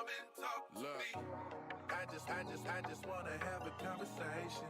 Look, I just wanna have a conversation.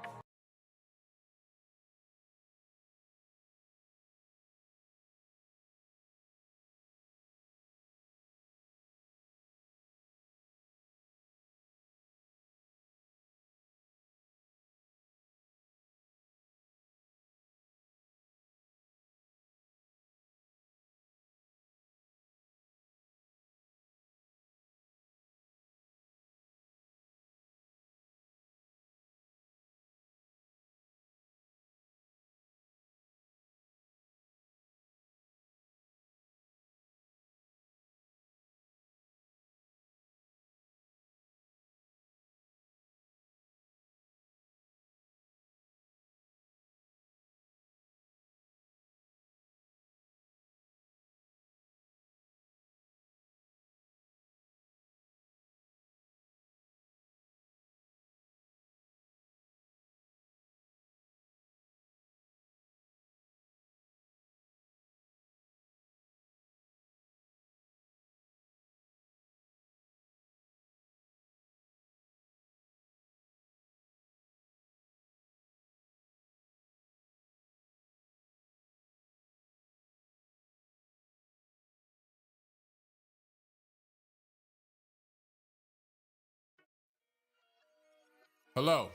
Hello.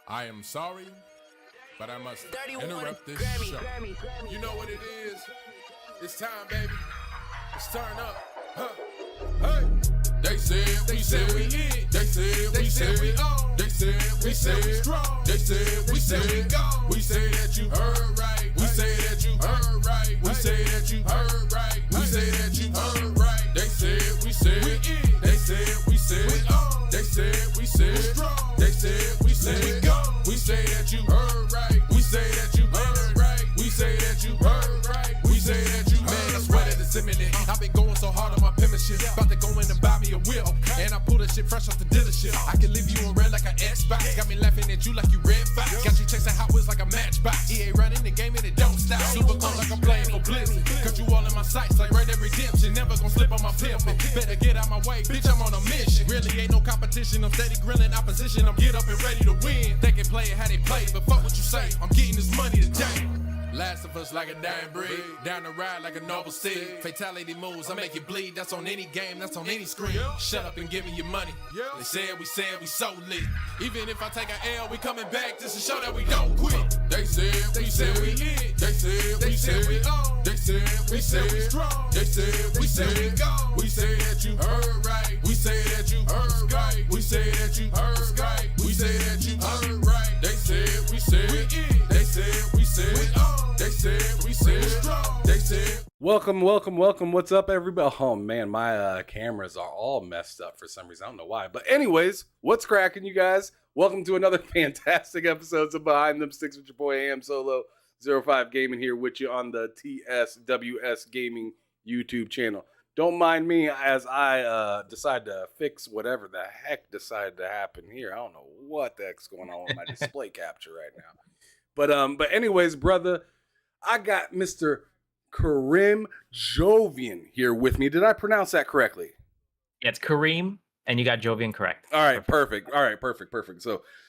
I am sorry, but I must interrupt this show. You know what it is? It's time, baby. Let's turn up. Huh. Hey. They said we it. They said we on. They said we strong. They said we go. We say that you heard right. We say that you heard right. We say that you heard right. We say that you heard right. They said we it. They said we on. They said we strong. They said we go. We say that you heard right. We say that you heard right. We say that you heard right. We say that you heard right. I swear that it's imminent. I've been going so hard on my penmanship. About to go in and buy me a whip. And I pull the shit fresh off the dealership. I can leave you on red like an Xbox. Got me laughing at you like you Red Fox. Got you chasing Hot Wheels like a Matchbox. EA running the game and it don't stop. Super cold like I'm playing for Blizzard. Cut you all in my sights like Red Dead Redemption. Never gonna slip on my pimpin'. Better get out my way, bitch, I'm on a mission. Really ain't no competition. I'm steady grilling opposition. I'm get up and ready to win. They can play it how they play, but fuck what you say. I'm getting this money today. Last of us like a dying breed. Down the ride like a noble seed. Fatality moves, I make you bleed. That's on any game, that's on any screen. Shut up and give me your money. They said we so lit. Even if I take an L, we coming back just to show that we don't quit. They said we it. They said we on. They said we strong. They said we go. We say that you heard right. We say that you heard right. We say that you heard right. We say that you heard right. They said we it. They said we on. They said we strong. They said. Welcome. What's up, everybody? Oh man, my cameras are all messed up for some reason. I don't know why. But anyways, what's cracking, you guys? Welcome to another fantastic episode of Behind Them Sticks with your boy AM Solo 05 Gaming here with you on the TSWS Gaming YouTube channel. Don't mind me as I decide to fix whatever the heck decided to happen here. I don't know what the heck's going on with my display capture right now. But anyways, brother, I got Mr. Karim Jovian here with me. Did I pronounce that correctly? Yeah, it's Karim, and you got Jovian correct. All right, perfect.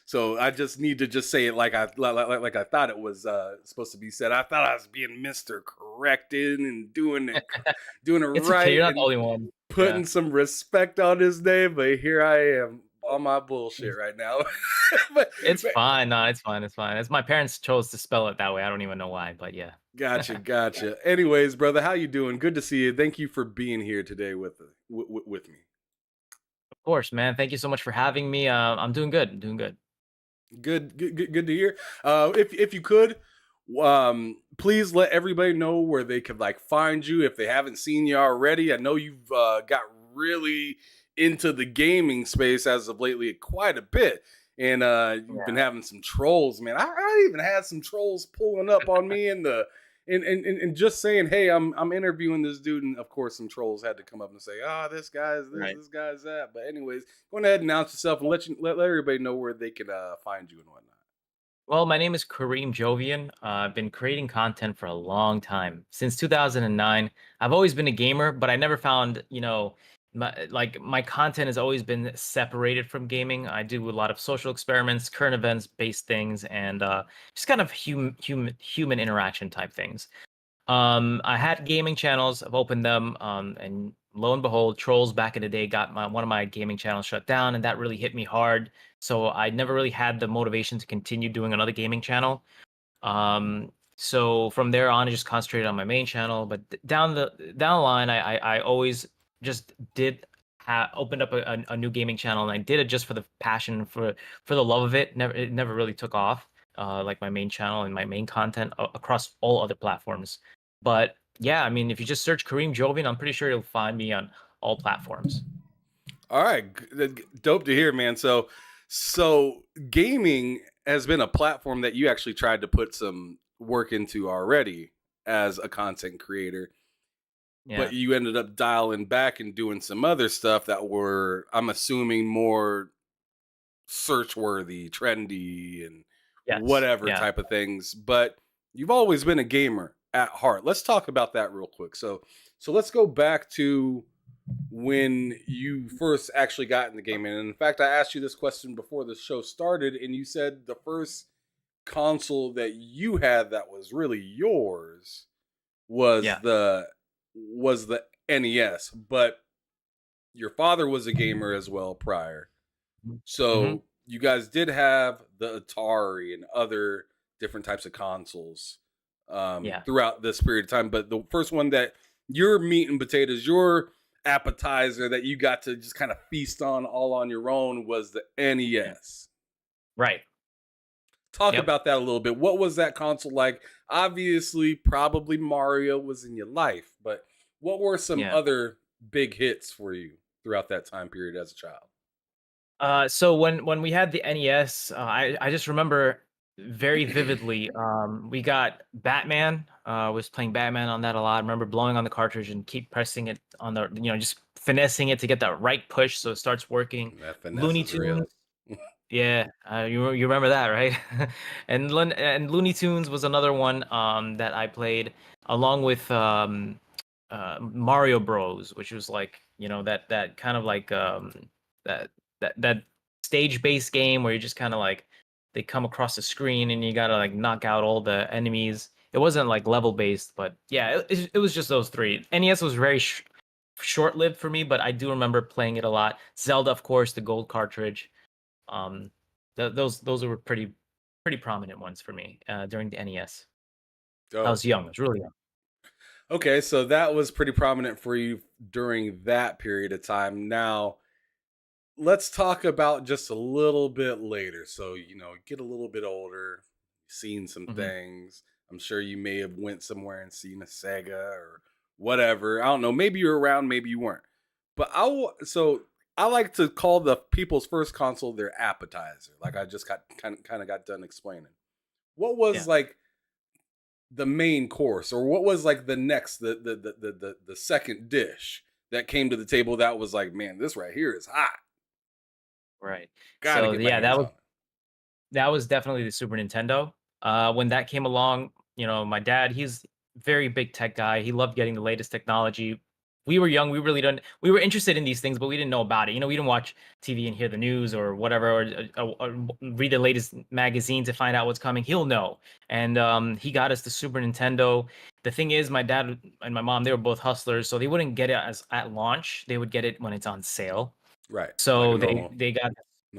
So I just need to just say it like I thought it was supposed to be said. I thought I was being Mr. Corrected and doing it It's right. Okay, you're not the only one. Putting some respect on his name, but here I am on my bullshit right now. It's fine. No, it's fine. It's my parents chose to spell it that way. I don't even know why, but yeah. Gotcha. Anyways, brother, how you doing? Good to see you. Thank you for being here today with me. Of course, man. Thank you so much for having me. I'm doing good. Good to hear. If you could, please let everybody know where they could find you if they haven't seen you already. I know you've got really into the gaming space as of lately quite a bit, and you've been having some trolls, man. I even had some trolls pulling up on me and just saying, hey, I'm interviewing this dude, and of course some trolls had to come up and say, this guy's this, right. This guy's that. But anyways, go ahead and announce yourself and let everybody know where they can find you and whatnot. Well, my name is Karim Jovian. I've been creating content for a long time, since 2009. I've always been a gamer, but I never found, my content has always been separated from gaming. I do a lot of social experiments, current events based things, and just kind of human interaction type things. I had gaming channels. I've opened them, and lo and behold, Trolls back in the day got one of my gaming channels shut down, and that really hit me hard. So I never really had the motivation to continue doing another gaming channel. So from there on, I just concentrated on my main channel. But down the line, I always just did opened up a new gaming channel, and I did it just for the passion, for the love of it. It never really took off, like my main channel and my main content across all other platforms. But yeah, I mean, if you just search Kareem Jovian, I'm pretty sure you'll find me on all platforms. All right, dope to hear, man. So gaming has been a platform that you actually tried to put some work into already as a content creator, Yeah. but you ended up dialing back and doing some other stuff that were, I'm assuming, more search worthy, trendy, and Yes. whatever Yeah. type of things. But you've always been a gamer at heart. Let's talk about that real quick. So let's go back to when you first actually got in the game. And in fact, I asked you this question before the show started, and you said the first console that you had that was really yours was Yeah. the NES. But your father was a gamer as well prior. So you guys did have the Atari and other different types of consoles throughout this period of time. But the first one that your meat and potatoes, your appetizer that you got to just kind of feast on all on your own was the NES. Right. Talk about that a little bit. What was that console like? Obviously, probably Mario was in your life, but what were some other big hits for you throughout that time period as a child? So when we had the NES, I just remember very vividly. We got Batman. Was playing Batman on that a lot. I remember blowing on the cartridge and keep pressing it on the, just finessing it to get that right push so it starts working. That finesse Looney is real. Tunes. Yeah, you remember that, right? and Looney Tunes was another one that I played along with Mario Bros, which was like, that kind of like that that stage-based game where you just kind of like they come across the screen and you gotta like knock out all the enemies. It wasn't like level-based, but yeah, it was just those three. NES was very short-lived for me, but I do remember playing it a lot. Zelda, of course, the gold cartridge. Those were pretty prominent ones for me during the NES. I was young. I was really young. Okay, so that was pretty prominent for you during that period of time. Now, let's talk about just a little bit later. So, get a little bit older, seen some things. I'm sure you may have went somewhere and seen a Sega or whatever. I don't know. Maybe you were around, maybe you weren't. But I like to call the people's first console their appetizer. Like I just got kind of got done explaining. What was like the main course, or what was like the next the second dish that came to the table that was like, man, this right here is hot. Right. Gotta So get my hands on it. that was definitely the Super Nintendo. When that came along, my dad, he's very big tech guy. He loved getting the latest technology. We were young. We were interested in these things, but we didn't know about it. We didn't watch TV and hear the news or whatever, or read the latest magazine to find out what's coming. He'll know. And he got us the Super Nintendo. The thing is, my dad and my mom, they were both hustlers, so they wouldn't get it at launch. They would get it when it's on sale. Right. So like they got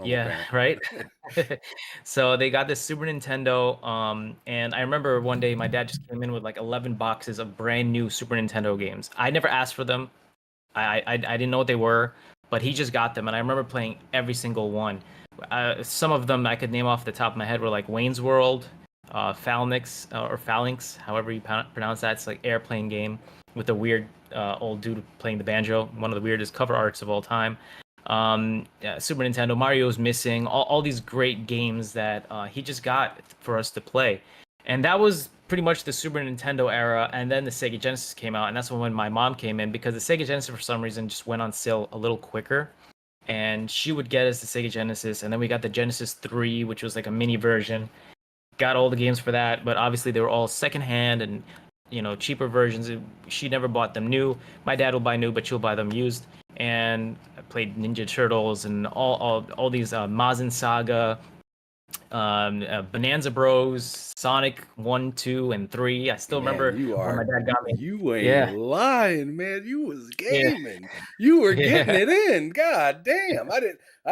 parent. right. So they got this Super Nintendo, and I remember one day my dad just came in with like 11 boxes of brand new Super Nintendo games. I never asked for them. I didn't know what they were, but he just got them, and I remember playing every single one. Some of them I could name off the top of my head were like Wayne's World, Phalanx, or Phalanx, however you pronounce that. It's like airplane game with a weird old dude playing the banjo. One of the weirdest cover arts of all time. Super Nintendo, Mario's Missing, all these great games that he just got for us to play. And that was pretty much the Super Nintendo era. And then the Sega Genesis came out, and that's when my mom came in, because the Sega Genesis for some reason just went on sale a little quicker. And she would get us the Sega Genesis, and then we got the Genesis 3, which was like a mini version. Got all the games for that, but obviously they were all secondhand and cheaper versions. She never bought them new. My dad will buy new, but she'll buy them used. and I played Ninja Turtles and all these Mazin Saga, Bonanza Bros, Sonic 1, 2, and 3. I still Man, remember when my dad got me. you ain't Yeah, lying, man. You was yeah, gaming. You were getting yeah, it in. God damn. I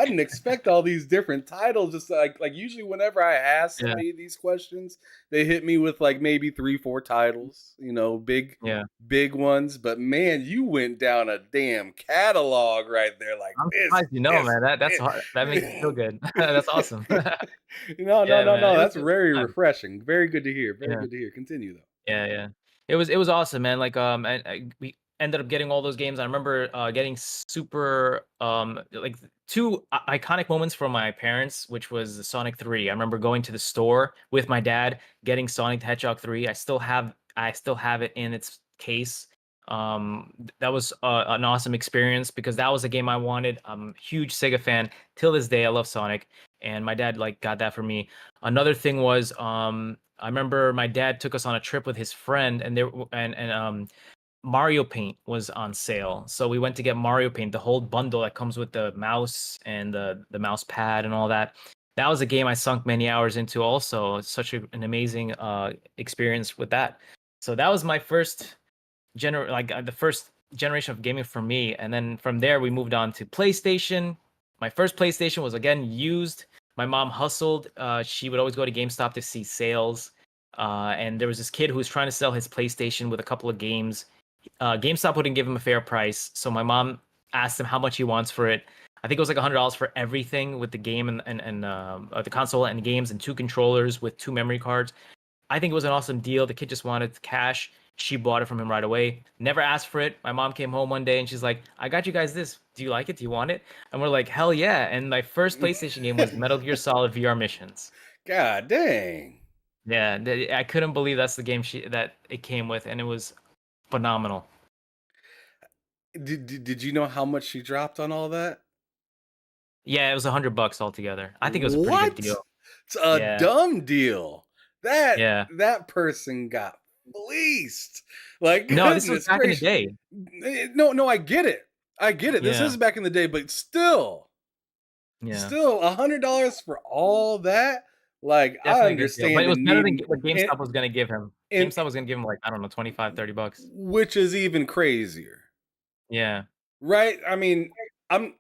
didn't expect all these different titles. Just like usually whenever I ask yeah, somebody these questions, they hit me with like maybe 3, 4 titles, yeah. big ones. But man, you went down a damn catalog right there. Like I'm this, surprised you know, man. That's hard. That makes me feel this. good. That's awesome. No, no, Yeah, no, man. no. It was That's a very fun time. refreshing. Very good to hear. Very Yeah. good to hear. Continue though. Yeah, yeah. It was awesome, man. Like we ended up getting all those games. I remember getting super like two iconic moments from my parents, which was Sonic 3. I remember going to the store with my dad, getting Sonic the Hedgehog 3. I still have it in its case. That was an awesome experience because that was a game I wanted. I'm a huge Sega fan till this day. I love Sonic, and my dad like got that for me. Another thing was I remember my dad took us on a trip with his friend, and Mario Paint was on sale. So we went to get Mario Paint, the whole bundle that comes with the mouse and the mouse pad and all that. That was a game I sunk many hours into also. It's such an amazing experience with that. So that was my first the first generation of gaming for me. And then from there we moved on to PlayStation. My first PlayStation was again used. My mom hustled. She would always go to GameStop to see sales. And there was this kid who was trying to sell his PlayStation with a couple of games. GameStop wouldn't give him a fair price, so my mom asked him how much he wants for it. I think it was like $100 for everything with the game and the console and the games and 2 controllers with 2 memory cards. I think it was an awesome deal. The kid just wanted cash. She bought it from him right away. Never asked for it. My mom came home one day and she's like, "I got you guys this. Do you like it? Do you want it?" And we're like, "Hell yeah!" And my first PlayStation game was Metal Gear Solid VR Missions. God dang. Yeah, I couldn't believe that's the game that it came with, and it was phenomenal. Did you know how much she dropped on all that? Yeah, it was $100 altogether. I think it was a pretty good What? deal. It's a Yeah, dumb deal. That yeah. that person got fleeced. Like No, this was goodness back in the gracious. day. No, no, I get it. I get it. This Yeah, is back in the day, but still, yeah. $100 for all that. Like I Definitely a good deal. But understand it the was better than need, what and GameStop was gonna give him. and GameStop was gonna give him like, I don't know, 25, $30. which is even crazier, Yeah. right? I mean, I'm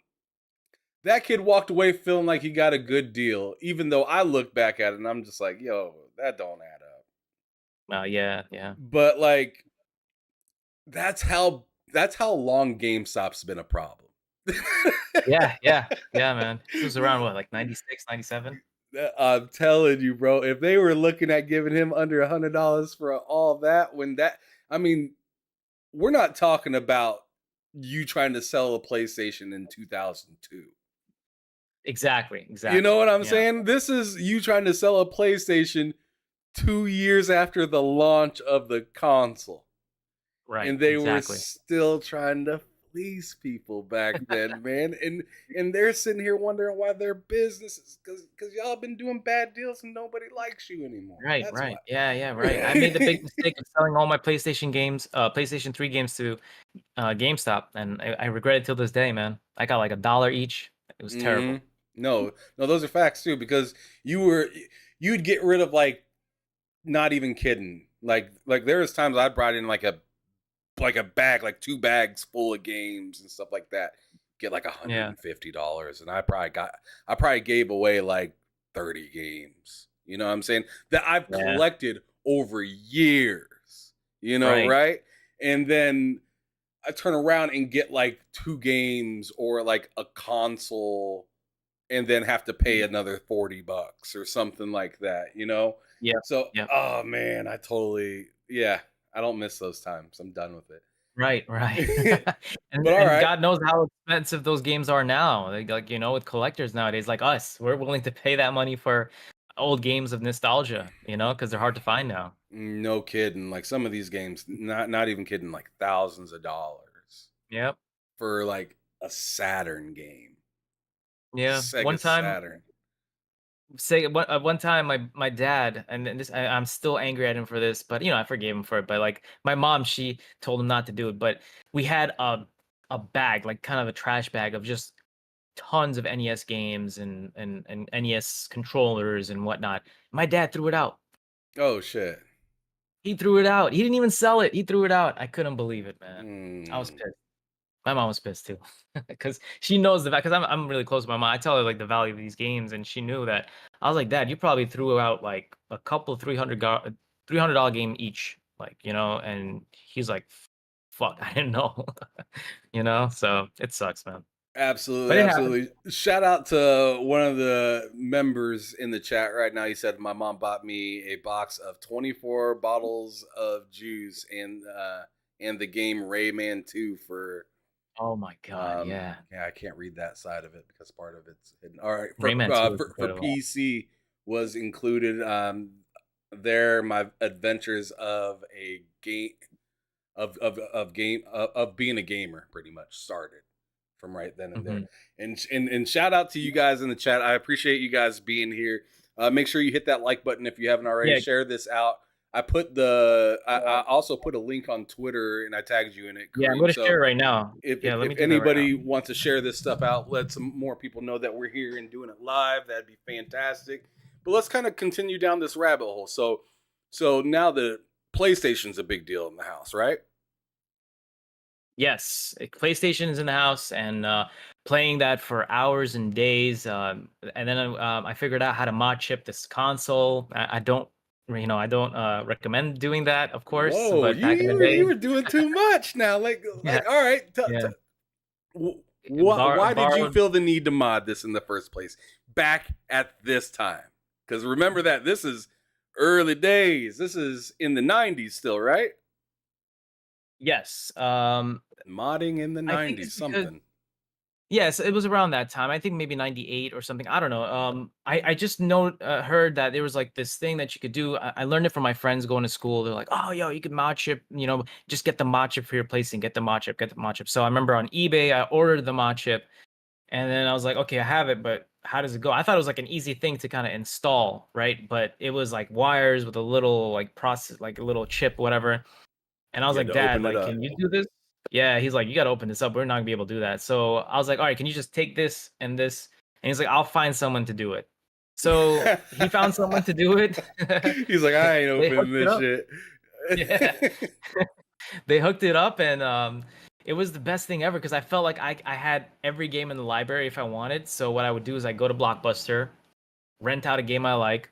that kid walked away feeling like he got a good deal, even though I look back at it and I'm just like, yo, that don't add up. Yeah, yeah. But like that's how long GameStop's been a problem. Yeah, yeah, yeah, man. This was around what, like 96, 97? I'm telling you, bro, if they were looking at giving him under $100 for all that, I mean, we're not talking about you trying to sell a PlayStation in 2002. Exactly, You know exactly. what I'm Yeah. saying? This is you trying to sell a PlayStation 2 years after the launch of the console. Right, And they were exactly. still trying to fleece people back then, man. And they're sitting here wondering why their businesses, because y'all been doing bad deals and nobody likes you anymore. Right, That's right. Yeah, yeah, right. I made the why. big mistake of selling all my PlayStation games, PlayStation 3 games to GameStop, and I regret it till this day, man. I got like $1 each. It was Hmm. terrible. No, no, those are facts too, because you'd get rid of like not even kidding. Like there was times I brought in like a bag, like 2 bags full of games and stuff like that. Get like Yeah, $150, and I probably gave away like 30 games. You know what I'm saying? That I've yeah. collected over years. Right. Right? And then I turn around and get like 2 games or like a console, and then have to pay another $40 or something like that. Yep, So, yep. oh man, yeah, I don't miss those times. I'm done with Right, right. it. And But all and right. God knows how expensive those games are now. Like, with collectors nowadays like us, we're willing to pay that money for old games of nostalgia, because they're hard to find now. No kidding. Like some of these games, not even kidding, like thousands of dollars Yep. for like a Saturn game. Yeah. Sega One time Saturn. say one time my dad, and then I'm still angry at him for this, but I forgave him for it. But like my mom, she told him not to do it. But we had a a bag, like kind of a trash bag of just tons of NES games and NES controllers and whatnot. My dad threw it out. Oh shit. He threw it out. He didn't even sell it. He threw it out. I couldn't believe it, man. I was Mm. pissed. My mom was pissed too, because she knows the fact. Because I'm really close with my mom. I tell her like the value of these games, and she knew that. I was like, Dad, you probably threw out like a couple $300 game each, like, you know. And he's like, fuck, I didn't know, you know. So it sucks, man. Absolutely, But it happened. absolutely. Shout out to one of the members in the chat right now. He said my mom bought me a box of 24 bottles of juice and the game Rayman 2 for Oh my god, yeah. yeah, I can't read that side of it because part of it's hidden. All right, Rayman 2 is for incredible. PC was included there my adventures of a game of being a gamer pretty much started from right then and there. Mhm. And shout out to you guys in the chat. I appreciate you guys being here. Make sure you hit that like button if you haven't already. Yeah, Share this out. I also put a link on Twitter and I tagged you in it, yeah. I'm Kareem. gonna So share it right now. if, Yeah, if, let me if do that right now. anybody wants to share this stuff out, let some more people know that we're here and doing it live. That'd be fantastic. But let's kind of continue down this rabbit hole. So now the PlayStation's a big deal in the house, right? Yes, PlayStation is in the house, and playing that for hours and days. And then I figured out how to mod chip this console. I don't, I don't recommend doing that, of course. Whoa, But back in the you day, were doing too much now. yeah, All right. yeah, Why did you borrowed. feel the need to mod this in the first place back at this time? Because remember that this is early days. This is in the 90s still, right? Yes, Modding in the I think it's 90s, because something. yes, it was around that time. I think maybe 98 or something. I don't know. I just heard that there was like this thing that you could do. I learned it from my friends going to school. They're like, "Oh, yo, you could mod chip, just get the mod chip for your place and get the mod chip, get the mod chip." So I remember on eBay, I ordered the mod chip, and then I was like, "Okay, I have it, but how does it go?" I thought it was like an easy thing to kind of install, right? But it was like wires with a little like process, like a little chip, whatever. And I was You had like, to Dad, open it like, up. can you do this? Yeah, he's like, you got to open this up. We're not gonna be able to do that. So I was like, all right, can you just take this and this? And he's like, I'll find someone to do it. So he found someone to do it. He's like, I ain't They opening hooked it this up. shit. Yeah, they hooked it up, and it was the best thing ever because I felt like I had every game in the library if I wanted. So what I would do is I go to Blockbuster, rent out a game I like,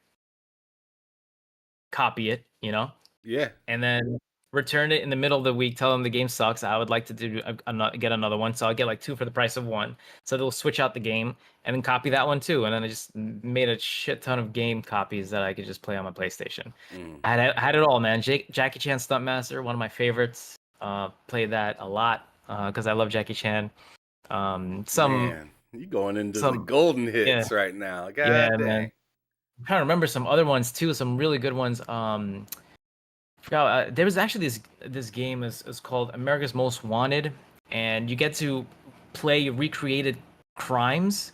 copy it, Yeah. and then return it in the middle of the week. Tell them the game sucks. I would like to get another one, so I'll get like two for the price of one. So they'll switch out the game and then copy that one too. And then I just made a shit ton of game copies that I could just play on my PlayStation. Mm. I had it all, man. Jackie Chan Stuntmaster, one of my favorites. Played that a lot because I love Jackie Chan. Some Man, you going into the some golden yeah, hits right now. yeah, God dang. man. I'm trying to remember some other ones too. Some really good ones. Forgot, there was actually this game is called America's Most Wanted, and you get to play recreated crimes,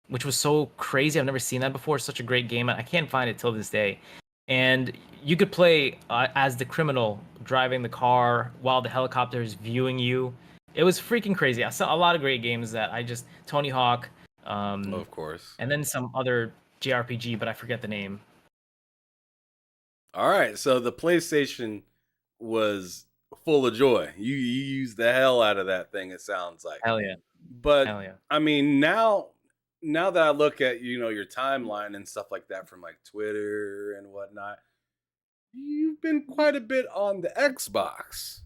which was so crazy. I've never seen that before. Such a great game, and I can't find it till this day. And you could play as the criminal driving the car while the helicopter is viewing you. It was freaking crazy. I saw a lot of great games that I just Tony Hawk, Of course. and then some other JRPG, but I forget the name. All right, so the PlayStation was full of joy. You used the hell out of that thing. It sounds like, Hell yeah, but hell yeah. I mean now that I look at your timeline and stuff like that from like Twitter and whatnot, you've been quite a bit on the Xbox.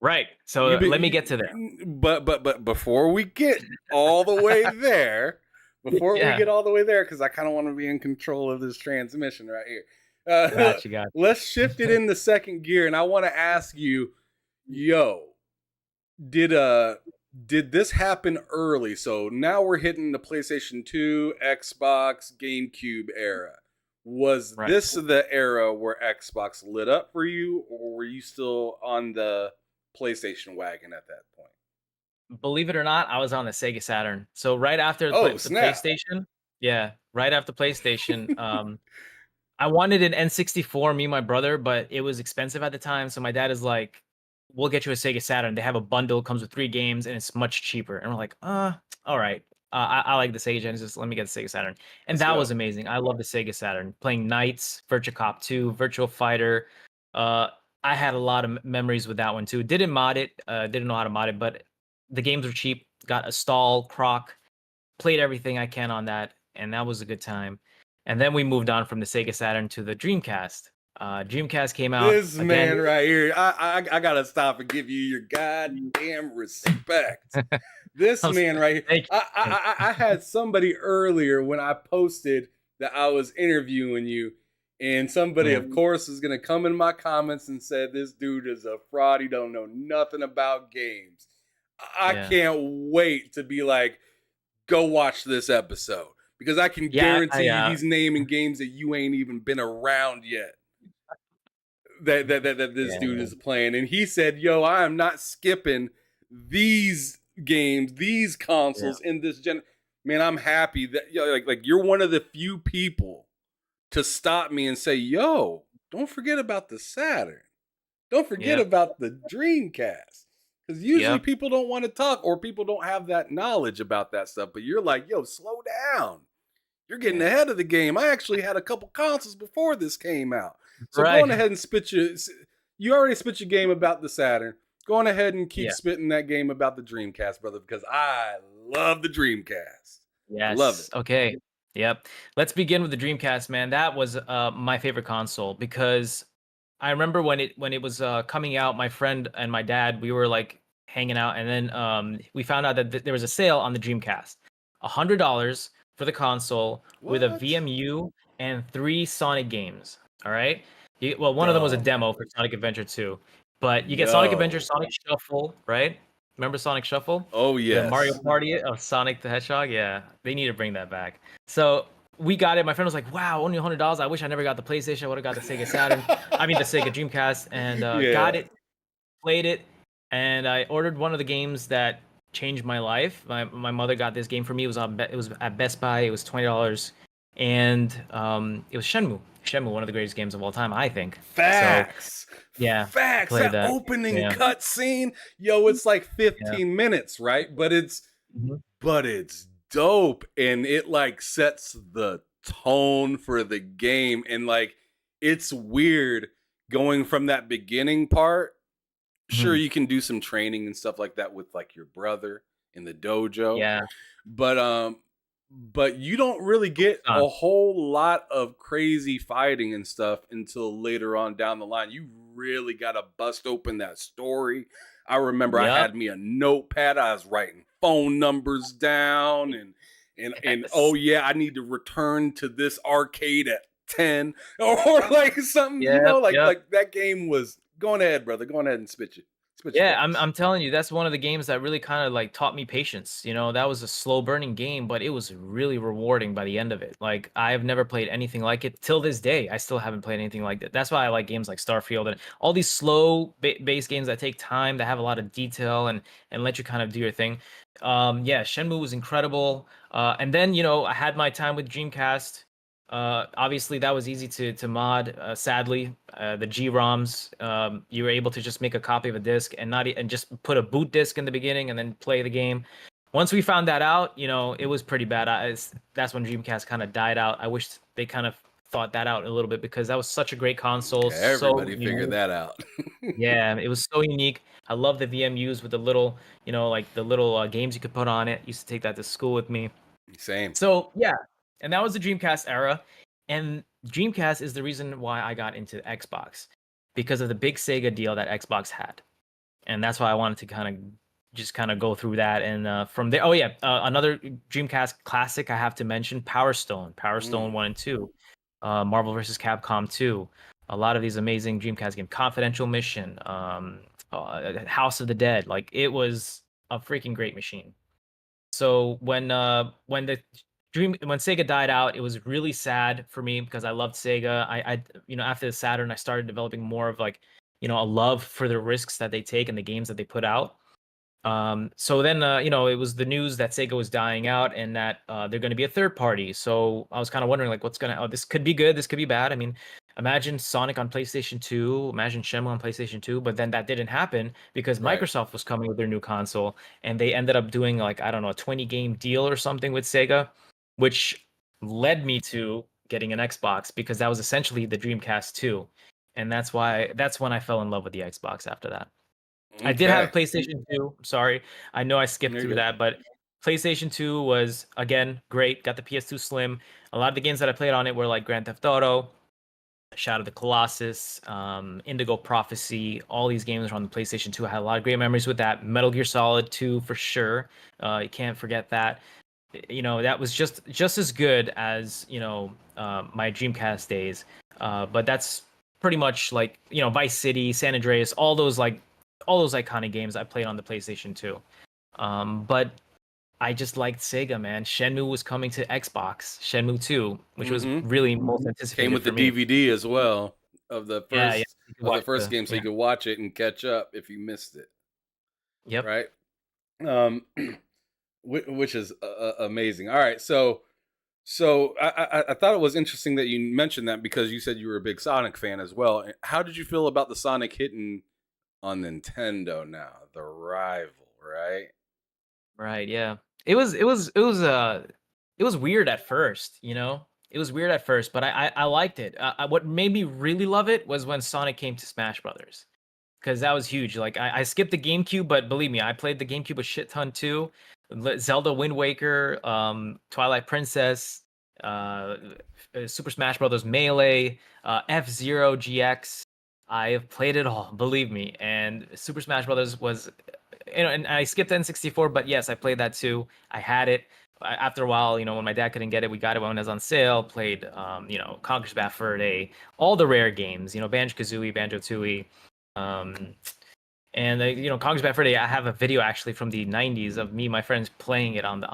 Right. So You've been, let me get to there. but before we get all the way there, Yeah. because I kind of want to be in control of this transmission right here. Got Let's shift it into second gear, and I want to ask you, did this happen early? So now we're hitting the PlayStation 2, Xbox, GameCube era. Was Right. this the era where Xbox lit up for you, or were you still on the PlayStation wagon at that point? Believe it or not, I was on the Sega Saturn. So right after Oh, the snap. PlayStation, yeah, right after PlayStation, I wanted an N64, me and my brother, but it was expensive at the time. So my dad is like, we'll get you a Sega Saturn. They have a bundle, comes with 3 games, and it's much cheaper. And we're like, all right. I like the Sega Genesis. Let me get the Sega Saturn. And Let's that go. was amazing. I love the Sega Saturn. Playing Knights, Virtua Cop 2, Virtual Fighter. I had a lot of memories with that one too. Didn't mod it. Didn't know how to mod it, but the games were cheap. Got a stall, croc. Played everything I can on that, and that was a good time. And then we moved on from the Sega Saturn to the Dreamcast. Dreamcast came out. This man right here, I gotta stop and give you your goddamn respect. This man right here. I had somebody earlier when I posted that I was interviewing you, and somebody, of course, is gonna come in my comments and said this dude is a fraud. He don't know nothing about games. I can't wait to be like, go watch this episode, because I can guarantee you he's naming games that you ain't even been around yet. That this dude is playing, and he said, "Yo, I am not skipping these games, these consoles in this gen." Man, I'm happy that like you're one of the few people to stop me and say, "Yo, don't forget about the Saturn. Don't forget about the Dreamcast." Because usually people don't want to talk, or people don't have that knowledge about that stuff. But you're like, "Yo, slow down. You're getting ahead of the game. I actually had a couple consoles before this came out." So go on ahead and spit you already spit your game about the Saturn. Go on ahead and keep spitting that game about the Dreamcast, brother, because I love the Dreamcast. Yes. Love it. Okay. Yep. Let's begin with the Dreamcast, man. That was my favorite console, because I remember when it was coming out, my friend and my dad, we were like hanging out, and then we found out that there was a sale on the Dreamcast. $100 for the console with a VMU and 3 Sonic games. All right. One of them was a demo for Sonic Adventure 2, but you get Sonic Adventure, Sonic Shuffle, right? Remember Sonic Shuffle? Oh yeah. The Mario Party of Sonic the Hedgehog. Yeah, they need to bring that back. So we got it. My friend was like, "Wow, only $100. I wish I never got the PlayStation. I would have got the Sega Saturn. I mean the Sega Dreamcast." And got it, played it, and I ordered one of the games that changed my life. My mother got this game for me. It was at Best Buy. It was $20, and it was Shenmue. Shenmue, one of the greatest games of all time, I think. Facts. So, facts. That opening cutscene, yo, it's like 15 minutes, right? But it's dope, and it like sets the tone for the game, and like it's weird going from that beginning part. Sure, you can do some training and stuff like that with like your brother in the dojo. Yeah. But you don't really get a whole lot of crazy fighting and stuff until later on down the line. You really got to bust open that story. I remember I had me a notepad. I was writing phone numbers down and oh yeah, I need to return to this arcade at 10 or like something, like that game was. Go on ahead, brother. Go on ahead and spit you. I'm telling you, that's one of the games that really kind of like taught me patience. That was a slow burning game, but it was really rewarding by the end of it. Like, I've never played anything like it till this day. I still haven't played anything like that. That's why I like games like Starfield and all these slow based games that take time, that have a lot of detail and let you kind of do your thing. Shenmue was incredible. And then, I had my time with Dreamcast. Obviously that was easy to mod. Sadly, the G-ROMs, you were able to just make a copy of a disc and just put a boot disc in the beginning and then play the game. Once we found that out, it was pretty bad. That's when Dreamcast kind of died out. I wish they kind of thought that out a little bit, because that was such a great console. Everybody figured that out. Yeah, it was so unique. I love the VMUs with the little, like the little games you could put on it. Used to take that to school with me. Same. So yeah. And that was the Dreamcast era. And Dreamcast is the reason why I got into Xbox, because of the big Sega deal that Xbox had. And that's why I wanted to kind of go through that. And from there, another Dreamcast classic I have to mention, Power Stone 1 and 2, Marvel vs. Capcom 2. A lot of these amazing Dreamcast games, Confidential Mission, House of the Dead. Like, it was a freaking great machine. So when Sega died out, it was really sad for me, because I loved Sega. I after the Saturn, I started developing more of like, a love for the risks that they take and the games that they put out. So then, it was the news that Sega was dying out and that they're going to be a third party. So I was kind of wondering, like, this could be good, this could be bad. I mean, imagine Sonic on PlayStation 2, imagine Shenmue on PlayStation 2, but then that didn't happen because Right. Microsoft was coming with their new console, and they ended up doing like, I don't know, a 20 game deal or something with Sega, which led me to getting an Xbox because that was essentially the Dreamcast 2. And that's when I fell in love with the Xbox after that. I did have a Okay. PlayStation 2. Sorry. I know I skipped There you through go. that, but PlayStation 2 was again great. Got the PS2 Slim. A lot of the games that I played on it were like Grand Theft Auto, Shadow of the Colossus, Indigo Prophecy. All these games were on the PlayStation 2. I had a lot of great memories with that. Metal Gear Solid 2 for sure. You can't forget that. You know, that was just as good as, you know, my Dreamcast days. But that's pretty much like, you know, Vice City, San Andreas, all those iconic games I played on the PlayStation 2. But I just liked Sega, man. Shenmue was coming to Xbox, Shenmue 2, which was Mm-hmm. really most Came anticipated with the for me. DVD as well of the Yeah, yeah. first You can watch game, so you could watch it and catch up if you missed it. Yep. Right. Um, which is amazing. All right, so I thought it was interesting that you mentioned that because you said you were a big Sonic fan as well. How did you feel about the Sonic hitting on Nintendo now, the rival, right? Right, yeah. It was weird at first, you know? It was weird at first, but I liked it. What made me really love it was when Sonic came to Smash Brothers. Because that was huge. Like I skipped the GameCube, but believe me, I played the GameCube a shit ton too. Zelda Wind Waker, Twilight Princess, uh, Super Smash Brothers Melee, F-Zero GX. I have played it all, believe me. And Super Smash Brothers was, you know, and I skipped N64, but yes, I played that too. I had it. After a while, you know, when my dad couldn't get it, we got it when it was on sale. Played, you know, Conker's Bad Fur Day, all the rare games, you know, Banjo Kazooie, Banjo Tooie. Um, and you know, Conker's Bad Fur Day, I have a video actually from the '90s of me and my friends playing it on the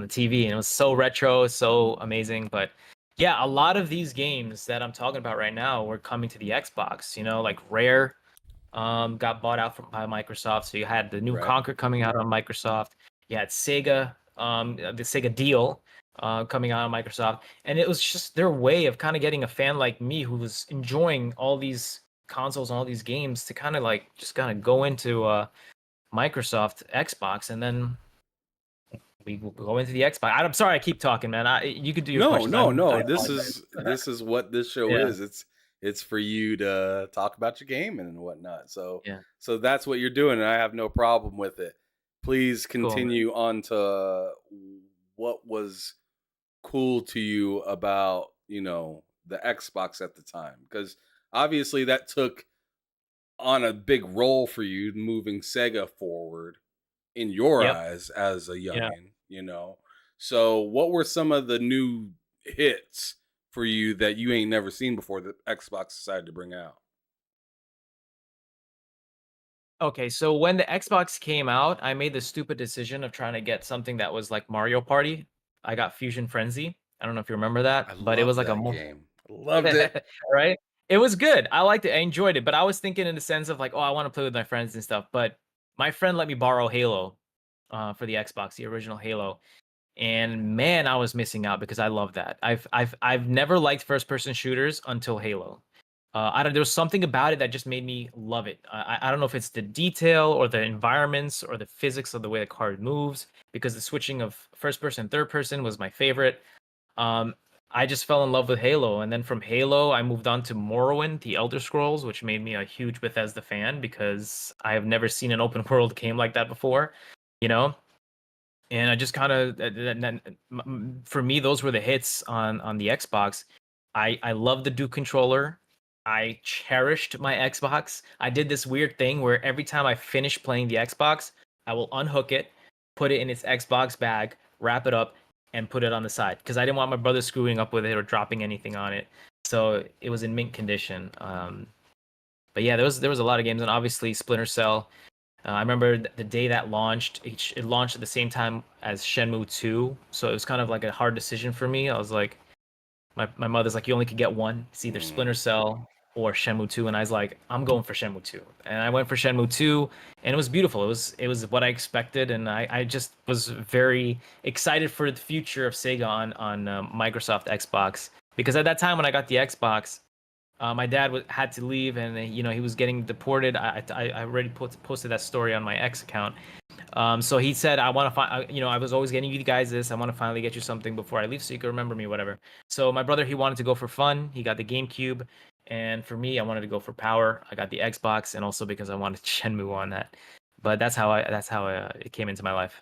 TV, and it was so retro, so amazing. But yeah, a lot of these games that I'm talking about right now were coming to the Xbox. You know, like Rare, got bought out by Microsoft, so you had the new Right. Conker coming out on Microsoft. You had Sega, the Sega deal, coming out on Microsoft, and it was just their way of kind of getting a fan like me who was enjoying all these consoles and all these games to kind of like just kind of go into Microsoft Xbox, and then we will go into the Xbox. I'm sorry, I keep talking, man. You could do your No, questions. no, no. I This apologize. is what this show Yeah, is. It's for you to talk about your game and whatnot. So yeah, that's what you're doing, and I have no problem with it. Please cool, man. continue on to what was cool to you about, you know, the Xbox at the time, because obviously that took on a big role for you moving Sega forward in your Yep, eyes as a yeah. youngin, you know. So what were some of the new hits for you that you ain't never seen before that Xbox decided to bring out? Okay, so when the Xbox came out, I made the stupid decision of trying to get something that was like Mario Party. I got Fusion Frenzy. I don't know if you remember that, I but it was loved like a that more game. I loved it. right? It was good. I liked it. I enjoyed it, but I was thinking in the sense of like, oh, I want to play with my friends and stuff. But my friend let me borrow Halo, for the Xbox, the original Halo, and man, I was missing out because I love that. I've never liked first person shooters until Halo. I don't. There was something about it that just made me love it. I don't know if it's the detail or the environments or the physics of the way the card moves, because the switching of first person, third person was my favorite. Um, I just fell in love with Halo, and then from Halo, I moved on to Morrowind, the Elder Scrolls, which made me a huge Bethesda fan because I have never seen an open world game like that before. You know, and I just kind of, for me, those were the hits on the Xbox. I love the Duke controller. I cherished my Xbox. I did this weird thing where every time I finish playing the Xbox, I will unhook it, put it in its Xbox bag, wrap it up, and put it on the side because I didn't want my brother screwing up with it or dropping anything on it. So it was in mint condition. But yeah, there was a lot of games, and obviously Splinter Cell. I remember the day that launched. It launched at the same time as Shenmue 2, so it was kind of like a hard decision for me. I was like, my mother's like, you only could get one. It's either Mm. Splinter Cell or Shenmue 2, and I was like, I'm going for Shenmue 2, and I went for Shenmue 2, and it was beautiful. It was what I expected, and I just was very excited for the future of Sega on Microsoft Xbox. because at that time when I got the Xbox, my dad had to leave, and he was getting deported. I already posted that story on my X account. So he said, I want to find, I was always getting you guys this. I want to finally get you something before I leave so you can remember me, whatever. So my brother, he wanted to go for fun. He got the GameCube. And for me, I wanted to go for power. I got the Xbox, and also because I wanted Shenmue on that. But that's how it came into my life.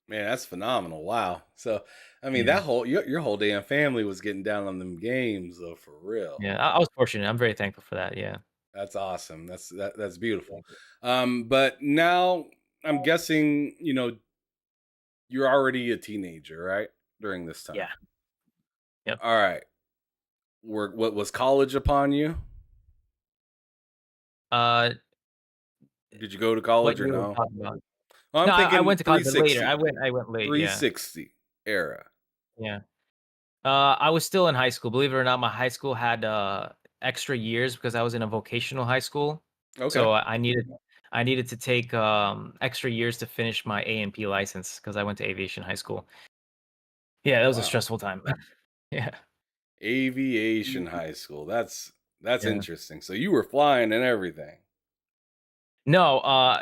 Man, that's phenomenal. Wow. So, I mean, Yeah. that whole your whole damn family was getting down on them games, though, for real. Yeah, I was fortunate. I'm very thankful for that. Yeah. That's awesome. That's beautiful. But now I'm guessing, you're already a teenager, right? During this time. Yeah. Yep. All right. What was college upon you? Uh, Did you go to what college or you were no? talking about? Oh, I'm No, I thinking went to college, but later. 360. I went late. Yeah. 360 era. Yeah. I was still in high school. Believe it or not, my high school had extra years because I was in a vocational high school. Okay. So I needed to take extra years to finish my A&P license because I went to aviation high school. Yeah, that was a Wow. stressful time. Yeah. Aviation high school. That's Yeah. interesting. So you were flying and everything. No,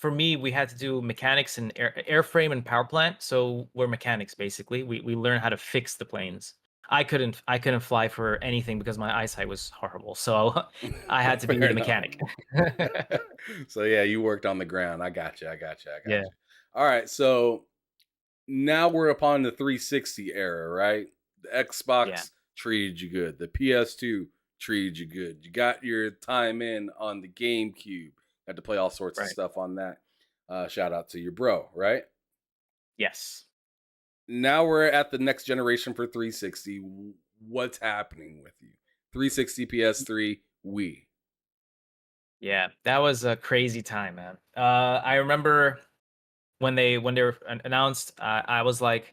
for me, we had to do mechanics and airframe and power plant. So we're mechanics basically. We learn how to fix the planes. I couldn't fly for anything because my eyesight was horrible. So I had to be Fair the enough. mechanic. So yeah, you worked on the ground. I got you. Yeah. All right. So now we're upon the 360 era, right? The Yeah. Xbox treated you good. The PS2 treated you good. You got your time in on the GameCube. Got to play all sorts of Right. stuff on that. Shout out to your bro, right? Yes. Now we're at the next generation for 360. What's happening with you? 360, PS3, Wii. Yeah. That was a crazy time, man. I remember when they were announced, I was like,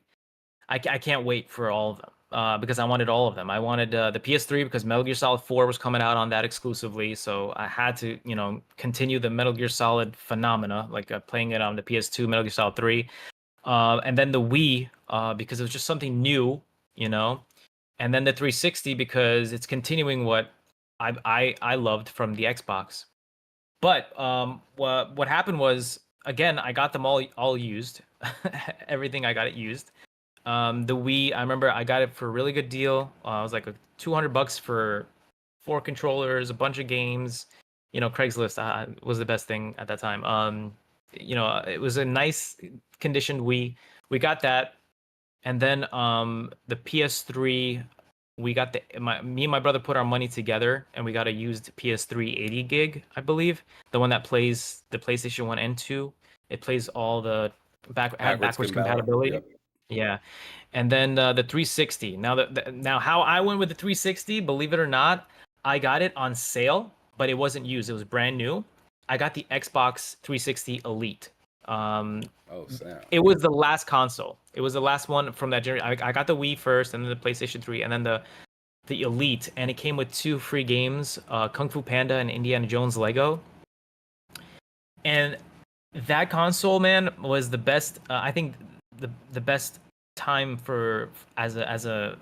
I can't wait for all of them because I wanted all of them. I wanted the PS3 because Metal Gear Solid 4 was coming out on that exclusively, so I had to, continue the Metal Gear Solid phenomena, like playing it on the PS2, Metal Gear Solid 3, and then the Wii because it was just something new, and then the 360 because it's continuing what I loved from the Xbox. But what happened was, again, I got them all used, everything I got it used. The Wii, I remember I got it for a really good deal. It was like $200 for 4 controllers, a bunch of games. Craigslist was the best thing at that time. It was a nice conditioned Wii. We got that, and then the PS3. Me and my brother put our money together, and we got a used PS3 80 gig, I believe, the one that plays the PlayStation 1 and 2. It plays all the backwards compatibility. Yep. Yeah. And then the 360. Now how I went with the 360, believe it or not, I got it on sale, but it wasn't used. It was brand new. I got the Xbox 360 Elite. Oh, snap. It was the last console. It was the last one from that generation. I got the Wii first, and then the PlayStation 3, and then the Elite, and it came with 2 free games, Kung Fu Panda and Indiana Jones Lego. And that console, man, was the best. I think the best time for as a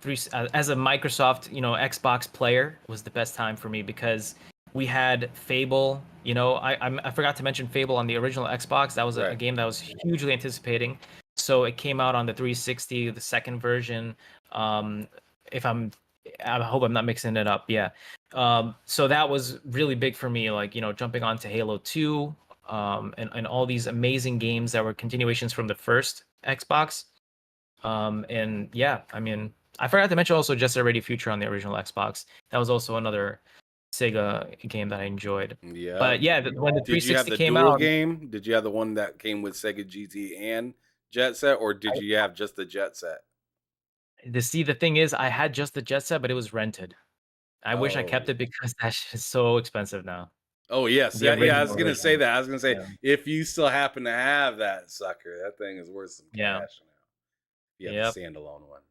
Microsoft Xbox player was the best time for me because we had Fable. I forgot to mention Fable on the original Xbox. That was a Right. game that I was hugely anticipating. So it came out on the 360, the second version. If I hope I'm not mixing it up. Yeah. So that was really big for me. Like jumping onto Halo 2. And all these amazing games that were continuations from the first Xbox. And yeah, I mean, I forgot to mention also Jet Set Radio Future on the original Xbox. That was also another Sega game that I enjoyed. Yeah. But yeah, when the Did you have 360 the came dual out, game? Did you have the one that came with Sega GT and Jet Set, or did you have just the Jet Set? the thing is, I had just the Jet Set, but it was rented. I wish I kept it because that shit is so expensive now. Oh, yes. The Yeah, I was original going to version. say that. I was going to say, Yeah. if you still happen to have that sucker, that thing is worth some Yeah. cash now. Yeah, Yep. the standalone one.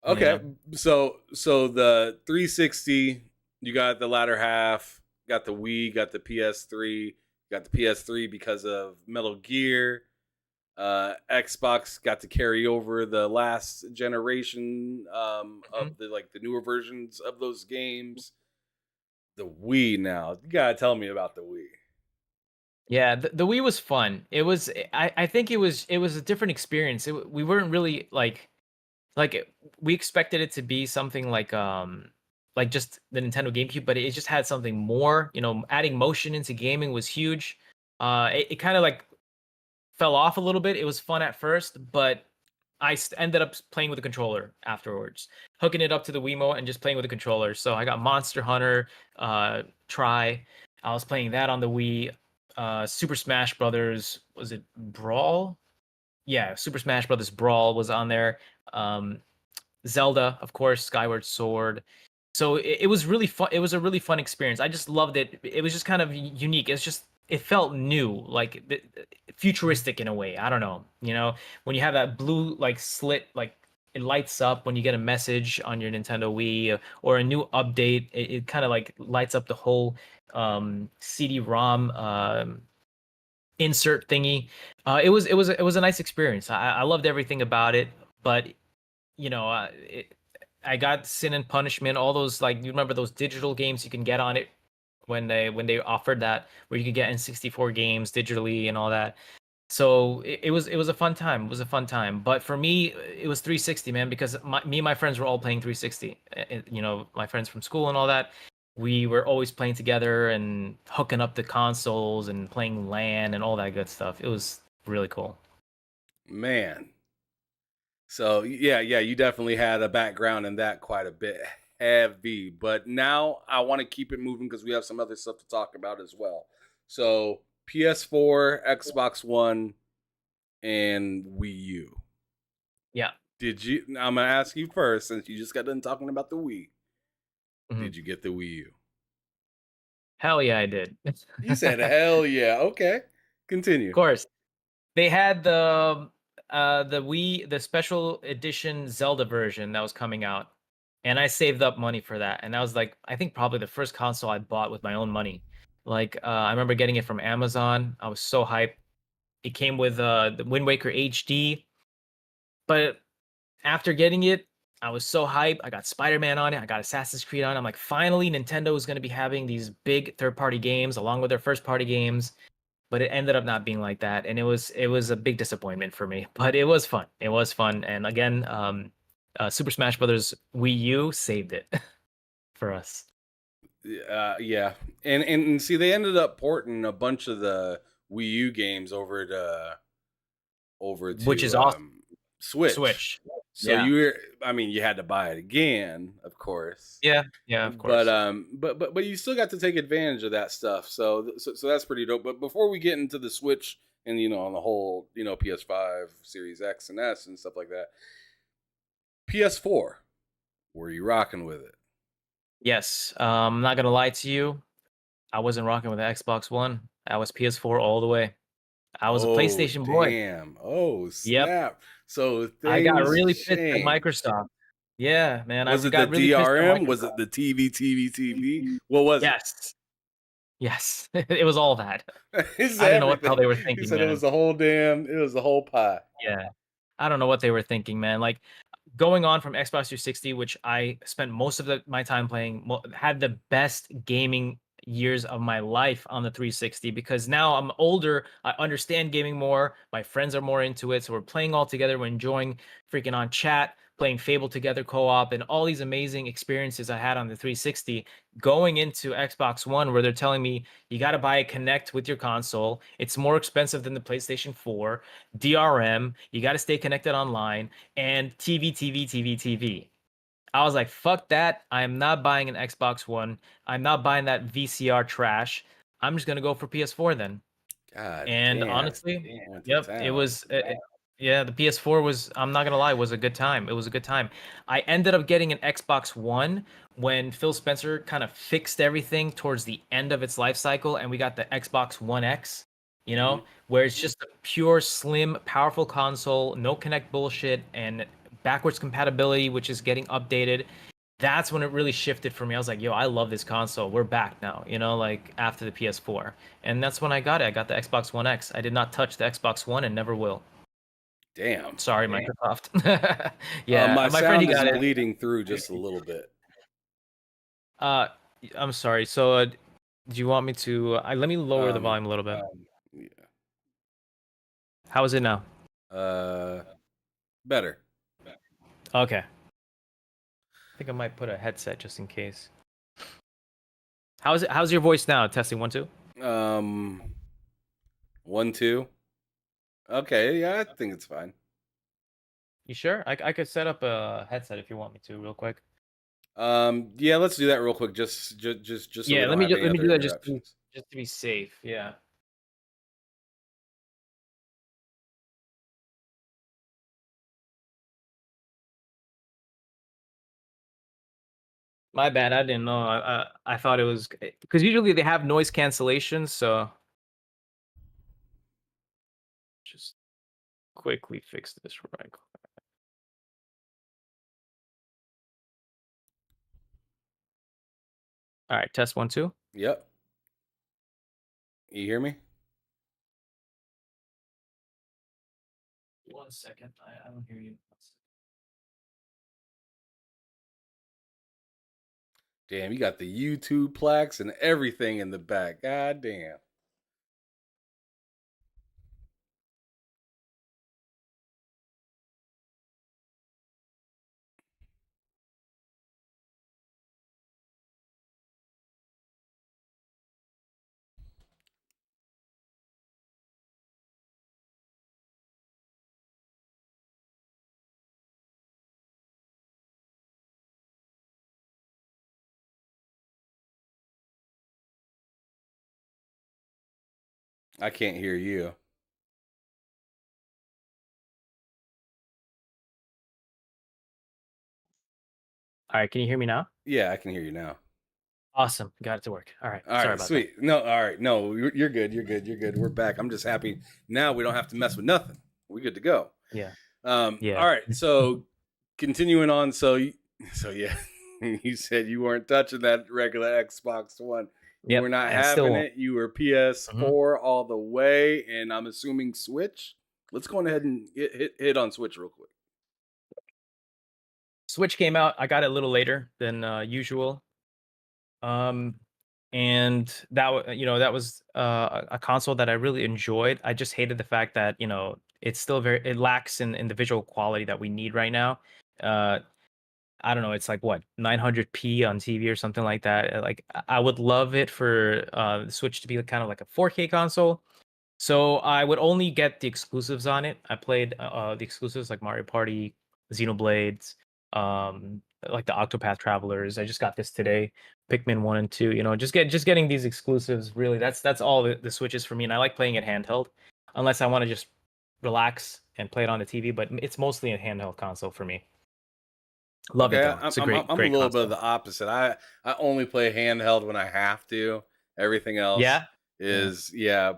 Okay, Yeah. so the 360, you got the latter half, got the Wii, got the PS3, got the PS3 because of Metal Gear. Xbox got to carry over the last generation Mhm. of the newer versions of those games. The Wii now, you gotta tell me about the Wii. Yeah, the Wii was fun. I think it was a different experience. We weren't really we expected it to be something like just the Nintendo GameCube, but it just had something more. Adding motion into gaming was huge. It kind of like fell off a little bit. It was fun at first, but ended up playing with the controller afterwards, hooking it up to the Wiimote and just playing with the controller. So I got Monster Hunter, Try. I was playing that on the Wii. Super Smash Brothers, was it Brawl? Yeah, Super Smash Brothers Brawl was on there. Um, Zelda, of course, Skyward Sword. So it was really fun. It was a really fun experience. I just loved it. It was just kind of unique. It felt new, like futuristic in a way. I don't know. When you have that blue like slit, like it lights up when you get a message on your Nintendo Wii or a new update. It kind of like lights up the whole CD-ROM insert thingy. It was a nice experience. I loved everything about it, but you know, uh, it, I got Sin and Punishment, all those like you remember those digital games you can get on it when they offered that where you could get N64 games digitally and all that. So it was a fun time. It was a fun time. But for me, it was 360, man, because me and my friends were all playing 360. My friends from school and all that. We were always playing together and hooking up the consoles and playing LAN and all that good stuff. It was really cool. Man. So yeah, you definitely had a background in that quite a bit heavy. But now I want to keep it moving because we have some other stuff to talk about as well. So PS4, Xbox One, and Wii U. Yeah. Did you? I'm gonna ask you first, since you just got done talking about the Wii. Mhm. Did you get the Wii U? Hell yeah, I did. You said hell yeah. Okay, Of continue. course. They had the special edition Zelda version that was coming out, and I saved up money for that. And that was like I think probably the first console I bought with my own money. Like I remember getting it from Amazon. I was so hyped. It came with the Wind Waker HD, but after getting it, I was so hyped. I got Spider-Man on it. I got Assassin's Creed on it. I'm like, finally, Nintendo is going to be having these big third-party games along with their first-party games, but it ended up not being like that, and it was a big disappointment for me. But it was fun. It was fun, and again, Super Smash Brothers Wii U saved it for us, Yeah, and see, they ended up porting a bunch of the Wii U games over which is to awesome. Switch. Switch, So yeah, I mean, you had to buy it again, of course. yeah, yeah, of But course. but you still got to take advantage of that stuff. So that's pretty dope. But before we get into the Switch and on the whole PS5, Series X and S and stuff like that, PS4, were you rocking with it? Yes, I'm not gonna lie to you. I wasn't rocking with the Xbox One. I was PS4 all the way. I was a Oh PlayStation boy. damn! Oh Yep. snap! So I got things really pissed at changed. Microsoft. Yeah, man, I Was it the got really pissed at DRM? Was it Microsoft. the TV? What was it? Yes. Yes. It was all that. It's I don't know what the hell everything. they were He thinking, said it man. was the whole damn. It was the whole pie. Yeah. I don't know what they were thinking, man. Like going on from Xbox 360, which I spent most of my time playing, had the best gaming years of my life on the 360 because now I'm older. I understand gaming more. My friends are more into it. So we're playing all together. We're enjoying freaking on chat, playing Fable together co op, and all these amazing experiences I had on the 360. Going into Xbox One, where they're telling me you got to buy a Connect with your console. It's more expensive than the PlayStation 4. DRM, you got to stay connected online, and TV. I was like, fuck that. I am not buying an Xbox One. I'm not buying that VCR trash. I'm just going to go for PS4 then. God And damn! honestly, Went to yep, it town. was yeah, the PS4 was, I'm not gonna lie, was a good time. It was a good time. I ended up getting an Xbox One when Phil Spencer kind of fixed everything towards the end of its life cycle, and we got the Xbox One X, Hmm. where it's just a pure, slim, powerful console, no Connect bullshit, and backwards compatibility, which is getting updated. That's when it really shifted for me. I was like, yo, I love this console. We're back now, like after the PS4. And that's when I got it. I got the Xbox One X. I did not touch the Xbox One and never will. Damn. Sorry, Microsoft. Yeah, My my friend, he sound is got it. bleeding through just a little bit. Uh, I'm sorry. So, do you want me to? Let me lower the volume a little bit. Yeah. How is it now? Better. Okay. I think I might put a headset just in case. How's it? How's your voice now? Testing 1 2. 1 2. Okay, yeah, I think it's fine. You sure? I could set up a headset if you want me to, real quick. Yeah, let's do that real quick, just so we Yeah, don't have any let me other do that just interruptions. to be safe. Yeah. My bad. I didn't know. I thought it was because usually they have noise cancellation. So just quickly fix this right quick. All right, test 1 2. Yep. You hear me? 1 second. I don't hear you. Damn, you got the YouTube plaques and everything in the back. God damn. I can't hear you. All right, can you hear me now? Yeah, I can hear you now. Awesome, got it to work. All right, All sorry right, about sweet. No, all right. No, you're good. You're good. You're good. We're back. I'm just happy now we don't have to mess with nothing. We're good to go. that. All Yeah. right. So continuing on. So yeah, you said you weren't touching that regular Xbox One. You Yep, were not and still having won't. it. You were PS4 all the way, and I'm assuming Switch. Let's go ahead and hit on Switch real quick. Switch came out. I got it a little later than usual. And that was a console that I really enjoyed. I just hated the fact that it's still it lacks in the visual quality that we need right now. Uh, I don't know. It's like what 900p on TV or something like that. Like I would love it for the Switch to be kind of like a 4K console. So I would only get the exclusives on it. I played the exclusives like Mario Party, Xenoblades, like the Octopath Travelers. I just got this today, Pikmin 1 and 2. Just getting these exclusives. Really, that's all the Switch is for me. And I like playing it handheld, unless I want to just relax and play it on the TV. But it's mostly a handheld console for me. Love it Okay, though. It's a great I'm a great little bit console. of the opposite. I only play handheld when I have to. Everything else Yeah, is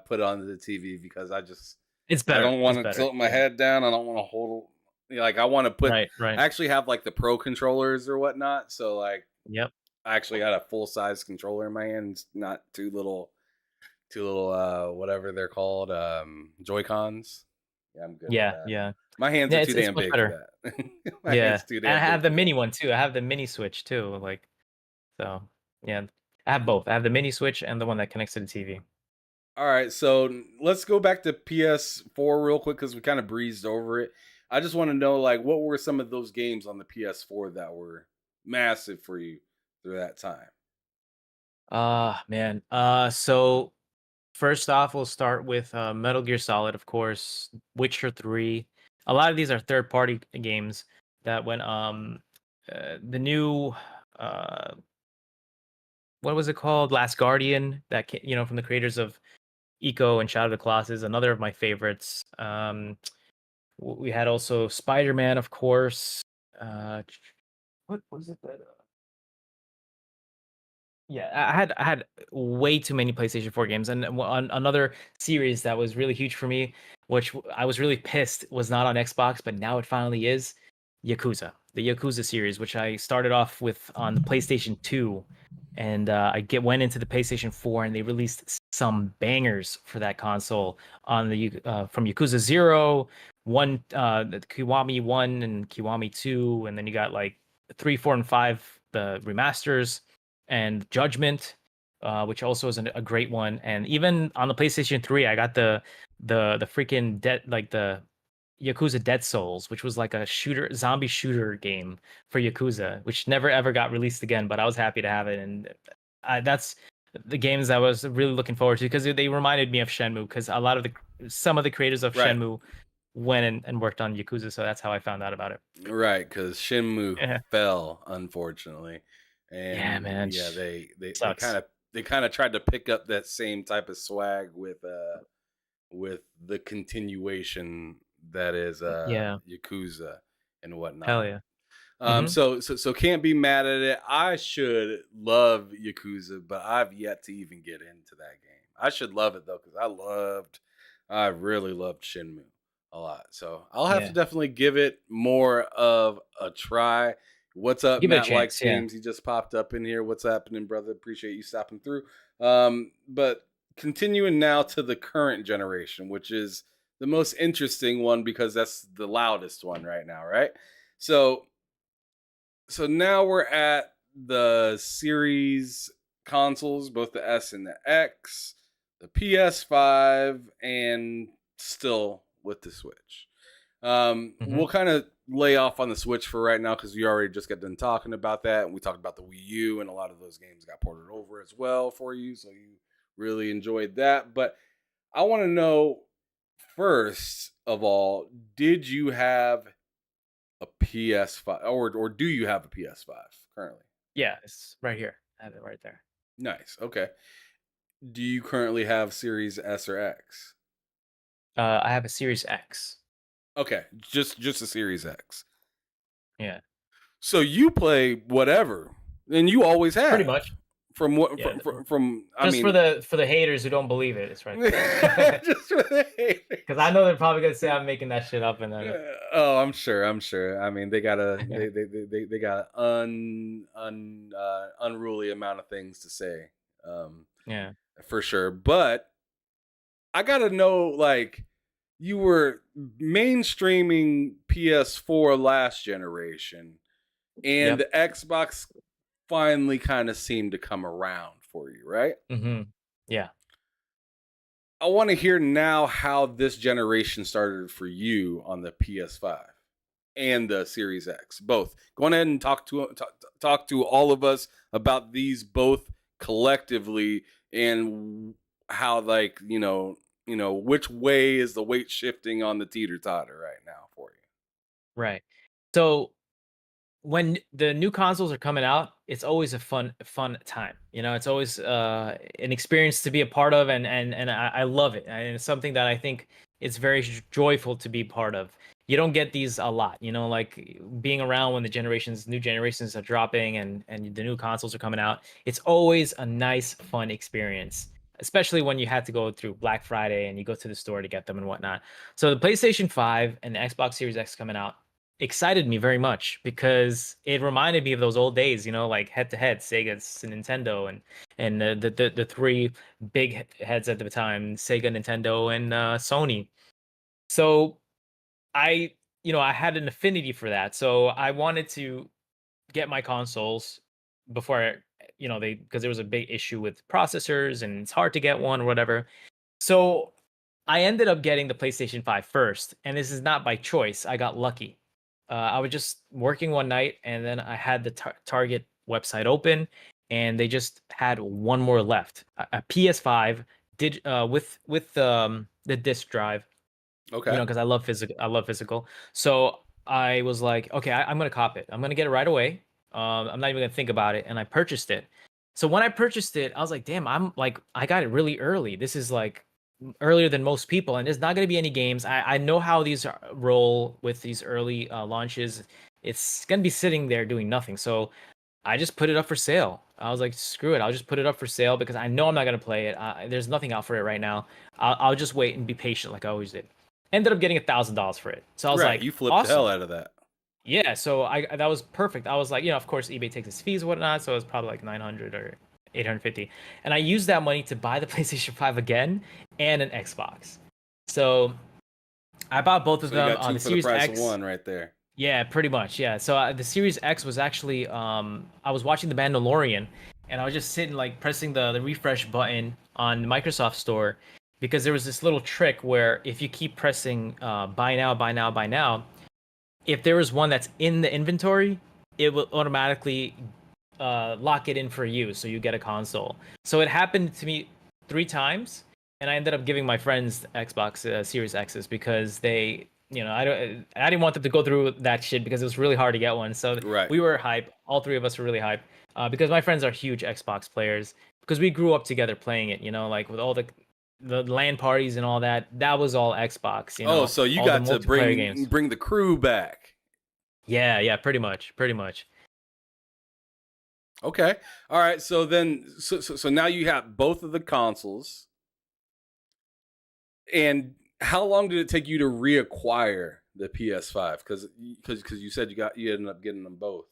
put on the TV because it's I better. don't It's want to better. tilt my head down. I don't want to hold like I want to put. Right. I actually have like the pro controllers or whatnot. So like Yep. I actually got a full size controller in my hands, not two little whatever they're called, Joy Cons. Yeah, I'm good with Yeah. that. Yeah. My hands Yeah. are too It's damn much big better. for that. My Yeah, hands too and I damn big have the for mini that. one too. I have the mini Switch too. Like, so yeah, I have both. I have the mini Switch and the one that connects to the TV. All right, so let's go back to PS4 real quick because we kind of breezed over it. I just want to know, like, what were some of those games on the PS4 that were massive for you through that time? Man. So first off, we'll start with Metal Gear Solid, of course, Witcher 3. A lot of these are third-party games that when the new uh what was it called? Last Guardian that from the creators of Eco and Shadow of the Colossus, another of my favorites. We had also Spider-Man, of course. Uh, what was it that? Yeah, I had way too many PlayStation 4 games, and another series that was really huge for me, which I was really pissed was not on Xbox, but now it finally is. Yakuza, the Yakuza series, which I started off with on the PlayStation 2, and went into the PlayStation 4, and they released some bangers for that console on from Yakuza 0, the Kiwami 1 and Kiwami 2, and then you got like 3, 4, and 5, the remasters, and Judgment, which also is a great one. And even on the PlayStation 3, I got the freaking the Yakuza Dead Souls, which was like a zombie shooter game for Yakuza, which never ever got released again, but I was happy to have it. And that's the games I was really looking forward to, because they reminded me of Shenmue, because some of the creators of Shenmue went and worked on Yakuza, so that's how I found out about it. Right, because Shenmue fell, unfortunately, and yeah, man, they kind of tried to pick up that same type of swag with the continuation that is Yakuza and whatnot. Hell yeah. So can't be mad at it. I should love Yakuza, but I've yet to even get into that game. I should love it though, because I really loved Shenmue a lot. So I'll have to definitely give it more of a try. What's up, Matt Likes Games? He just popped up in here. What's happening, brother? Appreciate you stopping through. But continuing now to the current generation, which is the most interesting one because that's the loudest one right now, right? So now we're at the series consoles, both the S and the X, the PS5, and still with the Switch. We'll kind of lay off on the Switch for right now because we already just got done talking about that, and we talked about the Wii U, and a lot of those games got ported over as well for you, so you really enjoyed that. But I want to know, first of all, did you have a PS5, or do you have a PS5 currently? Yeah, it's right here. I have it right there. Nice. Okay. Do you currently have Series S or X? I have a Series X. Okay, just a Series X. Yeah. So you play whatever, and you always have. Pretty much. From what? From I mean, for the haters who don't believe it, it's right there. Just for the haters, because I know they're probably gonna say I'm making that shit up, and then. Oh, I'm sure. I mean, they got they got an unruly amount of things to say. Yeah. For sure, but I gotta know, like, you were mainstreaming PS4 last generation, and the Xbox finally kind of seemed to come around for you, right? Yeah. I want to hear now how this generation started for you on the PS5 and the Series X, both. Go ahead and talk to all of us about these both collectively, and how, like, you know, which way is the weight shifting on the teeter-totter right now for you? Right. So when the new consoles are coming out, it's always a fun time. It's always an experience to be a part of, and I love it. And it's something that I think it's very joyful to be part of. You don't get these a lot, like being around when the new generations are dropping and the new consoles are coming out. It's always a nice, fun experience, especially when you had to go through Black Friday and you go to the store to get them and whatnot. So the PlayStation 5 and the Xbox Series X coming out excited me very much, because it reminded me of those old days, like head-to-head, Sega and Nintendo, and the three big heads at the time, Sega, Nintendo, and Sony. So I had an affinity for that. So I wanted to get my consoles before, because there was a big issue with processors and it's hard to get one or whatever. So I ended up getting the PlayStation 5 first, and this is not by choice. I got lucky. I was just working one night, and then I had the Target website open, and they just had one more left. A PS5 with the disc drive. Okay. Because I love physical. So I was like, okay, I'm gonna cop it. I'm gonna get it right away. I'm not even gonna think about it, and I purchased it. So when I purchased it, I was like, damn, I got it really early. This is like earlier than most people, and there's not going to be any games. I know how these roll with these early launches. It's going to be sitting there doing nothing. So I just put it up for sale. I was like, screw it, I'll just put it up for sale, because I know I'm not going to play it. There's nothing out for it right now. I'll just wait and be patient like I always did. Ended up getting $1,000 for it. So I was like, you flipped the hell out of that. Yeah, so that was perfect. I was like, of course eBay takes its fees and whatnot, so it was probably like 900 or 850, and I used that money to buy the PlayStation 5 again and an Xbox. So I bought both of So you them. got two The for the Series price of X. one right there. Yeah, pretty much. Yeah. So the Series X was actually I was watching The Mandalorian, and I was just sitting like pressing the refresh button on the Microsoft Store because there was this little trick where if you keep pressing buy now, buy now, buy now, if there was one that's in the inventory, it will automatically lock it in for you, so you get a console. So it happened to me 3 times, and I ended up giving my friends Xbox Series X's because they, I didn't want them to go through that shit because it was really hard to get one. So Right. we were hype. All three of us were really hype because my friends are huge Xbox players because we grew up together playing it. Like with all the LAN parties and all that. That was all Xbox. Oh, so you All the got to multiplayer games. bring the crew back. Yeah, pretty much. Okay. All right. So then, so now you have both of the consoles. And how long did it take you to reacquire the PS5? Because you said you ended up getting them both.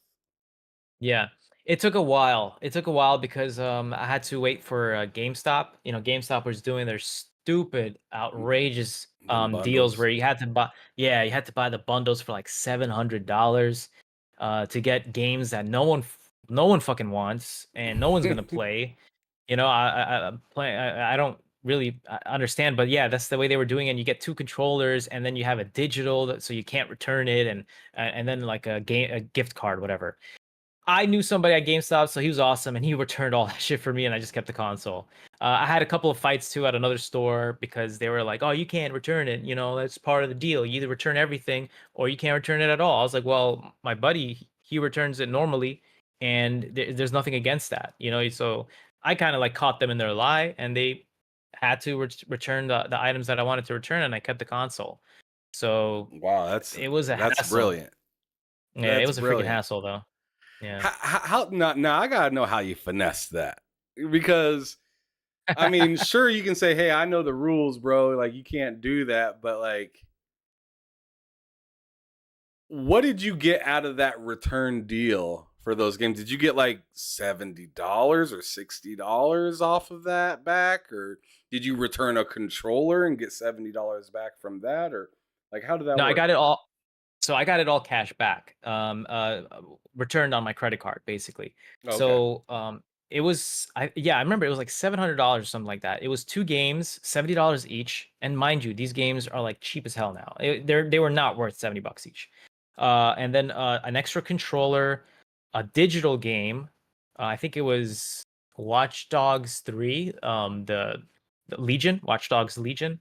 Yeah. It took a while. It took a while because I had to wait for GameStop. GameStop was doing their stupid, outrageous Them deals bundles. where you had to buy the bundles for like $700 to get games that no one fucking wants and no one's gonna play. I don't really understand, but yeah, that's the way they were doing it. And you get two controllers, and then you have a digital, so you can't return it, and then like a gift card, whatever. I knew somebody at GameStop, so he was awesome, and he returned all that shit for me, and I just kept the console. I had a couple of fights too at another store because they were like, "Oh, you can't return it. That's part of the deal. You either return everything or you can't return it at all." I was like, "Well, my buddy, he returns it normally, and there's nothing against that. So I kind of like caught them in their lie, and they had to return the items that I wanted to return, and I kept the console. So Wow, it was a that's hassle. brilliant. Yeah, it That's was a freaking brilliant. hassle though. Yeah. How now I gotta know how you finesse that, because I mean, sure, you can say, "Hey, I know the rules, bro. Like, you can't do that." But like, what did you get out of that return deal for those games? Did you get like $70 or $60 off of that back, or did you return a controller and get $70 back from that, or like how did that No, I work? got it all. So I got it all cash back, returned on my credit card, basically. Okay, So I remember it was like $700 or something like that. It was two games, $70 each, and mind you, these games are like cheap as hell now. They were not worth $70 each. And then an extra controller, a digital game. I think it was Watch Dogs 3, the Legion, Watch Dogs Legion.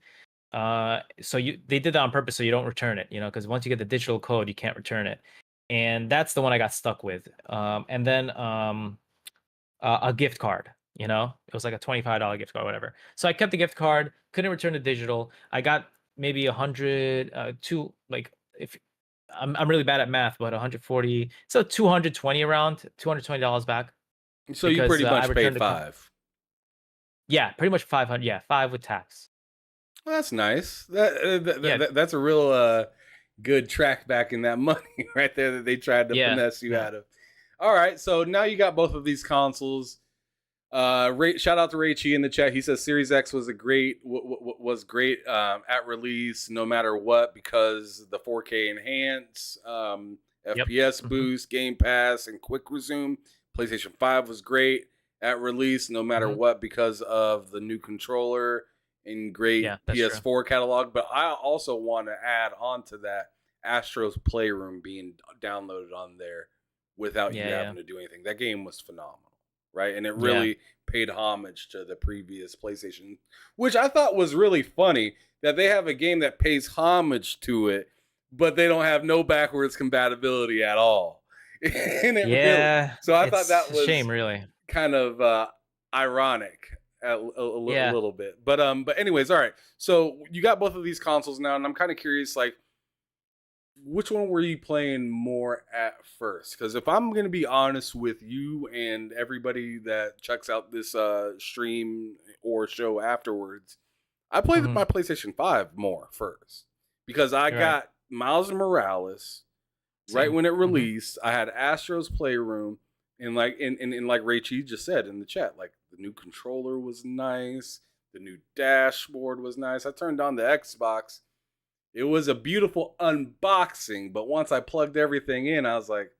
So they did that on purpose so you don't return it, because once you get the digital code, you can't return it. And that's the one I got stuck with. And then a gift card, it was like a $25 gift card, whatever. So I kept the gift card, couldn't return the digital. I got maybe 100, like if I'm really bad at math, but 140, so 220 around $220 back so you because pretty I much paid returned five. yeah, pretty much 500, yeah, five with tax. Well, that's nice. Yeah, That's a real good track back in that money right there that they tried to yeah, finesse you yeah. out of. All right, so now you got both of these consoles. Shout out to Ray Chi in the chat. He says Series X was was great at release, no matter what, because the 4K enhance, Yep. FPS Mhm. boost, Game Pass, and quick resume. PlayStation 5 was great at release, no matter Mhm. what, because of the new controller and great Yeah, that's true. PS4 catalog. But I also want to add on to that Astro's Playroom being downloaded on there without you Yeah, yeah, having to do anything. That game was phenomenal, right? And it yeah. really paid homage to the previous PlayStation, which I thought was really funny that they have a game that pays homage to it, but they don't have no backwards compatibility at all. And it really, Yeah, so I thought it's that a shame, was really. kind of ironic a Yeah. little bit. But anyways, all right. So you got both of these consoles now, and I'm kind of curious, like, which one were you playing more at first? Because if I'm gonna be honest with you and everybody that checks out this stream or show afterwards, I played Mhm. my PlayStation 5 more first because I You're right. got Miles Morales right Same. when it Mhm. released. I had Astro's Playroom, and like Ray Chi just said in the chat, like the new controller was nice, the new dashboard was nice. I turned on the Xbox. It was a beautiful unboxing, but once I plugged everything in, I was like,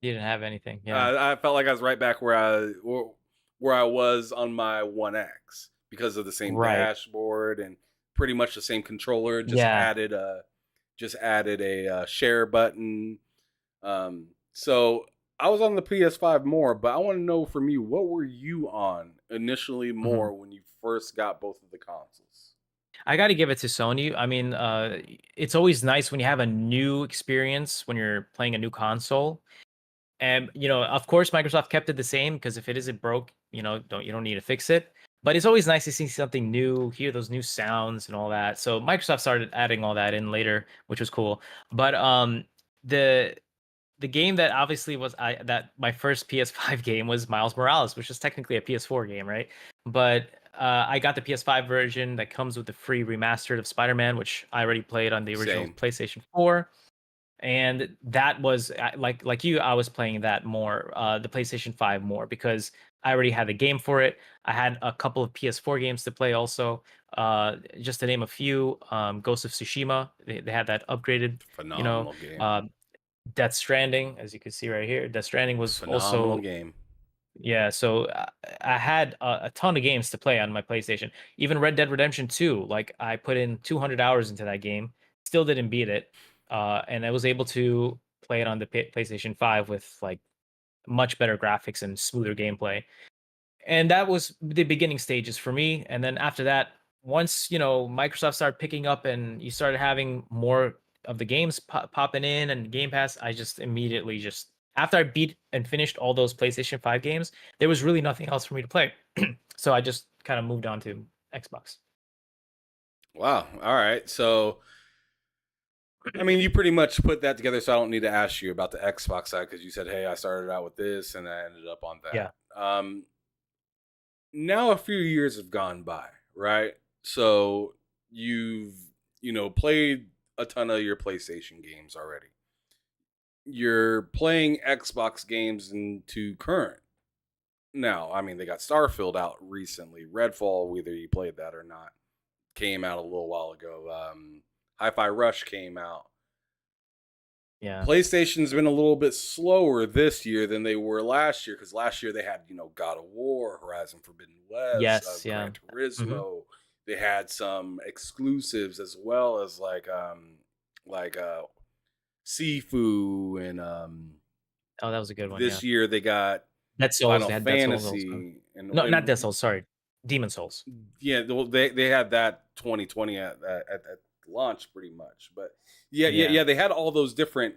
You didn't have anything. Yeah. I felt like I was right back where I was on my One X because of the same Right. dashboard and pretty much the same controller. Yeah. Just added a share button. So I was on the PS5 more, but I want to know from you, what were you on initially more when you first got both of the consoles? I got to give it to Sony. I mean, it's always nice when you have a new experience when you're playing a new console. And of course, Microsoft kept it the same because if it isn't broke, you don't need to fix it. But it's always nice to see something new, hear those new sounds and all that. So Microsoft started adding all that in later, which was cool. But the the game that obviously was that my first PS5 game was Miles Morales, which is technically a PS4 game, right? But I got the PS5 version that comes with the free remastered of Spider-Man, which I already played on the original Same. PlayStation 4. And that was like you, I was playing that more, the PlayStation 5 more because I already had the game for it. I had a couple of PS4 games to play also. Just to name a few, Ghost of Tsushima, they had that upgraded, Phenomenal game. Death Stranding, as you can see right here. Death Stranding was Phenomenal also game. yeah. So I had a ton of games to play on my PlayStation. Even Red Dead Redemption 2, like I put in 200 hours into that game, still didn't beat it, and I was able to play it on the PlayStation 5 with like much better graphics and smoother gameplay. And that was the beginning stages for me. And then after that, once Microsoft started picking up and you started having more of the games popping in and Game Pass, I just immediately just after I beat and finished all those PlayStation 5 games, there was really nothing else for me to play. So I just kind of moved on to Xbox. Wow. All right. So, I mean, you pretty much put that together, so I don't need to ask you about the Xbox side because you said, "Hey, I started out with this and I ended up on that." Yeah. Now a few years have gone by, right? So you've played a ton of your PlayStation games already. You're playing Xbox games into current. Now, I mean, they got Starfield out recently. Redfall, whether you played that or not, came out a little while ago. Hi-Fi Rush came out. Yeah. PlayStation's been a little bit slower this year than they were last year because last year they had, God of War, Horizon Forbidden West, Yes. Yeah. Gran Turismo. They had some exclusives as well as like Sifu and Oh, that was a good one. this year they got Dead Souls. Final They had Dead Souls also. Fantasy and No, not Dead Souls. Sorry, Demon Souls. Yeah, well, they had that 2020 at launch pretty much, but yeah, they had all those different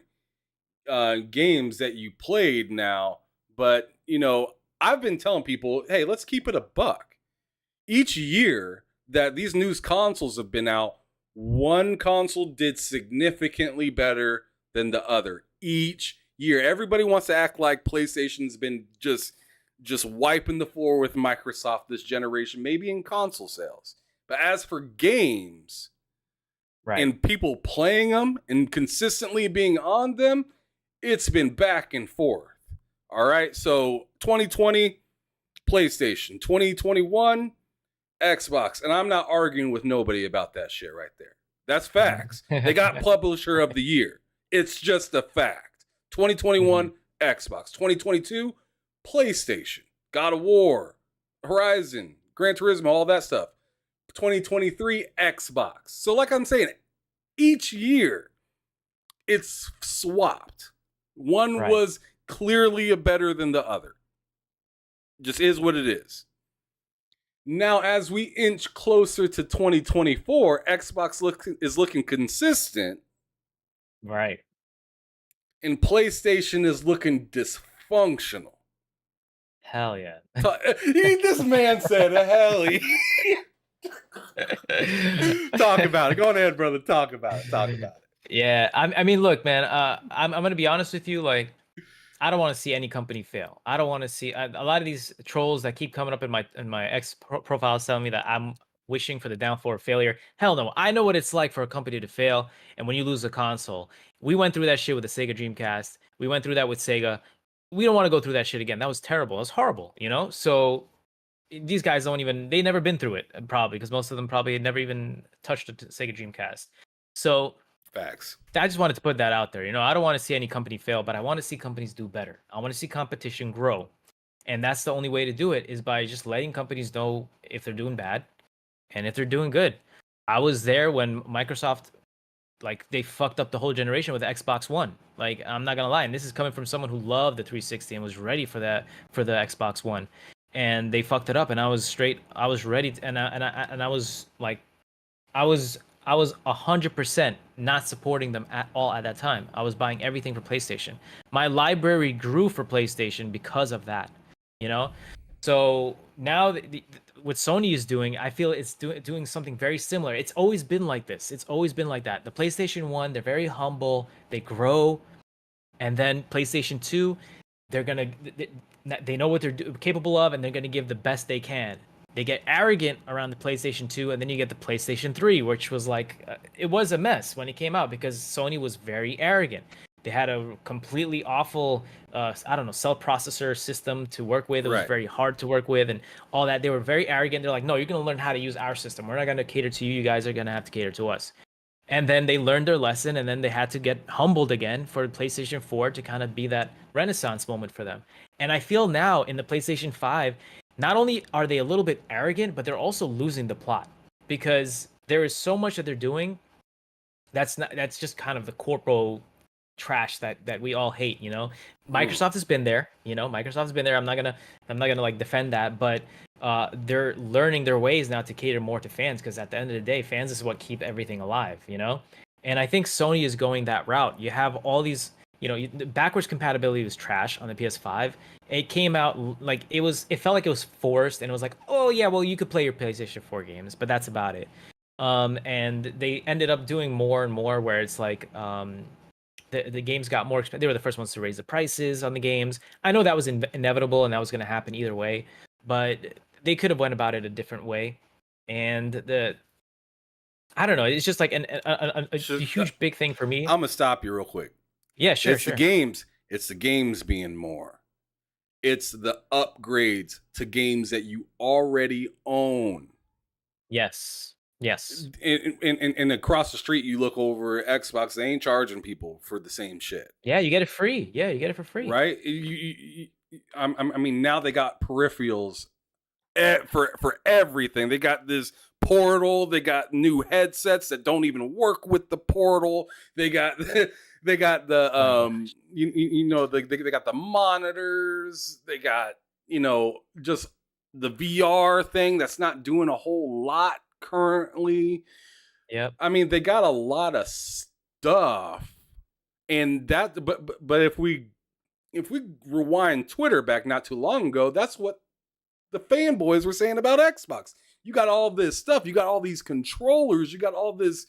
games that you played now. But I've been telling people, hey, let's keep it a buck. Each year that these new consoles have been out, one console did significantly better than the other each year. Everybody wants to act like PlayStation's been just wiping the floor with Microsoft this generation, maybe in console sales. But as for games, right, and people playing them and consistently being on them, it's been back and forth. All right. So 2020, PlayStation. 2021, Xbox. And I'm not arguing with nobody about that shit right there. That's facts. They got Publisher of the Year. It's just a fact. 2021, Xbox. 2022, PlayStation. God of War, Horizon, Gran Turismo, all that stuff. 2023, Xbox. So like I'm saying, each year it's swapped. One was clearly a better than the other. Just is what it is. Now, as we inch closer to 2024, Xbox is looking consistent. Right. And PlayStation is looking dysfunctional. Hell yeah. This man said, hell yeah. Talk about it. Go ahead, brother. Talk about it. Yeah. I mean, look, man, I'm going to be honest with you. Like, I don't want to see any company fail. I don't want to see a lot of these trolls that keep coming up in my ex profiles telling me that I'm wishing for the downfall or failure. Hell no. I know what it's like for a company to fail. And when you lose a console, we went through that shit with the Sega Dreamcast. We went through that with Sega. We don't want to go through that shit again. That was terrible. It was horrible, So these guys they never been through it probably because most of them probably had never even touched a Sega Dreamcast. So Facts. I just wanted to put that out there. I don't want to see any company fail, but I want to see companies do better. I want to see competition grow. And that's the only way to do it, is by just letting companies know if they're doing bad and if they're doing good. I was there when Microsoft, like, they fucked up the whole generation with the Xbox One. Like, I'm not gonna lie, and this is coming from someone who loved the 360 and was ready for the Xbox One, and they fucked it up. And I was ready to, and I was like, I was 100% not supporting them at all at that time. I was buying everything for PlayStation. My library grew for PlayStation because of that, you know. So now what Sony is doing, I feel it's doing something very similar. It's always been like this. It's always been like that. The PlayStation 1, they're very humble. They grow, and then PlayStation 2, they're gonna they know what they're capable of, and they're gonna give the best they can. They get arrogant around the PlayStation 2, and then you get the PlayStation 3, which was like, it was a mess when it came out because Sony was very arrogant. They had a completely awful, I don't know, cell processor system to work with. It was Right. very hard to work with, and all that. They were very arrogant. They're like, no, you're going to learn how to use our system. We're not going to cater to you. You guys are going to have to cater to us. And then they learned their lesson, and then they had to get humbled again for PlayStation 4 to kind of be that renaissance moment for them. And I feel now in the PlayStation 5, not only are they a little bit arrogant, but they're also losing the plot, because there is so much that they're doing that's just kind of the corporal trash that we all hate. Microsoft has been there. Microsoft has been there. I'm not gonna like defend that, but they're learning their ways now to cater more to fans, because at the end of the day, fans is what keep everything alive. And I think Sony is going that route. You have all these, the backwards compatibility was trash on the PS5. It came out like it felt like it was forced, and it was like, oh yeah, well, you could play your PlayStation 4 games, but that's about it. And they ended up doing more and more where it's like, the games got more expensive. They were the first ones to raise the prices on the games. I know that was inevitable, and that was going to happen either way, but they could have went about it a different way. And I don't know. It's just like a huge big thing for me. I'm gonna stop you real quick. Yeah, sure. It's the games. It's the games being more. It's the upgrades to games that you already own. Yes. And across the street, you look over Xbox, they ain't charging people for the same shit. Yeah, you get it free. Yeah, you get it for free. Right? I mean, now they got peripherals for everything. They got this Portal. They got new headsets that don't even work with the Portal. They got the they got the monitors. They got just the VR thing that's not doing a whole lot currently. Yep. I mean, they got a lot of stuff, and that. But if we rewind Twitter back not too long ago, that's what the fanboys were saying about Xbox. You got all this stuff. You got all these controllers. You got all this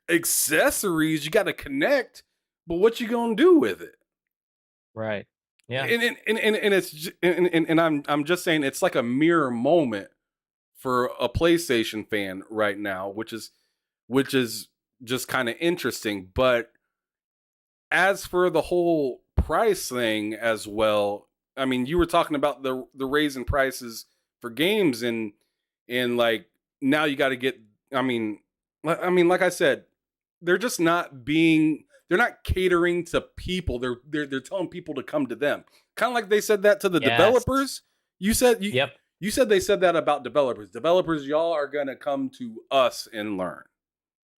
accessories. You got to connect. But what you gonna do with it? Right. Yeah. And I'm just saying, it's like a mirror moment for a PlayStation fan right now, which is just kind of interesting. But as for the whole price thing as well, I mean, you were talking about the raising prices for games, and like now you got to get. I mean, like I said, they're just not being. They're not catering to people. They're telling people to come to them. Kind of like they said that to the developers. You said Yep. You said they said that about developers. Developers, y'all are gonna come to us and learn.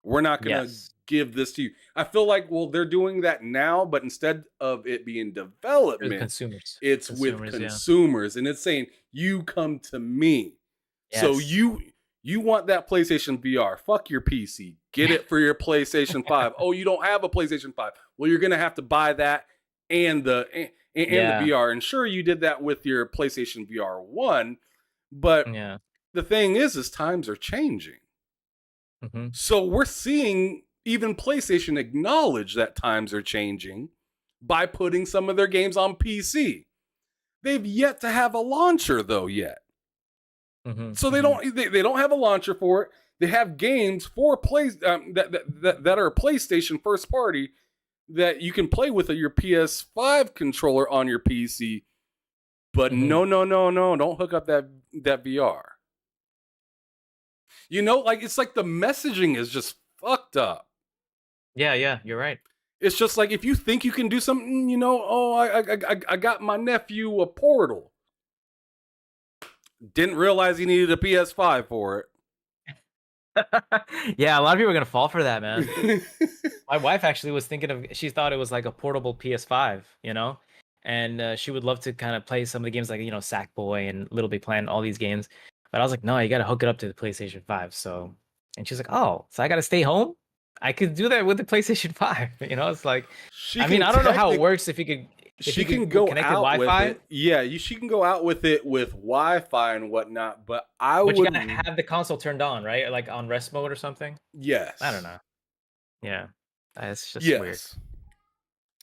We're not gonna give this to you. I feel like, well, they're doing that now, but instead of it being development, it's with consumers, and it's saying, you come to me. Yes. So you want that PlayStation VR? Fuck your PC. Get it for your PlayStation 5. Oh, you don't have a PlayStation 5? Well, you're gonna have to buy that and the VR. And sure, you did that with your PlayStation VR 1, but the thing is times are changing. Mm-hmm. So we're seeing even PlayStation acknowledge that times are changing by putting some of their games on PC. They've yet to have a launcher though yet. Mm-hmm. So they don't have a launcher for it. They have games for that are PlayStation first party that you can play with your PS5 controller on your PC. But no, don't hook up that VR. Like, it's like the messaging is just fucked up. Yeah, you're right. It's just like if you think you can do something, oh, I got my nephew a Portal. Didn't realize he needed a PS5 for Yeah, a lot of people are gonna fall for that, man. it. My wife actually was thinking of. She thought it was like a portable PS5, and she would love to kind of play some of the games like Sackboy and Little Big Planet, all these games. But I was like, no, you got to hook it up to the PlayStation 5. So, and she's like, oh, so I got to stay home. I could do that with the PlayStation 5. It's like, She I mean, can I don't know how it technic- works if you could. If She you can could go connect out with Wi-Fi, it. Yeah, she can go out with it with Wi-Fi and whatnot. But I but you would. gotta have the console turned on, right? Like on rest mode or something. I don't Yes. know. Yeah, it's just weird. Yes.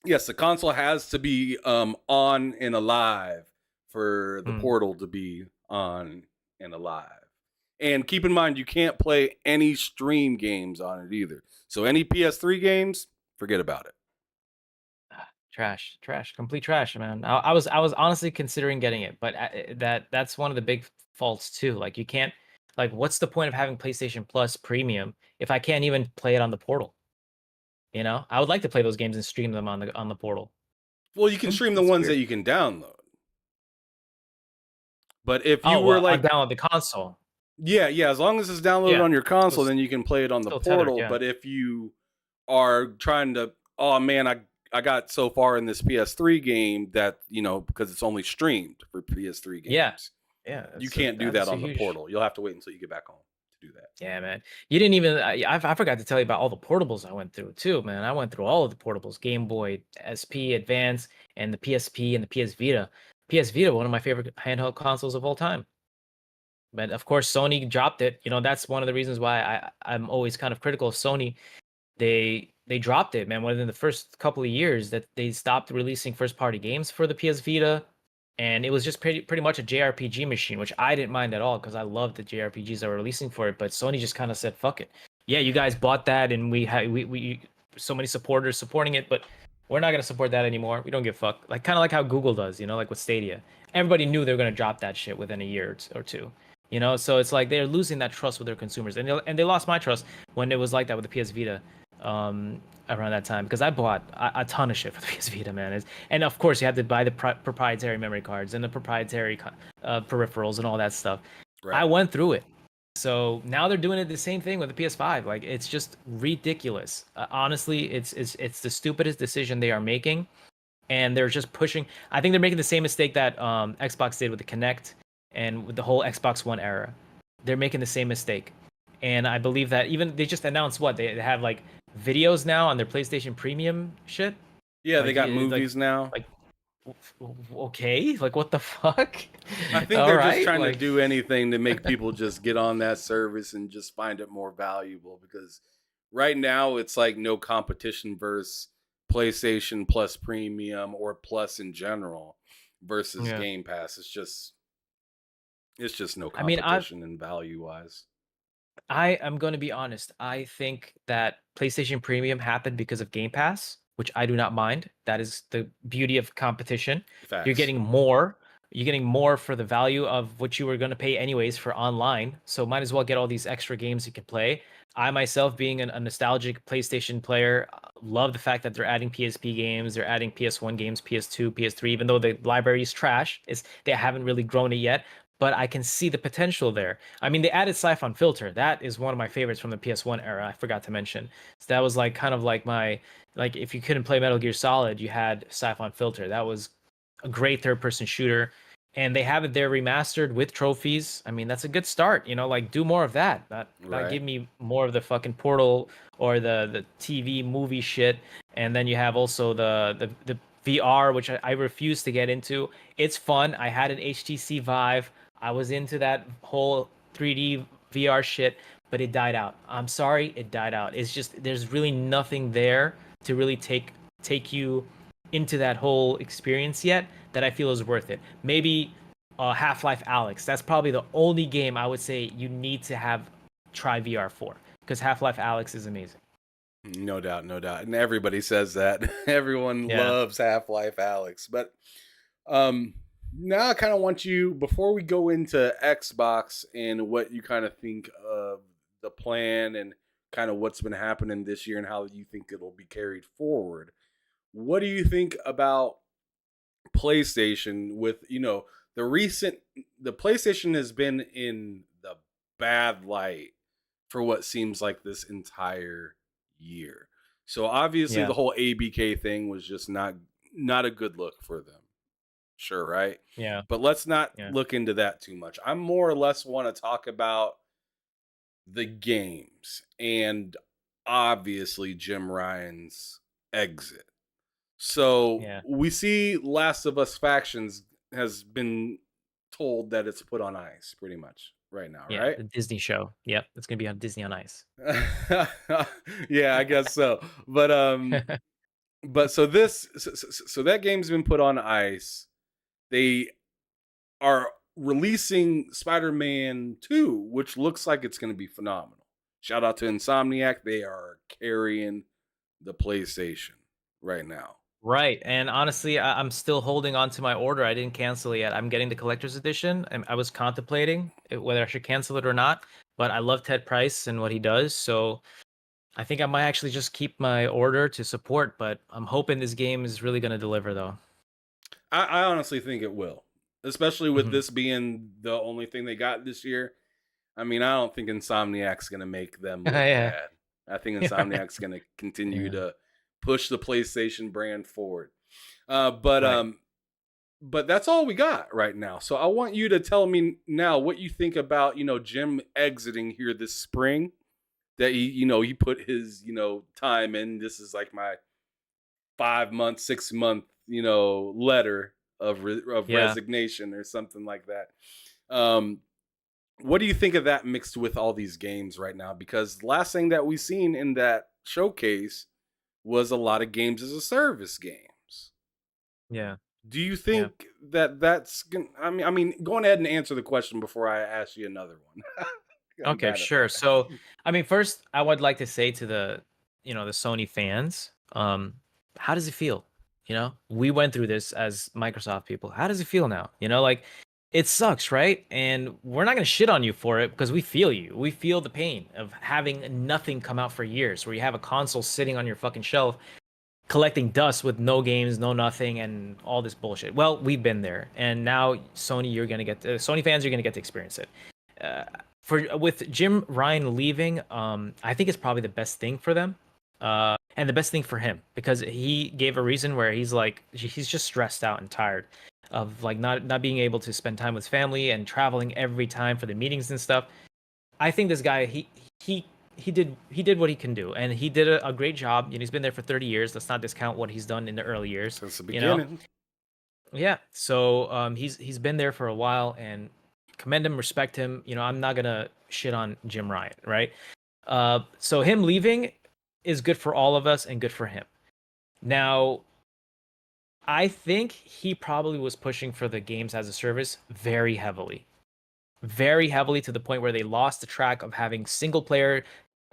Yes, the console has to be on and alive for the Hmm. Portal to be on and alive. And keep in mind, you can't play any stream games on it either. So any PS3 games, forget about it. Trash, complete trash, man. I was honestly considering getting it, but that's one of the big faults too. Like you can't, like, what's the point of having PlayStation Plus Premium if I can't even play it on the portal? I would like to play those games and stream them on the portal. Well, you can stream the It's ones weird. that you can download. But if you Oh were well, I'll like, download the console. yeah, as long as it's downloaded Yeah, on your console, still, then you can play it on the still tethered. Portal. Yeah, But if you are trying to, oh man, I got so far in this PS3 game that, because it's only streamed for PS3 yeah, games. yeah. You can't do that That's a on the huge. Portal. You'll have to wait until you get back home to do that. Yeah, man. You didn't even. I forgot to tell you about all the portables I went through too, man. I went through all of the portables: Game Boy, SP, Advance, and the PSP and the PS Vita. PS Vita, one of my favorite handheld consoles of all time. But of course, Sony dropped it. That's one of the reasons why I'm always kind of critical of Sony. They dropped it, man. Within the first couple of years, that they stopped releasing first party games for the PS Vita, and it was just pretty much a JRPG machine, which I didn't mind at all because I loved the JRPGs that were releasing for it. But Sony just kind of said, "Fuck it, yeah, you guys bought that, and we had we so many supporters supporting it, but we're not gonna support that anymore. We don't give a fuck." Like kind of like how Google does, like with Stadia. Everybody knew they were gonna drop that shit within a year or two. So it's like they're losing that trust with their consumers, and they lost my trust when it was like that with the PS Vita, around that time because I bought a ton of shit for the PS Vita, man. And of course, you had to buy the proprietary memory cards and the proprietary peripherals and all that stuff. Right. I went through it. So now they're doing it the same thing with the PS5. Like it's just ridiculous. Honestly, it's the stupidest decision they are making, and they're just pushing. I think they're making the same mistake that Xbox did with the Kinect and with the whole Xbox One era. They're making the same mistake, and I believe that even they just announced what they have like videos now on their PlayStation Premium shit. Yeah, they Like, got like, movies now. like, okay, like what the fuck? I think All they're right, just trying like, to do anything to make people just get on that service and just find it more valuable because right now it's like no competition versus PlayStation Plus Premium or Plus in general versus yeah. Game Pass. It's just no I mean, competition in value wise. I am going to be honest. I think that PlayStation Premium happened because of Game Pass, which I do not mind. That is the beauty of competition. You're Facts. getting more. You're getting more for the value of what you were going to pay anyways for online. So might as well get all these extra games you can play. I myself, being a nostalgic PlayStation player, love the fact that they're adding PSP games, they're adding PS1 games, PS2, PS3. Even though the library is trash, they haven't really grown it yet. But I can see the potential there. I mean, they added Siphon Filter. That is one of my favorites from the PS1 era. I forgot to mention. So that was like kind of like if you couldn't play Metal Gear Solid, you had Siphon Filter. That was a great third-person shooter, and they have it there remastered with trophies. I mean, that's a good start. Like do more of that. Not Right. give me more of the fucking Portal or the TV movie shit. And then you have also the VR, which I refuse to get into. It's fun. I had an HTC Vive. I was into that whole 3D VR shit, but it died out. I'm sorry, it died out. It's just there's really nothing there to really take you into that whole experience yet that I feel is worth it. Maybe Half-Life Alyx. That's probably the only game I would say you need to have try VR for because Half-Life Alyx is amazing. No doubt, no doubt. And everybody says that. Everyone Yeah. loves Half-Life Alyx. But now I kind of want you, before we go into Xbox and what you kind of think of the plan and kind of what's been happening this year and how you think it'll be carried forward. What do you think about PlayStation with, the PlayStation has been in the bad light for what seems like this entire year. So obviously Yeah. the whole ABK thing was just not a good look for them. Sure, right? Yeah. But let's not Yeah. look into that too much. I more or less want to talk about the games and obviously Jim Ryan's exit. So Yeah. we see Last of Us Factions has been told that it's put on ice pretty much right now, Yeah. right? The Disney show. Yep. It's gonna be on Disney on Ice. Yeah, I guess so. But so that game's been put on ice. They are releasing Spider-Man 2, which looks like it's going to be phenomenal. Shout out to Insomniac. They are carrying the PlayStation right now. Right. And honestly, I'm still holding on to my order. I didn't cancel it yet. I'm getting the collector's edition. And I was contemplating whether I should cancel it or not. But I love Ted Price and what he does. So I think I might actually just keep my order to support. But I'm hoping this game is really going to deliver, though. I honestly think it will, especially with Mhm. this being the only thing they got this year. I mean, I don't think Insomniac's going to make them look Yeah. bad. I think Yeah. Insomniac's going to continue Yeah. to push the PlayStation brand forward. Right. But that's all we got right now. So I want you to tell me now what you think about, Jim exiting here this spring. That he put his, time in. This is like my 5 month, 6 month, letter of Yeah. resignation or something like that. What do you think of that mixed with all these games right now? Because the last thing that we seen in that showcase was a lot of games as a service games. Yeah. Do you think that that's I mean, go ahead and answer the question before I ask you another one. I'm Okay, bad at sure. that. So, I mean, first, I would like to say to the Sony fans, how does it feel? We went through this as Microsoft people. How does it feel now? Like it sucks, right? And we're not gonna shit on you for it because we feel you. We feel the pain of having nothing come out for years, where you have a console sitting on your fucking shelf collecting dust with no games, no nothing, and all this bullshit. Well, we've been there, and now Sony, Sony fans are gonna get to experience it. Uh, with Jim Ryan leaving, I think it's probably the best thing for them, and the best thing for him because he gave a reason where he's like he's just stressed out and tired of like not being able to spend time with family and traveling every time for the meetings and stuff. I think this guy he did what he can do, and he did a great job. He's been there for 30 years. Let's not discount what he's done in the early years. Since the You know, beginning. yeah. So he's been there for a while, and commend him, respect him. I'm not gonna shit on Jim Ryan, right? So him leaving is good for all of us and good for him. Now, I think he probably was pushing for the games as a service very heavily to the point where they lost the track of having single player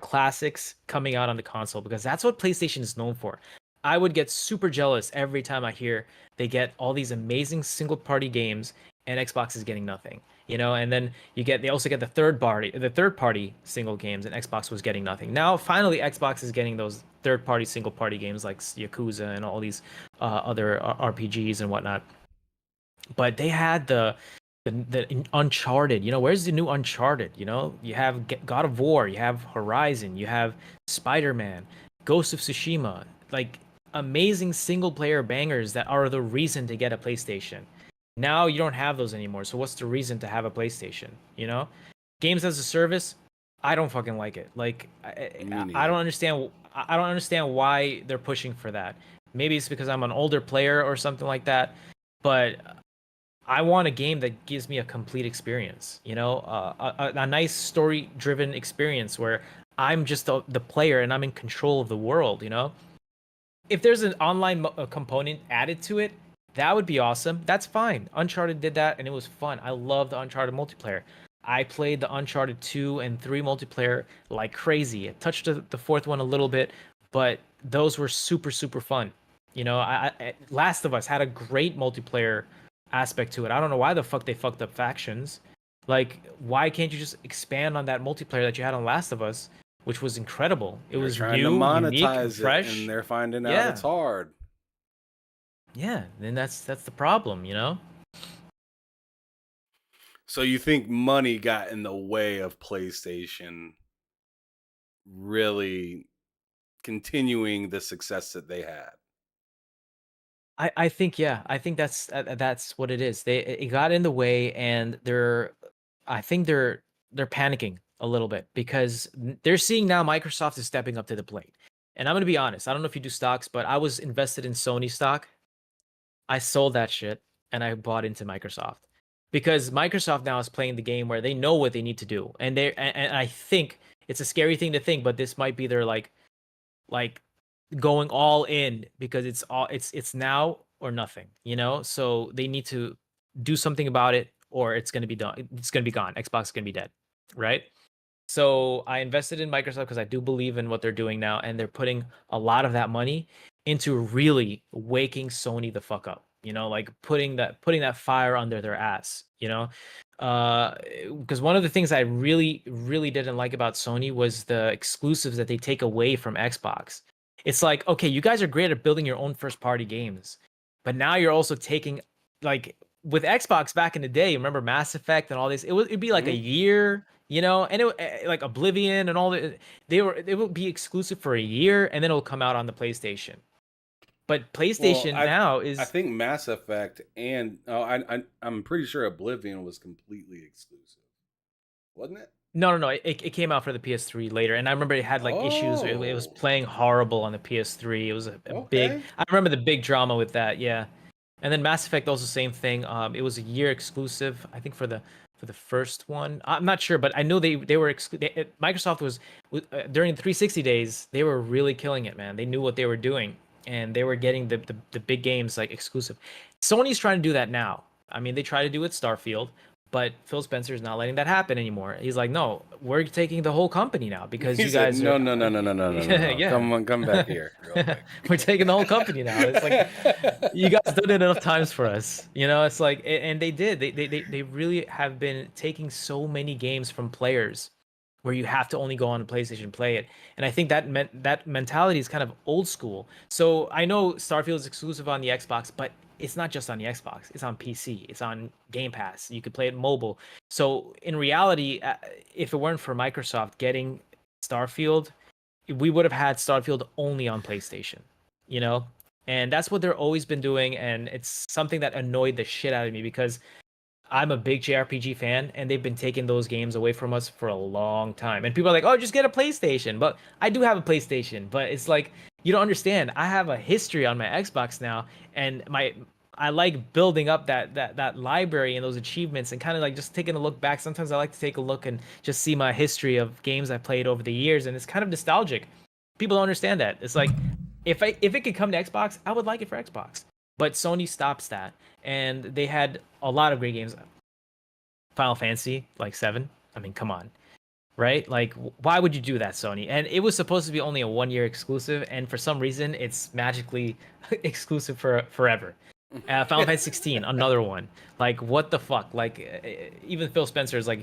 classics coming out on the console because that's what PlayStation is known for. I would get super jealous every time I hear they get all these amazing single party games and Xbox is getting nothing. And then they also get the third party single games and Xbox was getting nothing. Now finally Xbox is getting those third party single party games like Yakuza and all these other RPGs and whatnot. But they had the Uncharted. Where's the new Uncharted? You have God of War, you have Horizon, you have Spider-Man, Ghost of Tsushima, like amazing single player bangers that are the reason to get a PlayStation. Now you don't have those anymore. So what's the reason to have a PlayStation? Games as a service, I don't fucking like it. Like I don't understand. I don't understand why they're pushing for that. Maybe it's because I'm an older player or something like that. But I want a game that gives me a complete experience, a nice story-driven experience where I'm just the player and I'm in control of the world, If there's an online component added to it, that would be awesome. That's fine. Uncharted did that and it was fun. I love the Uncharted multiplayer. I played the Uncharted 2 and 3 multiplayer like crazy. I touched the fourth one a little bit, but those were super, super fun. Last of Us had a great multiplayer aspect to it. I don't know why the fuck they fucked up factions. Like, why can't you just expand on that multiplayer that you had on Last of Us which was incredible. It They're was trying to new, unique, and monetize it, fresh. and they're finding out Yeah, it's hard. yeah. Then that's the problem, you know. So you think money got in the way of PlayStation really continuing the success that they had? I think yeah, I think that's what it is. It got in the way, and I think they're panicking a little bit because they're seeing now Microsoft is stepping up to the plate. And I'm gonna be honest, I don't know if you do stocks, but I was invested in Sony stock. I sold that shit and I bought into Microsoft because Microsoft now is playing the game where they know what they need to do, and I think it's a scary thing to think, but this might be their like going all in because it's now or nothing, you know? So they need to do something about it or it's going to be done. It's going to be gone. Xbox is going to be dead, right? So I invested in Microsoft because I do believe in what they're doing now, and they're putting a lot of that money into really waking Sony the fuck up. You know, like putting that fire under their ass. You know, because one of the things I really didn't like about Sony was the exclusives that they take away from Xbox. It's like, okay, you guys are great at building your own first party games, but now you're also taking like with Xbox back in the day. Remember Mass Effect and all this? It'd be like a year, you know, and like Oblivion and all the they will be exclusive for a year and then it'll come out on the PlayStation. But Well, PlayStation I now I is think Mass Effect and I'm pretty sure Oblivion was completely exclusive, wasn't it? no. It came out for the PS3 later, and I remember it had like issues. It was Oh, playing horrible on the PS3. It was a big. okay. I remember the big drama with that. Yeah, and then Mass Effect also same thing. It was a year exclusive. I think for the first one. I'm not sure, but I know they were Microsoft was during the 360 days. They were really killing it, man. They knew what they were doing, and they were getting the big games like exclusive. Sony's trying to do that now. I mean, they try to do it Starfield, but Phil Spencer is not letting that happen anymore. He's like, no, we're taking the whole company now because He you said, guys are, "No, no, no, no, no, no, no, no, no. yeah, Come on, come back here, real we're taking the whole company now. It's like quick." you guys done it enough times for us, you know. It's like, and they did. They really have been taking so many games from players where you have to only go on the PlayStation and play it. And I think that mentality is kind of old school. So I know Starfield is exclusive on the Xbox, but it's not just on the Xbox. It's on PC. It's on Game Pass. You could play it mobile. So in reality, if it weren't for Microsoft getting Starfield, we would have had Starfield only on PlayStation, you know? And that's what they're always been doing. And it's something that annoyed the shit out of me because I'm a big JRPG fan, and they've been taking those games away from us for a long time. And people are like, "Oh, just get a PlayStation." But I do have a PlayStation, but it's like you don't understand. I have a history on my Xbox now, and I like building up that library and those achievements, and kind of like just taking a look back. Sometimes I like to take a look and just see my history of games I played over the years, and it's kind of nostalgic. People don't understand that. It's like if it could come to Xbox, I would like it for Xbox. But Sony stops that, and they had a lot of great games. Final Fantasy, like 7. I mean, come on, right? Like, why would you do that, Sony? And it was supposed to be only a 1 year exclusive, and for some reason, it's magically exclusive for forever. Final Fantasy 16, another one. Like, what the fuck? Like, even Phil Spencer is like,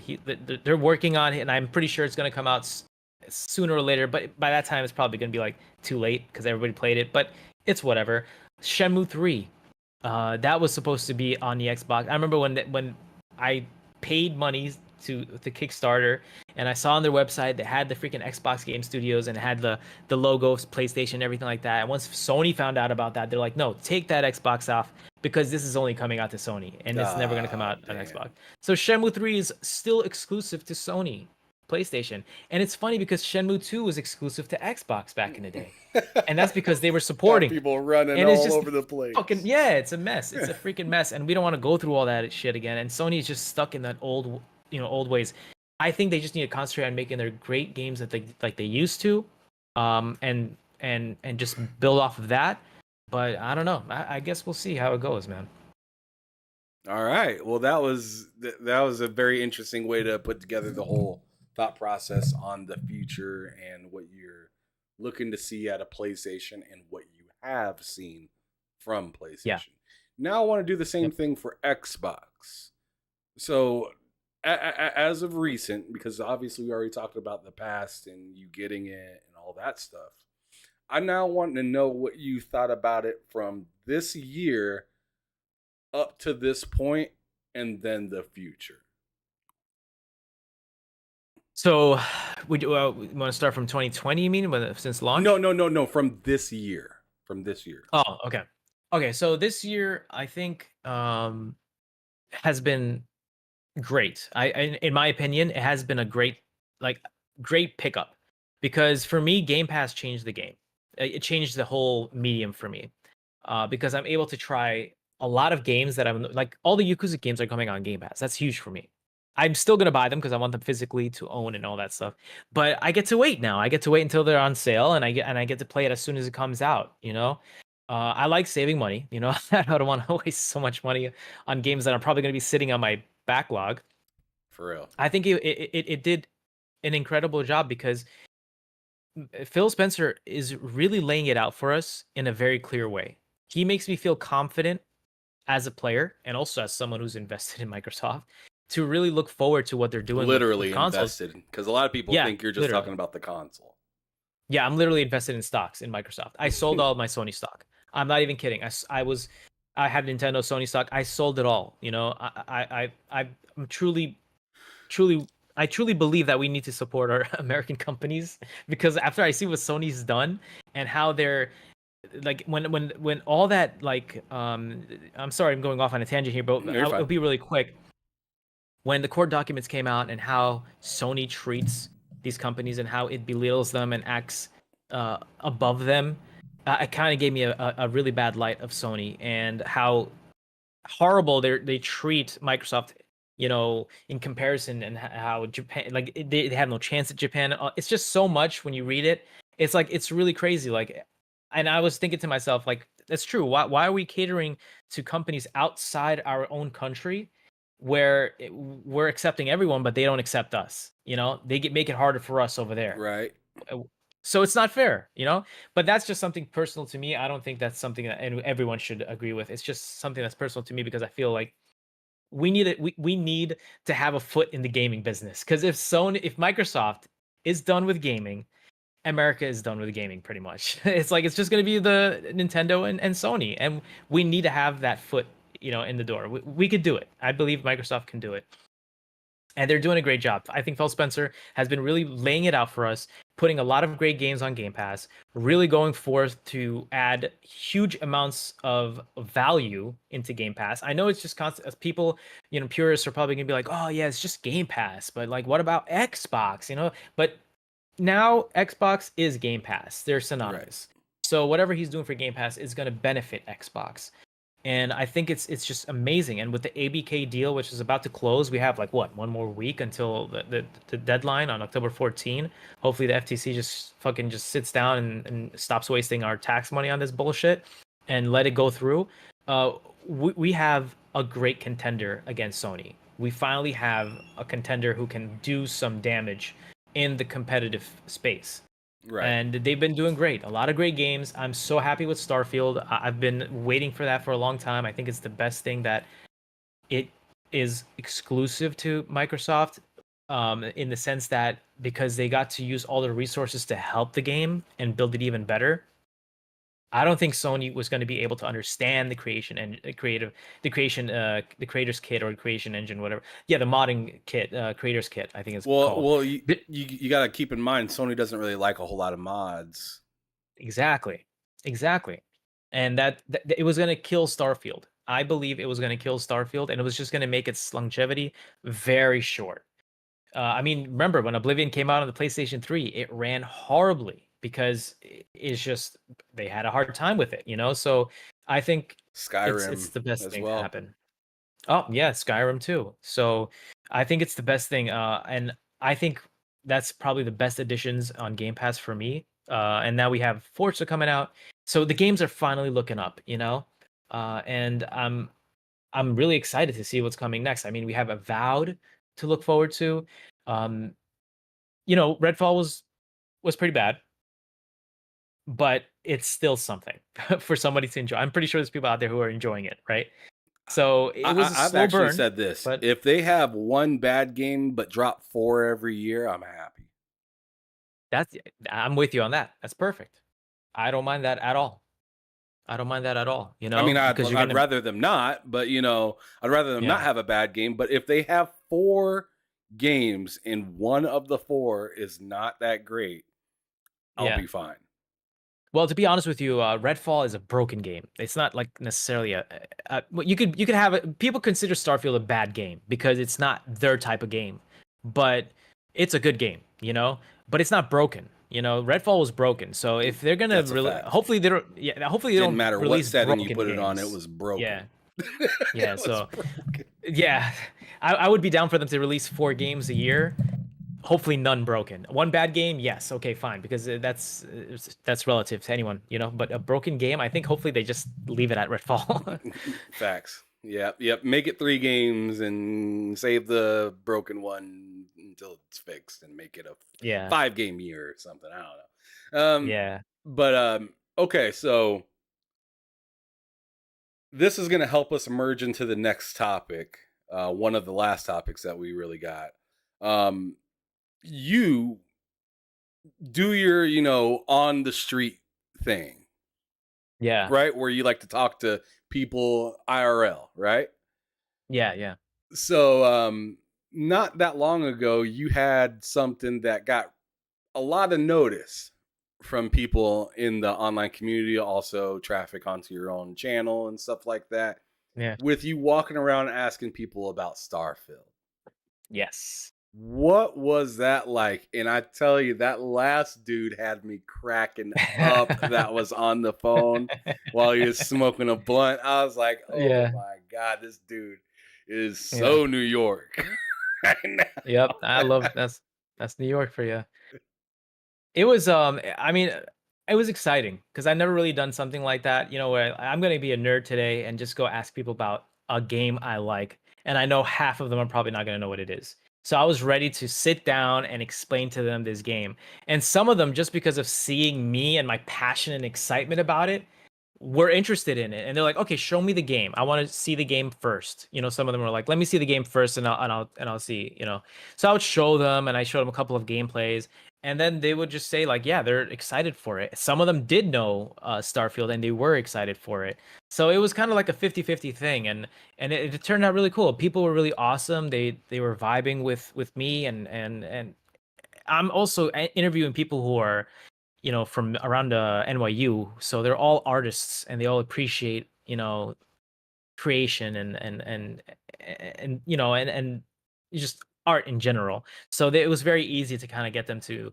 they're working on it, and I'm pretty sure it's gonna come out sooner or later. But by that time, it's probably gonna be like too late because everybody played it. But it's whatever. Shenmue 3, that was supposed to be on the Xbox. I remember when I paid money to the Kickstarter, and I saw on their website they had the freaking Xbox Game Studios and it had the logos, PlayStation, everything like that. And once Sony found out about that, they're like, no, take that Xbox off because this is only coming out to Sony and it's never gonna come out on Damn. Xbox. So Shenmue 3 is still exclusive to Sony PlayStation. And it's funny because Shenmue 2 was exclusive to Xbox back in the day. And that's because they were Got supporting. people running And it's all just over the place. fucking yeah, it's a mess. It's a freaking mess, and we don't want to go through all that shit again. And Sony is just stuck in that old ways. I think they just need to concentrate on making their great games that they used to, and just build off of that. But I don't know. I guess we'll see how it goes, man. All right. Well, that was a very interesting way to put together the whole thought process on the future and what you're looking to see at a PlayStation and what you have seen from PlayStation. Yeah. Now I want to do the same Yep. thing for Xbox. So as of recent, because obviously we already talked about the past and you getting it and all that stuff. I now want to know what you thought about it from this year up to this point, and then the future. So, we want to start from 2020. You mean since launch? No. From this year. Oh, okay. Okay, so this year I think has been great. In my opinion, it has been a great pickup because for me, Game Pass changed the game. It changed the whole medium for me because I'm able to try a lot of games that I'm like all the Yakuza games are coming on Game Pass. That's huge for me. I'm still gonna buy them because I want them physically to own and all that stuff. But I get to wait now. I get to wait until they're on sale, and I get to play it as soon as it comes out. I like saving money. I don't want to waste so much money on games that are probably going to be sitting on my backlog. For real. I think it did an incredible job because Phil Spencer is really laying it out for us in a very clear way. He makes me feel confident as a player and also as someone who's invested in Microsoft to really look forward to what they're doing Literally with consoles. invested, because a lot of people think you're just talking about the console. Yeah, I'm literally invested in stocks in Microsoft. I sold all my Sony stock. I'm not even kidding. I had Nintendo, Sony stock. I sold it all. I'm truly I truly believe that we need to support our American companies because after I see what Sony's done and how they're like when all that I'm sorry I'm going off on a tangent here, but it'll be really quick. When the court documents came out and how Sony treats these companies and how it belittles them and acts above them, it kind of gave me a really bad light of Sony and how horrible they treat Microsoft, in comparison, and how Japan, like they have no chance at Japan. It's just so much when you read it. It's like it's really crazy. Like, and I was thinking to myself, like, that's true. Why are we catering to companies outside our own country? Where we're accepting everyone, but they don't accept us. They make it harder for us over there. Right. So it's not fair, But that's just something personal to me. I don't think that's something that everyone should agree with. It's just something that's personal to me because I feel like we need it. We need to have a foot in the gaming business because if Microsoft is done with gaming, America is done with gaming pretty much. It's like it's just going to be the Nintendo and Sony, and we need to have that foot in the door. We could do it. I believe Microsoft can do it. And they're doing a great job. I think Phil Spencer has been really laying it out for us, putting a lot of great games on Game Pass, really going forth to add huge amounts of value into Game Pass. I know it's just constant. People, purists are probably going to be like, oh, yeah, it's just Game Pass. But, like, what about Xbox, But now Xbox is Game Pass. They're synonymous. Right. So whatever he's doing for Game Pass is going to benefit Xbox. And I think it's just amazing. And with the ABK deal, which is about to close, we have one more week until the deadline on October 14. Hopefully the FTC just sits down and stops wasting our tax money on this bullshit and let it go through. We have a great contender against Sony. We finally have a contender who can do some damage in the competitive space. Right. And they've been doing great. A lot of great games. I'm so happy with Starfield. I've been waiting for that for a long time. I think it's the best thing that it is exclusive to Microsoft in the sense that because they got to use all the resources to help the game and build it even better. I don't think Sony was going to be able to understand the creation and the creator's kit or creation engine, whatever. Yeah, the modding kit, creator's kit, I think it's called. Well, you got to keep in mind, Sony doesn't really like a whole lot of mods. Exactly. And that it was going to kill Starfield. I believe it was going to kill Starfield, and it was just going to make its longevity very short. I mean, remember when Oblivion came out on the PlayStation 3, it ran horribly because it's just they had a hard time with it, So I think Skyrim it's the best thing to happen. Oh yeah, Skyrim too. So I think it's the best thing, and I think that's probably the best additions on Game Pass for me. And now we have Forza coming out, so the games are finally looking up, and I'm really excited to see what's coming next. I mean, we have Avowed to look forward to. Redfall was pretty bad, but it's still something for somebody to enjoy. I'm pretty sure there's people out there who are enjoying it, right? So it was a I've slow actually burn. said this: But if they have one bad game but drop 4 every year, I'm happy. I'm with you on that. That's perfect. I don't mind that at all. I don't mind that at all. You I know, mean, because you're I'd gonna, rather them not, but I'd rather them not yeah, have a bad game. But if they have 4 games and one of the 4 is not that great, I'll yeah. be fine. Well, to be honest with you, Redfall is a broken game. It's not like necessarily well, you could have it. People consider Starfield a bad game because it's not their type of game, but it's a good game, you know. But it's not broken. You know, Redfall was broken. So if they're gonna That's a really, fact. hopefully they don't. Yeah, hopefully they Didn't don't matter what release setting you broken put it on, it games. was broken. Yeah, It yeah. was So broken. yeah, I would be down for them to release 4 games a year. Hopefully none broken. One bad game, yes, okay, fine, because that's relative to anyone, you know. But a broken game, I think hopefully they just leave it at Redfall. Facts. Yep. Make it 3 games and save the broken one until it's fixed, and make it a Yeah, 5-game year or something. I don't know. yeah, But okay, so this is going to help us merge into the next topic. One of the last topics that we really got. You do your, on the street thing, yeah, right? Where you like to talk to people IRL, right? yeah, yeah, So, not that long ago, you had something that got a lot of notice from people in the online community, also traffic onto your own channel and stuff like that, yeah. with you walking around asking people about Starfield. Yes. What was that like? And I tell you, that last dude had me cracking up that was on the phone while he was smoking a blunt. I was like, oh Yeah, my God, this dude is yeah, so New York right now. yep. I love that's New York for you. It was I mean, it was exciting because I never really done something like that. You know, where I'm gonna be a nerd today and just go ask people about a game I like, and I know half of them are probably not gonna know what it is. So I was ready to sit down and explain to them this game, and some of them just because of seeing me and my passion and excitement about it were interested in it, and they're like, "Okay, show me the game. I want to see the game first." You know, some of them were like, "Let me see the game first, and I'll see." You know, so I would show them, and I showed them a couple of gameplays, and then they would just say like, yeah, they're excited for it. Some of them did know Starfield, and they were excited for it. So it was kind of like a 50-50 thing, and it turned out really cool. People were really awesome. They were vibing with me, and I'm also interviewing people who are, you know, from around NYU. So they're all artists, and they all appreciate, you know, creation and you know, and just art in general. So it was very easy to kind of get them to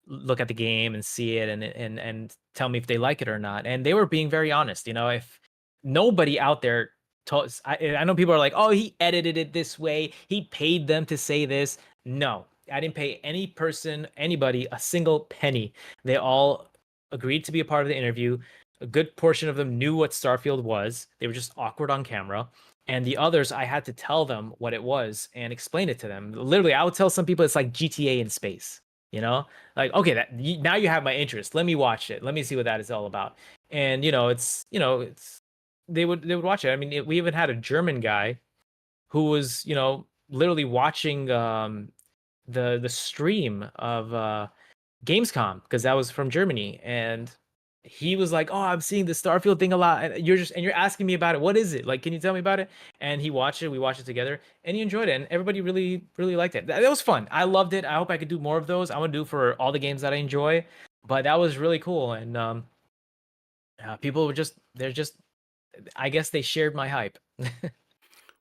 look at the game and see it and tell me if they like it or not. And they were being very honest. You know, if nobody out there told, I know people are like, oh, he edited it this way, he paid them to say this. No, I didn't pay any person, anybody, a single penny. They all agreed to be a part of the interview. A good portion of them knew what Starfield was. They were just awkward on camera. And the others, I had to tell them what it was and explain it to them. Literally, I would tell some people it's like GTA in space. You know, like, okay, now you have my interest. Let me watch it. Let me see what that is all about. And it's they would watch it. I mean, we even had a German guy who was, you know, literally watching the stream of Gamescom because that was from Germany, and he was like, "Oh, I'm seeing the Starfield thing a lot. And you're asking me about it. What is it? Like, can you tell me about it?" And he watched it. We watched it together, and he enjoyed it. And everybody really, really liked it. That was fun. I loved it. I hope I could do more of those. I want to do for all the games that I enjoy. But that was really cool, and people were just. I guess they shared my hype.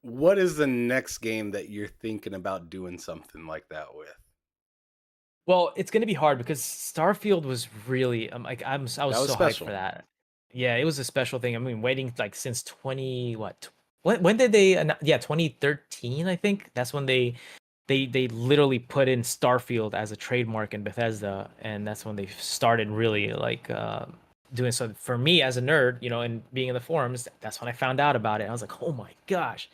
What is the next game that you're thinking about doing something like that with? Well, it's gonna be hard because Starfield was really like I was That was so hyped special. for that. Yeah, it was a special thing. I mean, waiting like since 20 what? When did they yeah, 2013, I think. That's when they literally put in Starfield as a trademark in Bethesda, and that's when they started really like doing so. For me as a nerd, you know, and being in the forums, that's when I found out about it. I was like, "Oh my gosh,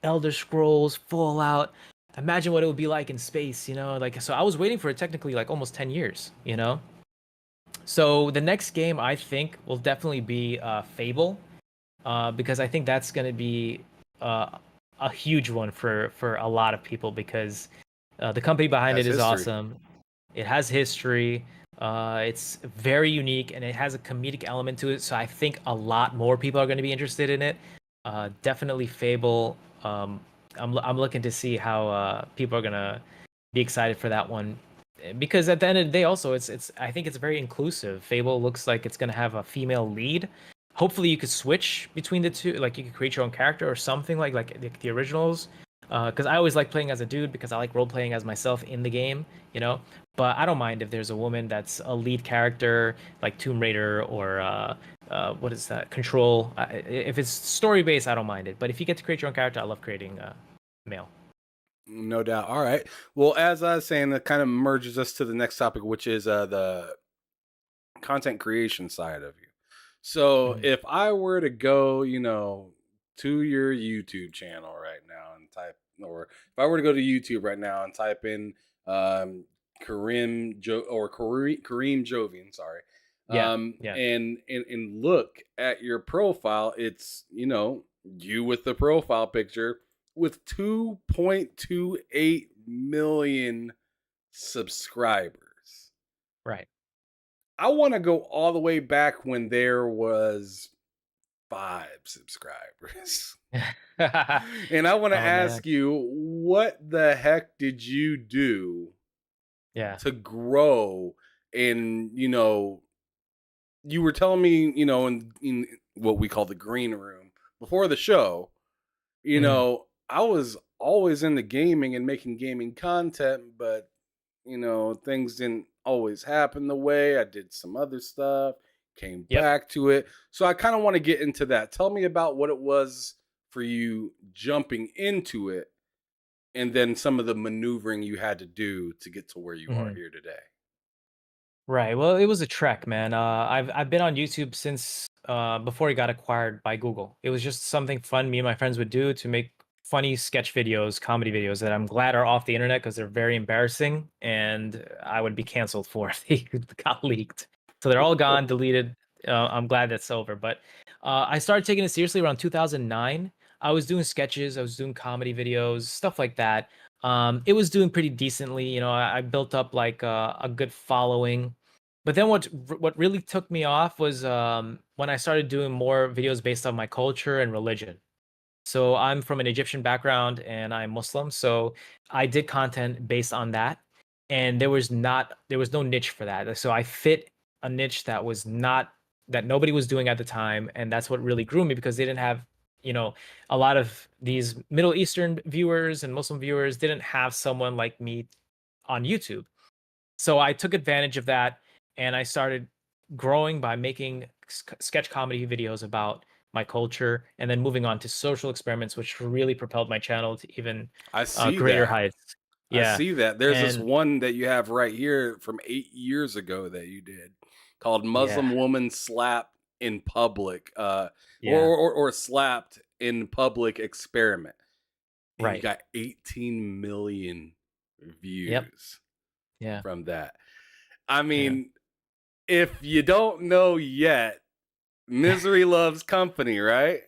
Elder Scrolls, Fallout. Imagine what it would be like in space, you know?" Like, so I was waiting for it technically like almost 10 years, you know? So the next game I think will definitely be Fable. because I think that's going to be a huge one for a lot of people because the company behind Has it is history. awesome. It has history. It's very unique and it has a comedic element to it. So I think a lot more people are going to be interested in it. Definitely Fable. I'm looking to see how people are gonna be excited for that one because at the end of the day, also it's I think it's very inclusive. Fable looks like it's gonna have a female lead. Hopefully, you could switch between the two. Like you could create your own character or something like the originals. Because I always like playing as a dude because I like role playing as myself in the game, you know. But I don't mind if there's a woman that's a lead character, like Tomb Raider or what is that? Control. If it's story based, I don't mind it. But if you get to create your own character, I love creating male. No doubt. All right. Well, as I was saying, that kind of merges us to the next topic, which is the content creation side of you. So Mhm. if I were to go, to your YouTube channel right now and type, or if I were to go to YouTube right now and type in Kareem Jovian, sorry, Yeah, yeah. and look at your profile, it's you with the profile picture with 2.28 million subscribers. Right. I want to go all the way back when there was 5 subscribers. And I want to Oh man. ask you, what the heck did you do Yeah. to grow? And, you were telling me, in what we call the green room before the show, Mhm. I was always into gaming and making gaming content, but things didn't always happen the way. I did some other stuff, came Yep. back to it. So I kind of want to get into that. Tell me about what it was for you jumping into it and then some of the maneuvering you had to do to get to where you are Mhm. here today. Right. Well, it was a trek, man. I've been on YouTube since before it got acquired by Google. It was just something fun me and my friends would do to make funny sketch videos, comedy videos that I'm glad are off the internet because they're very embarrassing and I would be canceled for if they got leaked. So they're all gone, deleted. I'm glad that's over. But I started taking it seriously around 2009. I was doing sketches, I was doing comedy videos, stuff like that. It was doing pretty decently. I built up like a good following, but then what really took me off was when I started doing more videos based on my culture and religion. So I'm from an Egyptian background and I'm Muslim, so I did content based on that, and there was no niche for that. So I fit a niche that was not that nobody was doing at the time, and that's what really grew me because they didn't have you know a lot of these Middle Eastern viewers and Muslim viewers didn't have someone like me on YouTube. So I took advantage of that and I started growing by making sketch comedy videos about my culture and then moving on to social experiments, which really propelled my channel to even I see greater that. heights. I Yeah. see that. There's this And one that you have right here from 8 years ago that you did called yeah, Muslim Woman Slapped in Public, yeah, or Slapped in Public Experiment. And you right. got 18 million Yep. views Yeah. from that. I Yeah. mean, if you don't know yet, Misery Loves Company, right?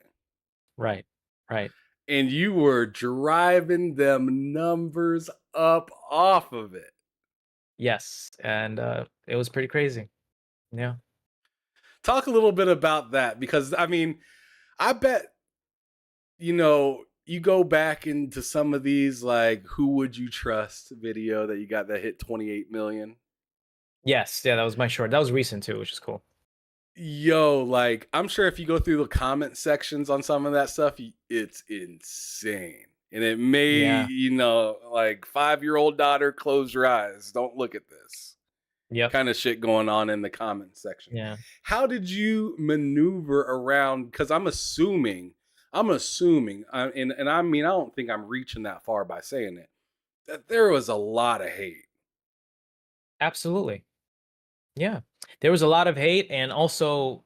Right. Right. And you were driving them numbers up off of it. Yes. And it was pretty crazy. Yeah. Talk a little bit about that because I mean, I bet you go back into some of these like who would you trust video that you got that hit 28 million. Yes. Yeah. That was my short. That was recent too, which is cool. Yo, like I'm sure if you go through the comment sections on some of that stuff, it's insane. And it may, Yeah. like 5-year-old daughter, close your eyes. Don't look at this Yep. kind of shit going on in the comment section. Yeah. How did you maneuver around? Because I'm assuming, and I mean, I don't think I'm reaching that far by saying it, that there was a lot of hate. Absolutely. Yeah. There was a lot of hate and also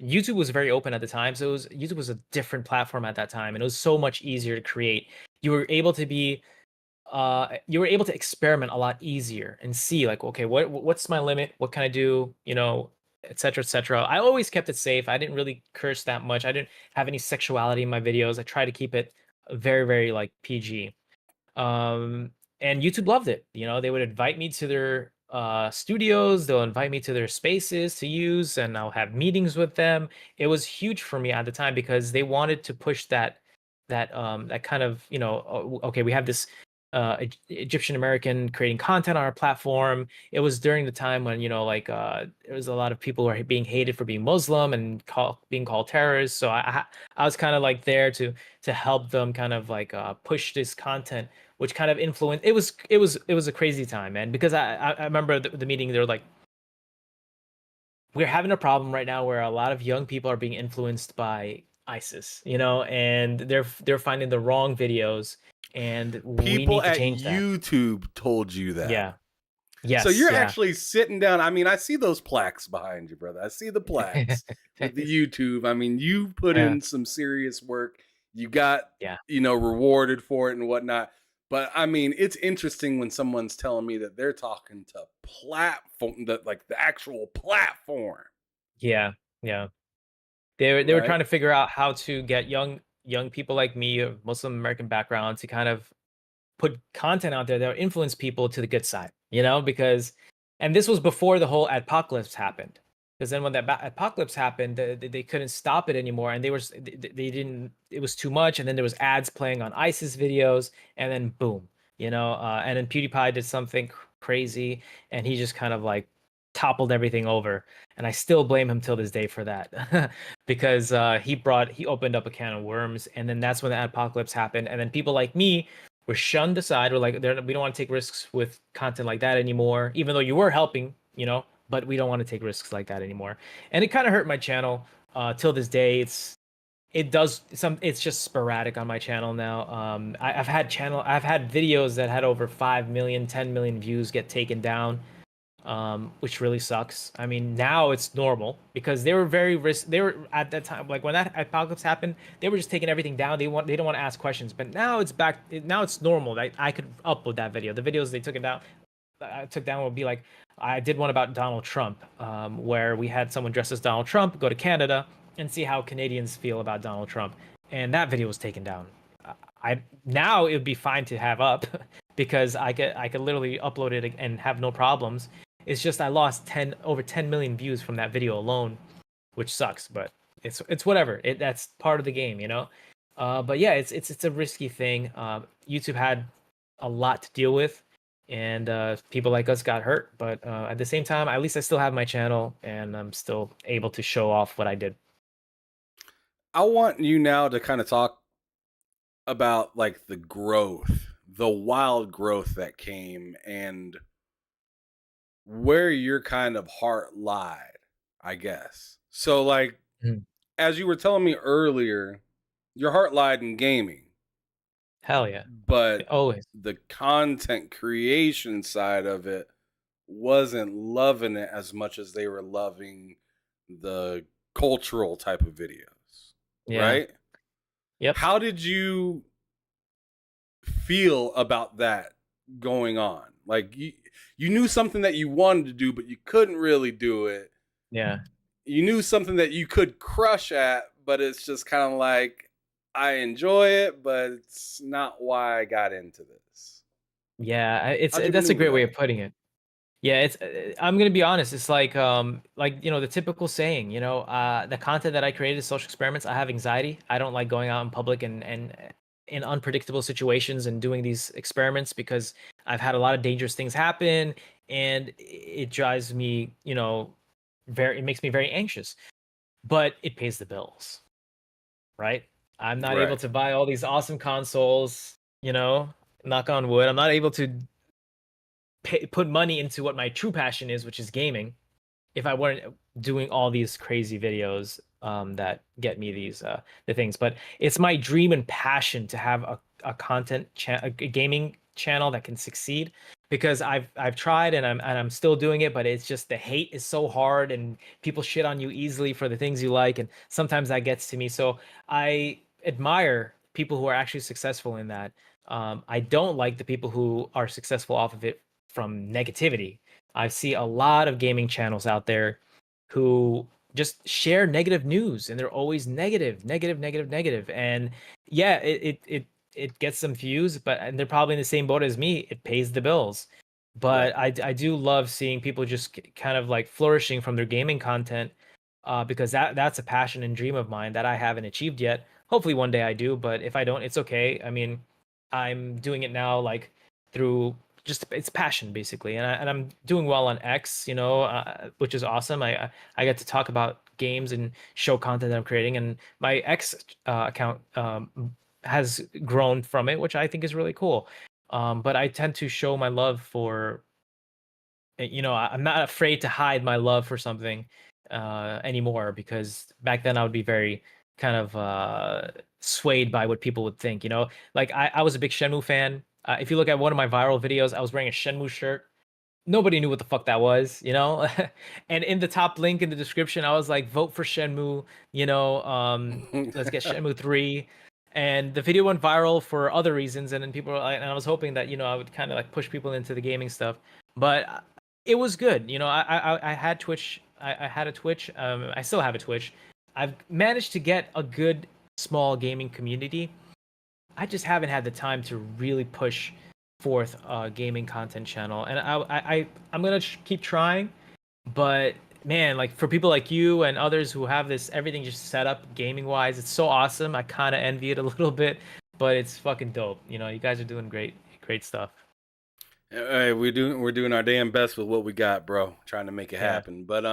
YouTube was very open at the time. So YouTube was a different platform at that time and it was so much easier to create. You were able to experiment a lot easier and see like, okay, what's my limit? What can I do? etc., etc. I always kept it safe. I didn't really curse that much. I didn't have any sexuality in my videos. I try to keep it very, very like PG. Um, and YouTube loved it. You know, they would invite me to their studios, they'll invite me to their spaces to use, and I'll have meetings with them. It was huge for me at the time because they wanted to push that kind of, you know, okay, we have this Egyptian American creating content on our platform. It was during the time when, you know, like there was a lot of people who are being hated for being Muslim and being called terrorists. So I was kind of like there to help them kind of like push this content, which kind of influenced. It was a crazy time, man. Because I remember the meeting. They were like, we're having a problem right now where a lot of young people are being influenced by ISIS, you know, and they're finding the wrong videos, and we People need to at change that. YouTube told you that. Yeah. So Yes. you're Yeah. actually sitting down. I mean, I see those plaques behind you, brother. I see the plaques with the YouTube. I mean, you put Yeah. in some serious work. You got, Yeah. you know, rewarded for it and whatnot. But I mean, it's interesting when someone's telling me that they're talking to platform, that like the actual platform, Yeah. Yeah. They were right? trying to figure out how to get young people like me, of Muslim American background, to kind of put content out there that would influence people to the good side, you know, because, and this was before the whole apocalypse happened. Because then when that apocalypse happened, they couldn't stop it anymore, and they didn't. It was too much, and then there was ads playing on ISIS videos, and then boom, you know, and then PewDiePie did something crazy, and he just kind of like toppled everything over, and I still blame him till this day for that, because he opened up a can of worms, and then that's when the apocalypse happened, and then people like me were shunned aside. We're like, we don't want to take risks with content like that anymore, even though you were helping, you know, but we don't want to take risks like that anymore. And it kind of hurt my channel till this day. It's just sporadic on my channel now. I've had videos that had over 5 million, 10 million views get taken down, which really sucks. I mean, now it's normal because they were they were at that time, like when that apocalypse happened, they were just taking everything down. They don't want to ask questions, but now it's back. Now it's normal. I could upload that video. The videos they took it down, I took down would be like, I did one about Donald Trump, where we had someone dressed as Donald Trump go to Canada and see how Canadians feel about Donald Trump, and that video was taken down. I Now it would be fine to have up because I could literally upload it and have no problems. It's just I lost over 10 million views from that video alone, which sucks, but it's whatever. That's part of the game, you know. But yeah, it's a risky thing. YouTube had a lot to deal with, and people like us got hurt. But at the same time, at least I still have my channel, and I'm still able to show off what I did. I want you now to kind of talk about like the growth, the wild growth that came, and where your kind of heart lied, I guess. So like, Mhm. as you were telling me earlier, your heart lied in gaming, Hell yeah, but always. the content creation side of it wasn't loving it as much as they were loving the cultural type of videos, Yeah. right? Yep. How did you feel about that going on? Like you knew something that you wanted to do, but you couldn't really do it. Yeah. You knew something that you could crush at, but it's just kind of like, I enjoy it, but it's not why I got into this. Yeah. How'd you That's a maneuver great way that? of putting it. Yeah, I'm gonna be honest. It's like, you know, the typical saying. You know, the content that I created is social experiments. I have anxiety. I don't like going out in public and in unpredictable situations and doing these experiments because I've had a lot of dangerous things happen, and it drives me, you know, it makes me very anxious. But it pays the bills, right? I'm not able Right. to buy all these awesome consoles. You know, knock on wood. I'm not able to put money into what my true passion is, which is gaming, if I weren't doing all these crazy videos that get me the things. But it's my dream and passion to have a a gaming channel that can succeed, because I've tried and I'm still doing it, but it's just the hate is so hard and people shit on you easily for the things you like, and sometimes that gets to me. So I admire people who are actually successful in that. I don't like the people who are successful off of it from negativity. I see a lot of gaming channels out there who just share negative news, and they're always negative, negative, negative, negative. And yeah, it gets some views, but and they're probably in the same boat as me. It pays the bills. But I do love seeing people just kind of like flourishing from their gaming content, because that's a passion and dream of mine that I haven't achieved yet. Hopefully one day I do, but if I don't, it's okay. I mean, I'm doing it now like through just it's passion basically, and I'm doing well on X, which is awesome. I get to talk about games and show content that I'm creating, and my X account has grown from it, which I think is really cool. But I tend to show my love for, I'm not afraid to hide my love for something anymore, because back then I would be very kind of swayed by what people would think. Like I was a big Shenmue fan. If you look at one of my viral videos, I was wearing a Shenmue shirt. Nobody knew what the fuck that was, And in the top link in the description, I was like, vote for Shenmue, let's get Shenmue 3. And the video went viral for other reasons, and then people were like, and I was hoping that, I would kind of like push people into the gaming stuff. But it was good. I had Twitch. I had a Twitch. I still have a Twitch. I've managed to get a good small gaming community. I just haven't had the time to really push forth a gaming content channel, and I'm gonna keep trying. But man, like for people like you and others who have this everything just set up gaming wise, it's so awesome. I kind of envy it a little bit, but it's fucking dope. You guys are doing great stuff. Hey, we're doing our damn best with what we got, bro. Trying to make it happen. But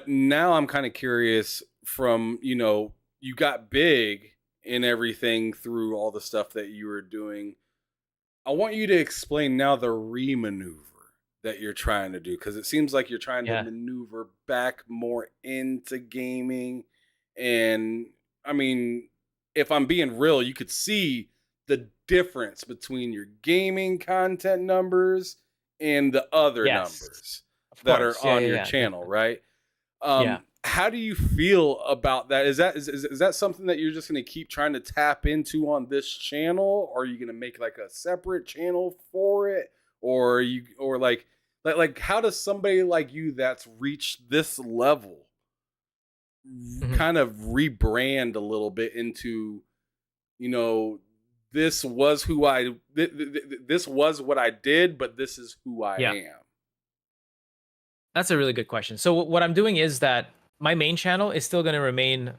now I'm kind of curious from, you got big in everything through all the stuff that you were doing. I want you to explain now the remaneuver that you're trying to do, because it seems like you're trying to maneuver back more into gaming. And I mean, if I'm being real, you could see the difference between your gaming content numbers and the other numbers that are on your channel, right? How do you feel about that? Is that something that you're just going to keep trying to tap into on this channel? Or are you going to make like a separate channel for it? Or like how does somebody like you that's reached this level kind of rebrand a little bit into, this was this was what I did, but this is who I am? That's a really good question. So what I'm doing is that my main channel is still going to remain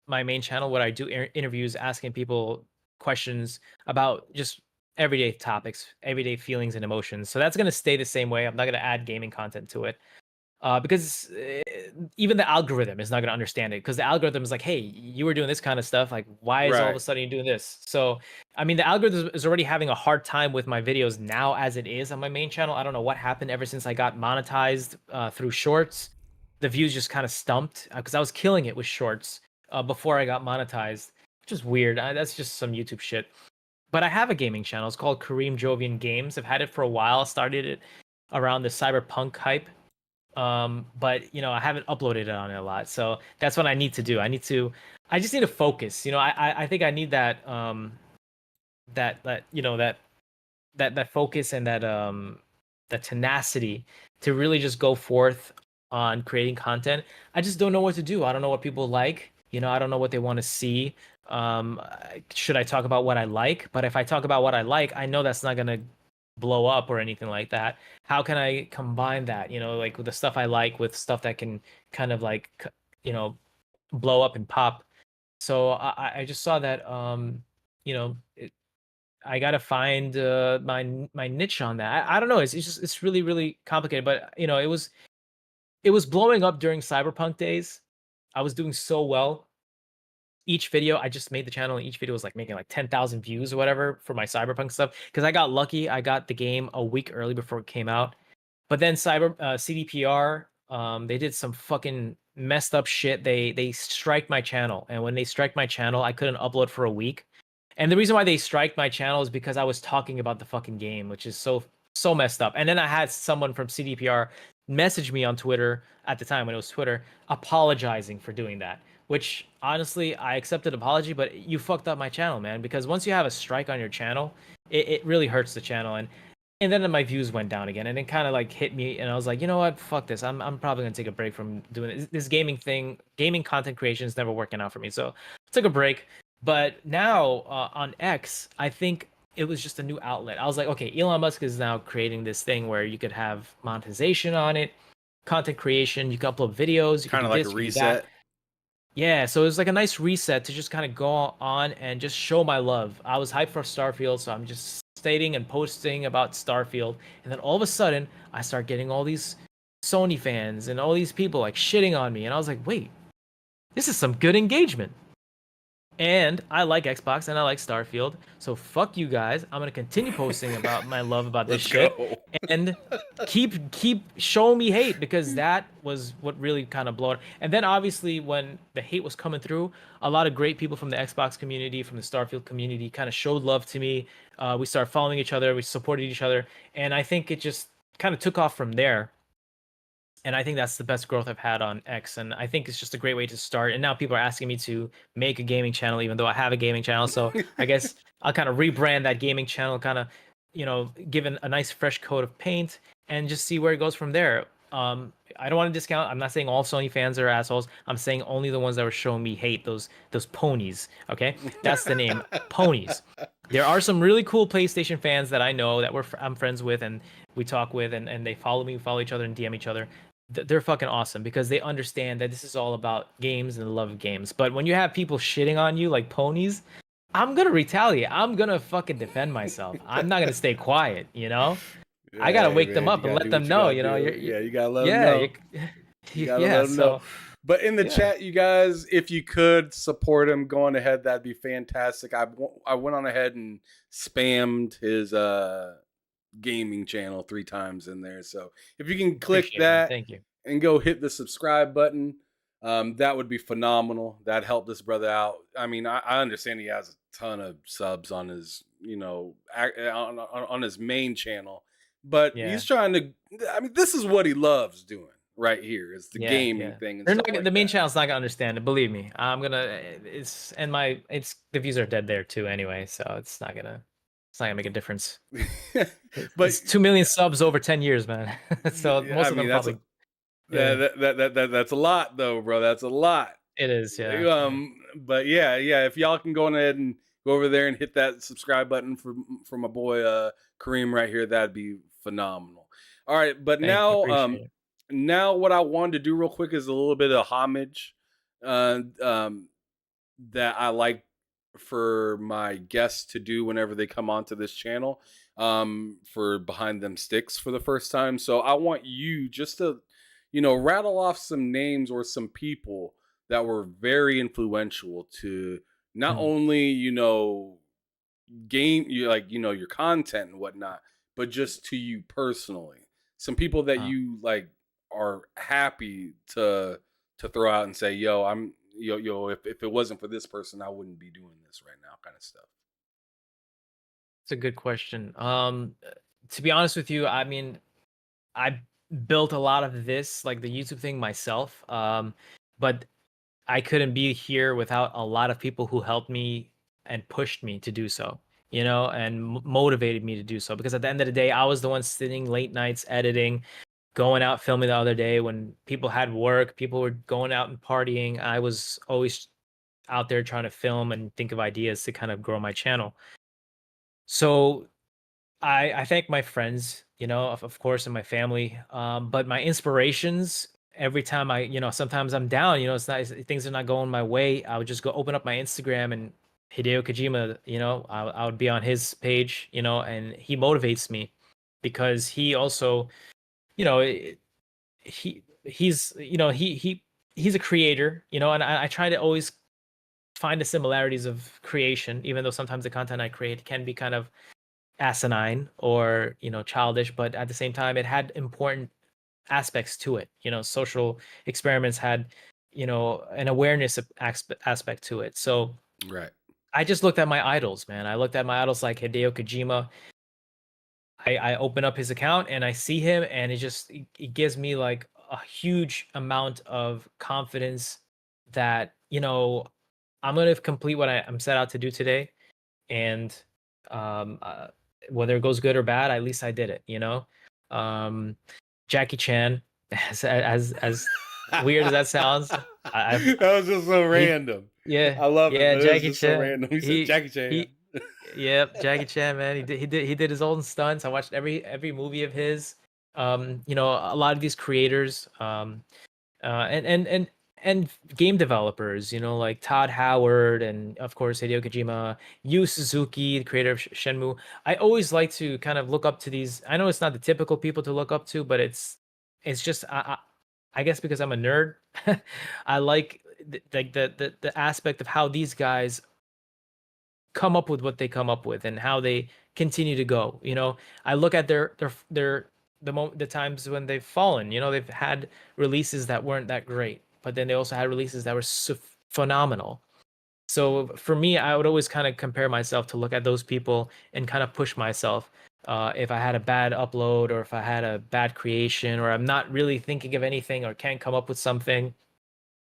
my main channel, where I do interviews asking people questions about just everyday topics, everyday feelings and emotions. So that's going to stay the same way. I'm not going to add gaming content to it. Because even the algorithm is not going to understand it, because the algorithm is like, hey, you were doing this kind of stuff, like why is all of a sudden you doing this? So I mean, the algorithm is already having a hard time with my videos now as it is on my main channel. I don't know what happened ever since I got monetized through shorts. The views just kind of stumped, because I was killing it with shorts before I got monetized, which is weird. That's just some YouTube shit. But I have a gaming channel. It's called Karim Jovian Games. I've had it for a while. I started it around the cyberpunk hype. But I haven't uploaded it on it a lot, so that's what I need to do. I just need to focus. I think I need that that focus and that tenacity to really just go forth on creating content. I just don't know what to do. I don't know what people like. I don't know what they want to see. Should I talk about what I like? But if I talk about what I like, I know that's not gonna blow up or anything like that. How can I combine that, like with the stuff I like with stuff that can kind of like, blow up and pop? So I just saw that, I gotta find my niche on that. I don't know. It's really, really complicated, but it was blowing up during Cyberpunk days. I was doing so well. Each video, I just made the channel, and each video was like making like 10,000 views or whatever for my Cyberpunk stuff, because I got lucky. I got the game a week early before it came out. But then CDPR, they did some fucking messed up shit. They striked my channel, and when they striked my channel, I couldn't upload for a week. And the reason why they striked my channel is because I was talking about the fucking game, which is so messed up. And then I had someone from CDPR message me on Twitter at the time, when it was Twitter, apologizing for doing that. Which honestly, I accepted apology, but you fucked up my channel, man. Because once you have a strike on your channel, it really hurts the channel. And and then my views went down again, and it kind of like hit me, and I was like, you know what, fuck this. I'm probably gonna take a break from doing this gaming thing. Gaming content creation is never working out for me, so I took a break. But now on X, I think it was just a new outlet. I was like, okay, Elon Musk is now creating this thing where you could have monetization on it, content creation. You can upload videos. You can Kind do of like this, a you can do that. reset. Yeah, so it was like a nice reset to just kind of go on and just show my love. I was hyped for Starfield, so I'm just stating and posting about Starfield, and then all of a sudden, I start getting all these Sony fans and all these people like shitting on me, and I was like, wait, this is some good engagement. And I like Xbox and I like Starfield, so fuck you guys. I'm gonna continue posting about my love about this Let's shit, go. and keep showing me hate, because that was what really kind of blew it. And then obviously when the hate was coming through, a lot of great people from the Xbox community, from the Starfield community, kind of showed love to me. We started following each other, we supported each other, and I think it just kind of took off from there. And I think that's the best growth I've had on X, and I think it's just a great way to start. And now people are asking me to make a gaming channel, even though I have a gaming channel. So I guess I'll kind of rebrand that gaming channel, kind of, give it a nice fresh coat of paint, and just see where it goes from there. I don't want to discount. I'm not saying all Sony fans are assholes. I'm saying only the ones that were showing me hate, those ponies. Okay, that's the name, ponies. There are some really cool PlayStation fans that I know that I'm friends with, and we talk with, and they follow me, follow each other, and DM each other. They're fucking awesome because they understand that this is all about games and the love of games. But when you have people shitting on you like ponies, I'm gonna retaliate. I'm gonna fucking defend myself. I'm not gonna stay quiet, you know? I gotta Hey, wake them man, you up and gotta let do them what you know, gotta you know, do. Yeah, you gotta let them yeah, know. You gotta yeah, let them know. so But in the yeah. chat, you guys, if you could support him going ahead, that'd be fantastic. I went on ahead and spammed his gaming channel 3 times in there. So if you can click Appreciate it, man. that Thank you. and go hit the subscribe button, that would be phenomenal. That helped this brother out. I mean, I understand he has a ton of subs on his, on his main channel, but Yeah. he's trying to. I mean, this is what he loves doing right here. Is the Yeah, gaming yeah. thing and They're stuff not like the main that. channel's not gonna understand it. Believe me, I'm gonna. It's and my it's the views are dead there too anyway, so it's not gonna make a difference. But It's 2 million subs over 10 years, man. So I most of mean, them that's probably, yeah. that's a lot though, bro. That's a lot. It is, yeah, yeah. But yeah, if y'all can go on ahead and go over there and hit that subscribe button for my boy Kareem right here, that'd be phenomenal. All right, but Thank you, now appreciate it. now what I wanted to do real quick is a little bit of homage uh, um, that I like for my guests to do whenever they come onto this channel for Behind Them Sticks for the first time. So I want you just to, rattle off some names or some people that were very influential to not Mm. only, your content and whatnot, but just to you personally. Some people that Uh, you like are happy to throw out and say, yo, if it wasn't for this person, I wouldn't be doing this right now, kind of stuff. it's a good question. To be honest with you, I mean, I built a lot of this, like the YouTube thing myself. But I couldn't be here without a lot of people who helped me and pushed me to do so, and motivated me to do so. Because at the end of the day, I was the one sitting late nights editing, going out filming the other day when people had work, people were going out and partying. I was always out there trying to film and think of ideas to kind of grow my channel. So I thank my friends, of course, and my family. But my inspirations, every time sometimes I'm down, things are not going my way. I would just go open up my Instagram, and Hideo Kojima, I would be on his page, and he motivates me because he also, you know, he's, he's a creator, and I try to always find the similarities of creation, even though sometimes the content I create can be kind of asinine or childish, but at the same time it had important aspects to it. Social experiments had an awareness aspect to it. So Right. I just looked at my idols, man. I looked at my idols like Hideo Kojima. I open up his account and I see him, and it gives me like a huge amount of confidence that I'm gonna complete what I'm set out to do today. And um uh, whether it goes good or bad, at least I did it, you know. Um, Jackie Chan, as weird as that sounds, That was just so he random. yeah, I love it, yeah, but it was Jackie just so Chan. random. He said Jackie Chan. He Yep, Jackie Chan, man. He did his own stunts. I watched every movie of his. You know, a lot of these creators, and game developers, you know, like Todd Howard and of course Hideo Kojima, Yu Suzuki, the creator of Shenmue. I always like to kind of look up to these. I know it's not the typical people to look up to, but it's just I guess because I'm a nerd, I like the aspect of how these guys come up with what they come up with and how they continue to go. You know, I look at the times when they've fallen. You know, they've had releases that weren't that great, but then they also had releases that were phenomenal. So for me, I would always kind of compare myself to look at those people and kind of push myself. If I had a bad upload or if I had a bad creation or I'm not really thinking of anything or can't come up with something,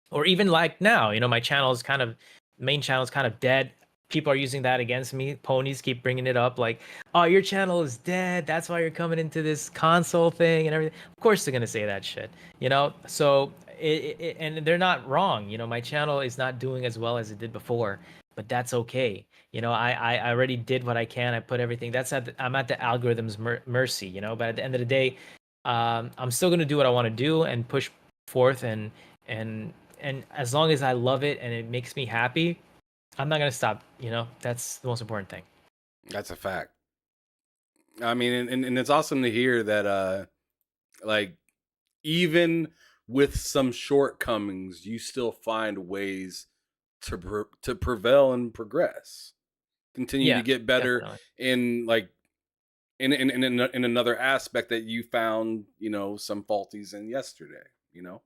or even like now, you know, my channel is kind of main channel is kind of dead. People are using that against me. Ponies keep bringing it up like, oh, your channel is dead, that's why you're coming into this console thing and everything. Of course they're gonna say that shit, you know. So and they're not wrong, you know. My channel is not doing as well as it did before, but that's okay. You know, I already did what I can. I put everything. I'm at the algorithm's mercy, you know. But at the end of the day, I'm still gonna do what I want to do and push forth, and and as long as I love it and it makes me happy, I'm not gonna stop. You know, that's the most important thing. That's a fact. I mean, and it's awesome to hear that, like, even with some shortcomings, you still find ways to prevail and progress, continue to Yeah, get better definitely. in like in another aspect that you found, you know, some faulties in yesterday. You know,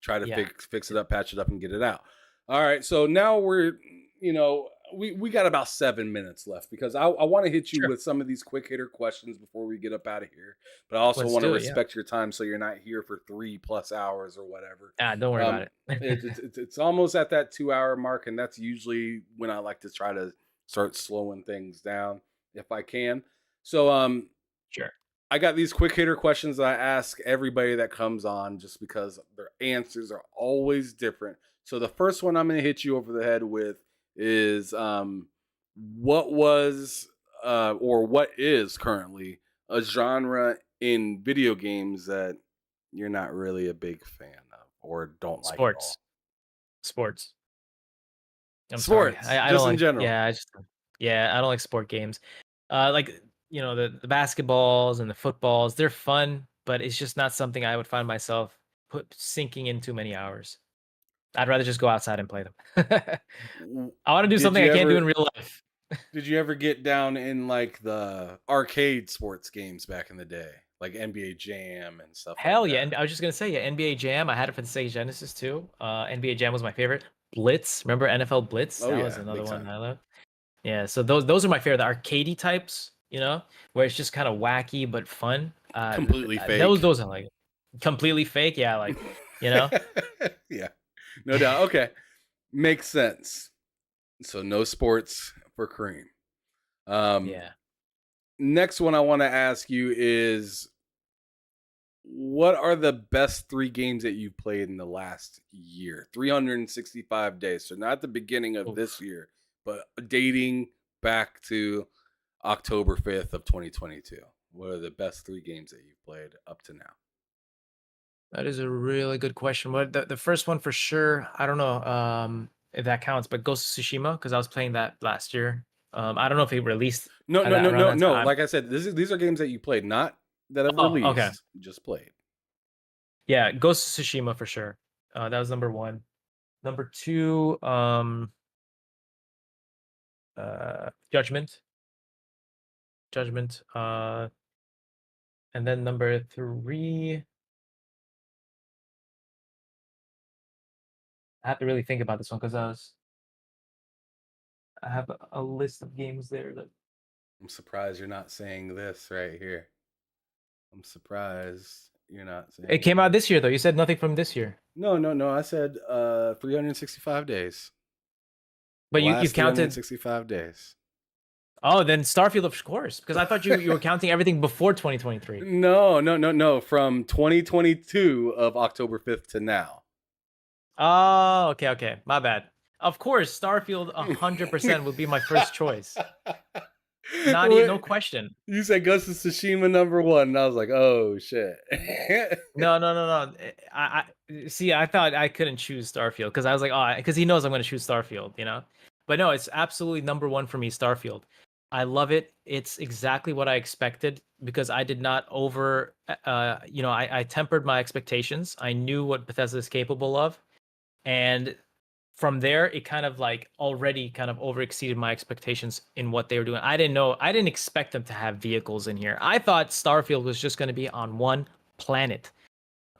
try to Yeah, fix it up, patch it up, and get it out. All right, so now we're, you know, we got about 7 minutes left because I want to hit you sure. with some of these quick hitter questions before we get up out of here. But I also Let's want to do it. Yeah. respect your time so you're not here for 3+ hours or whatever. Don't worry about Um, it. it's almost at that 2 hour mark, and that's usually when I like to try to start slowing things down if I can. So Sure. I got these quick hitter questions that I ask everybody that comes on just because their answers are always different. So the first one I'm going to hit you over the head with is what was or what is currently a genre in video games that you're not really a big fan of or don't like at all? Sports. Sports. I'm sorry. Sports, I don't just in like. general. Yeah, I don't like sport games. Like, you know, the basketballs and the footballs. They're fun, but it's just not something I would find myself sinking in too many hours. I'd rather just go outside and play them. I want to do Did something I you can't do in ever real life. did you ever get down in like the arcade sports games back in the day, like NBA Jam and stuff like Hell yeah. that? And I was just gonna say, yeah, NBA Jam. I had it for the Sega Genesis too. NBA Jam was my favorite. Blitz. Remember NFL Blitz? Oh That was yeah, another big one time. I loved. Yeah, so those are my favorite. The arcadey types, you know, where it's just kind of wacky but fun. Completely Those fake. those are like completely fake. Yeah, like, you know. Yeah, no doubt. Okay, makes sense. So no sports for Kareem. Um, Yeah. Next one I want to ask you is, what are the best 3 games that you've played in the last year? 365 days. So not the beginning of this Oof. year, but dating back to October 5th of 2022. What are the best 3 games that you've played up to now? That is a really good question. What the first one for sure? I don't know if that counts, but Ghost of Tsushima because I was playing that last year. I don't know if it released No, at no, that no, around no, that no. time. Like I said, these are games that you played, not that have Oh, okay. released. You just played. Yeah, Ghost of Tsushima for sure. That was number one. Number two, Judgment. Judgment. And then number three, I have to really think about this one because I have a list of games there that I'm surprised you're not saying this right here. I'm surprised you're not it saying came out this. this year though. You said nothing from this year, No, no, no. I said 365 days. The but you've last counted. 365 days. Oh, then Starfield, of course, because I thought you were counting everything before 2023. No. From 2022 of October 5th to now. Oh, okay. My bad. Of course, Starfield 100% would be my first choice. No question. You said Ghost of Tsushima #1, and I was like, oh shit. No. I see. I thought I couldn't choose Starfield because I was like, oh, because he knows I'm going to choose Starfield, you know. But no, it's absolutely #1 for me, Starfield. I love it. It's exactly what I expected because I did not I tempered my expectations. I knew what Bethesda is capable of, and from there, it kind of like already kind of over exceeded my expectations in what they were doing. I didn't expect them to have vehicles in here. I thought Starfield was just going to be on one planet,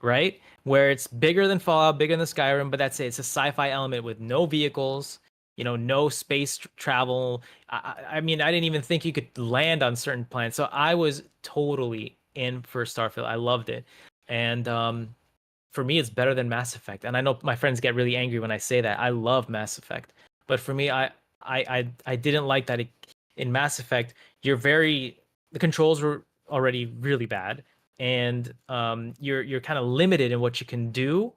right? Where it's bigger than Fallout, bigger than Skyrim, but that's it. It's a sci-fi element with no vehicles, no space travel. I mean, I didn't even think you could land on certain planets. So I was totally in for Starfield. I loved it. And for me, it's better than Mass Effect. And I know my friends get really angry when I say that. I love Mass Effect. But for me, I didn't like that in Mass Effect, the controls were already really bad, and you're kind of limited in what you can do.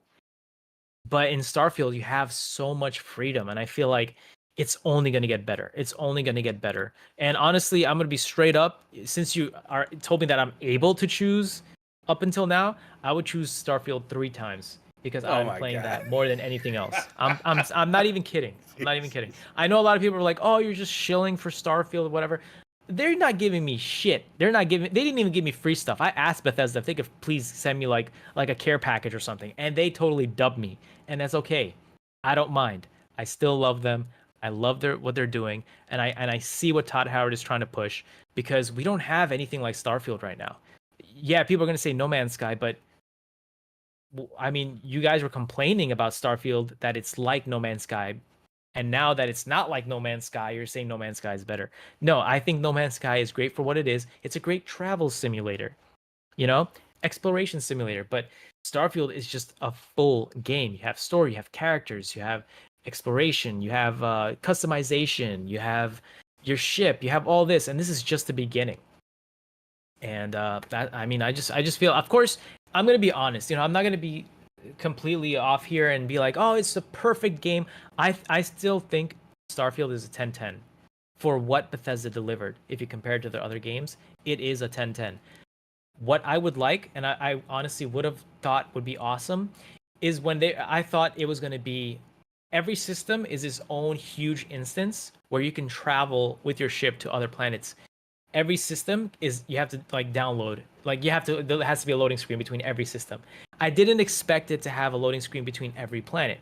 But in Starfield, you have so much freedom, and I feel like it's only going to get better. It's only going to get better. And honestly, I'm going to be straight up. Since you are told me that I'm able to choose up until now, I would choose Starfield 3 times because I'm playing that more than anything else. I'm not even kidding. I'm not even kidding. I know a lot of people are like, "Oh, you're just shilling for Starfield or whatever." They're not giving me shit. They didn't even give me free stuff. I asked Bethesda if they could please send me like a care package or something, and they totally dubbed me. And that's okay. I don't mind. I still love them. I love what they're doing, and I see what Todd Howard is trying to push because we don't have anything like Starfield right now. Yeah, people are going to say No Man's Sky, but I mean, you guys were complaining about Starfield that it's like No Man's Sky, and now that it's not like No Man's Sky, you're saying No Man's Sky is better. No, I think No Man's Sky is great for what it is. It's a great travel simulator, exploration simulator, but Starfield is just a full game. You have story, you have characters, you have exploration, you have customization, you have your ship, you have all this, and this is just the beginning. And I just feel, of course, I'm gonna be honest. I'm not gonna be completely off here and be like, oh, it's the perfect game. I still think Starfield is a 10/10 for what Bethesda delivered. If you compare it to their other games, it is a 10/10. What I would like, and I honestly would have thought would be awesome, is I thought it was going to be every system is its own huge instance where you can travel with your ship to other planets. Every system you have to like download, there has to be a loading screen between every system. I didn't expect it to have a loading screen between every planet,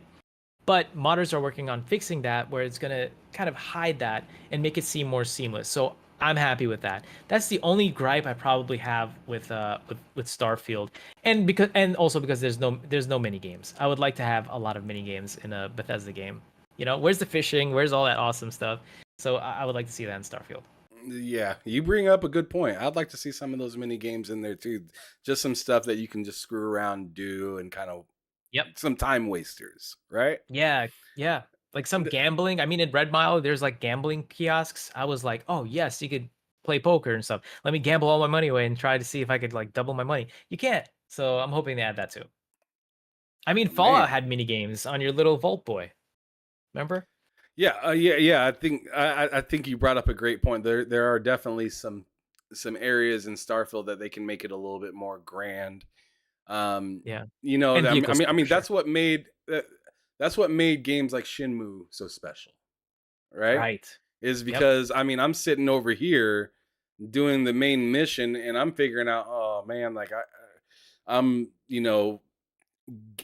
but modders are working on fixing that where it's going to kind of hide that and make it seem more seamless. So I'm happy with that. That's the only gripe I probably have with Starfield, and also because there's no mini games. I would like to have a lot of mini games in a Bethesda game. Where's the fishing? Where's all that awesome stuff? So I would like to see that in Starfield. Yeah, you bring up a good point. I'd like to see some of those mini games in there too. Just some stuff that you can just screw around and do and kind of some time wasters, right? Yeah. Like some gambling. I mean, in Red Mile, there's like gambling kiosks. I was like, oh yes, you could play poker and stuff. Let me gamble all my money away and try to see if I could like double my money. You can't. So I'm hoping they add that too. I mean, Fallout had mini games on your little Vault Boy. Remember? Yeah. I think you brought up a great point. There are definitely some areas in Starfield that they can make it a little bit more grand. Yeah. I mean, that's what made games like Shenmue so special, right? Right. Is because I mean, I'm sitting over here doing the main mission and I'm figuring out, oh man, like I'm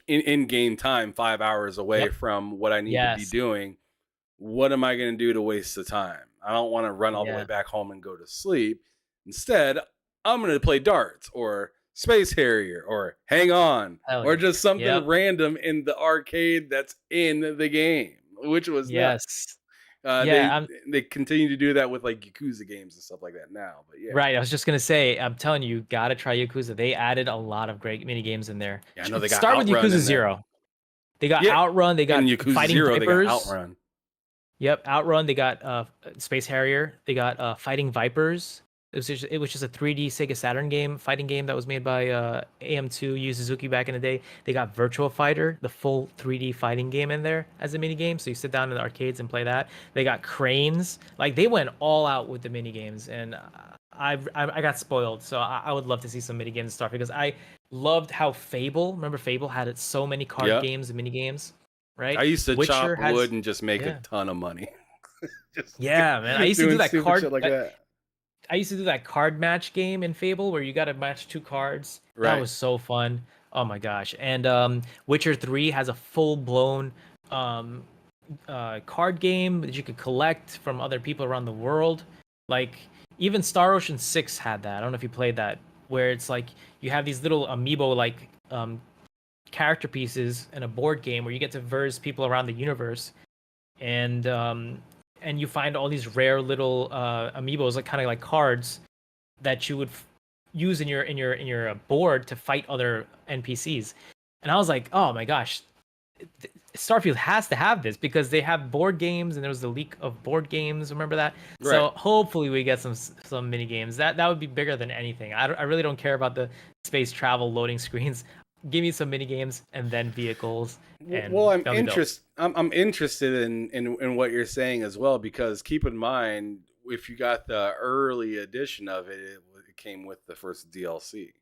in game time 5 hours away from what I need to be doing. What am I going to do to waste the time? I don't want to run all the way back home and go to sleep. Instead, I'm going to play darts or Space Harrier or Hang On or just something random in the arcade that's in the game, which was nuts. They continue to do that with like Yakuza games and stuff like that now. But right. I was just gonna say, I'm telling you, you gotta try Yakuza. They added a lot of great mini games in there. Yeah, I know they got start with Yakuza 0. They got Outrun. They got Yakuza Fighting 0, Vipers. They got Outrun. Yep, Outrun. They got Space Harrier. They got Fighting Vipers. It was just a 3D Sega Saturn game, fighting game that was made by AM2 Yu Suzuki back in the day. They got Virtua Fighter, the full 3D fighting game in there as a mini game. So you sit down in the arcades and play that. They got Cranes. Like they went all out with the mini games, and I got spoiled. So I would love to see some mini games start because I loved how Fable. Remember Fable had so many card games and mini games, right? I used to Witcher chop wood and just make yeah. a ton of money. Just man. I used to do doing that stupid card shit like that. I used to do that card match game in Fable where you got to match two cards. That Right. was so fun. Oh my gosh. And Witcher 3 has a full-blown card game that you could collect from other people around the world. Like even Star Ocean 6 had that. I don't know if you played that, where it's like you have these little amiibo like character pieces in a board game where you get to verse people around the universe. And you find all these rare little amiibos, like kind of like cards that you would use in your board to fight other NPCs. And I was like, oh my gosh, Starfield has to have this because they have board games, and there was the leak of board games. Remember that? Right. So hopefully we get some mini games. That would be bigger than anything. I really don't care about the space travel loading screens. Give me some mini games and then vehicles. And well, I'm interested in what you're saying as well, because keep in mind, if you got the early edition of it, it came with the first DLC.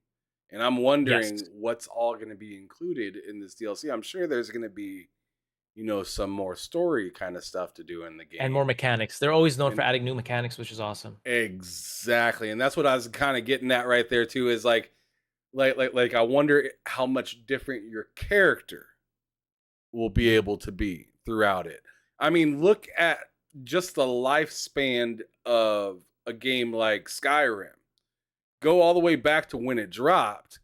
And I'm wondering what's all going to be included in this DLC. I'm sure there's going to be, some more story kind of stuff to do in the game. And more mechanics. They're always known for adding new mechanics, which is awesome. Exactly. And that's what I was kind of getting at right there too, is like I wonder how much different your character will be able to be throughout it. I mean, look at just the lifespan of a game like Skyrim. Go all the way back to when it dropped,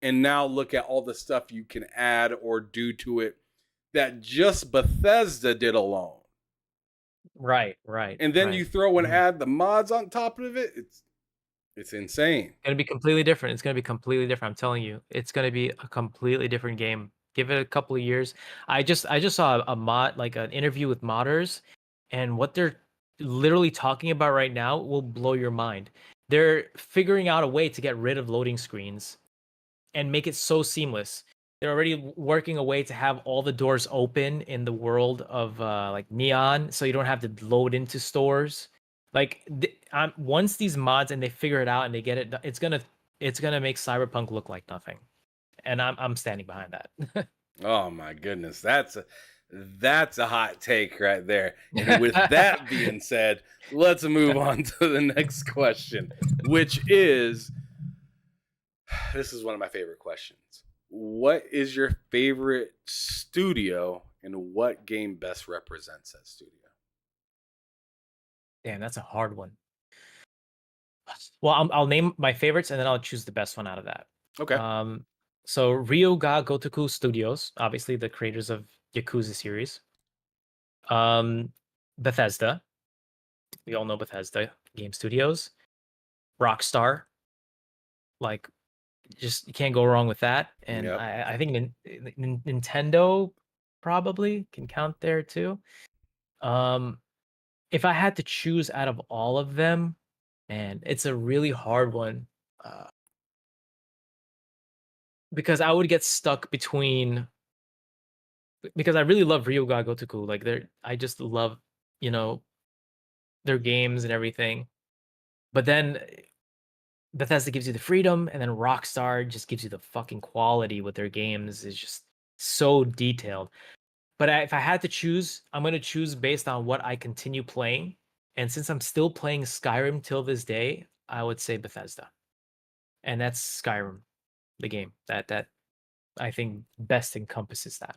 and now look at all the stuff you can add or do to it that just Bethesda did alone. Right. And then you throw and add the mods on top of it. It's insane. It's gonna be completely different. It's gonna be completely different. I'm telling you, it's gonna be a completely different game. Give it a couple of years. I just saw a mod, like an interview with modders, and what they're literally talking about right now will blow your mind. They're figuring out a way to get rid of loading screens and make it so seamless. They're already working a way to have all the doors open in the world of like Neon, so you don't have to load into stores. Like once these mods and they figure it out and they get it, it's gonna make Cyberpunk look like nothing, and I'm standing behind that. Oh my goodness, that's a hot take right there. And with that being said, let's move on to the next question, which is, this is one of my favorite questions. What is your favorite studio, and what game best represents that studio? Damn, that's a hard one. Well, I'll name my favorites and then I'll choose the best one out of that. Okay. So Ryoga Gotoku Studios, obviously the creators of Yakuza series. Bethesda. We all know Bethesda Game Studios. Rockstar. Like, just you can't go wrong with that. And I think Nintendo probably can count there too. If I had to choose out of all of them, man, it's a really hard one. Because I would get stuck between, because I really love Ryoga Gotoku. Like I just love, their games and everything. But then Bethesda gives you the freedom, and then Rockstar just gives you the fucking quality with their games. Is just so detailed. But if I had to choose, I'm going to choose based on what I continue playing. And since I'm still playing Skyrim till this day, I would say Bethesda. And that's Skyrim, the game that I think best encompasses that.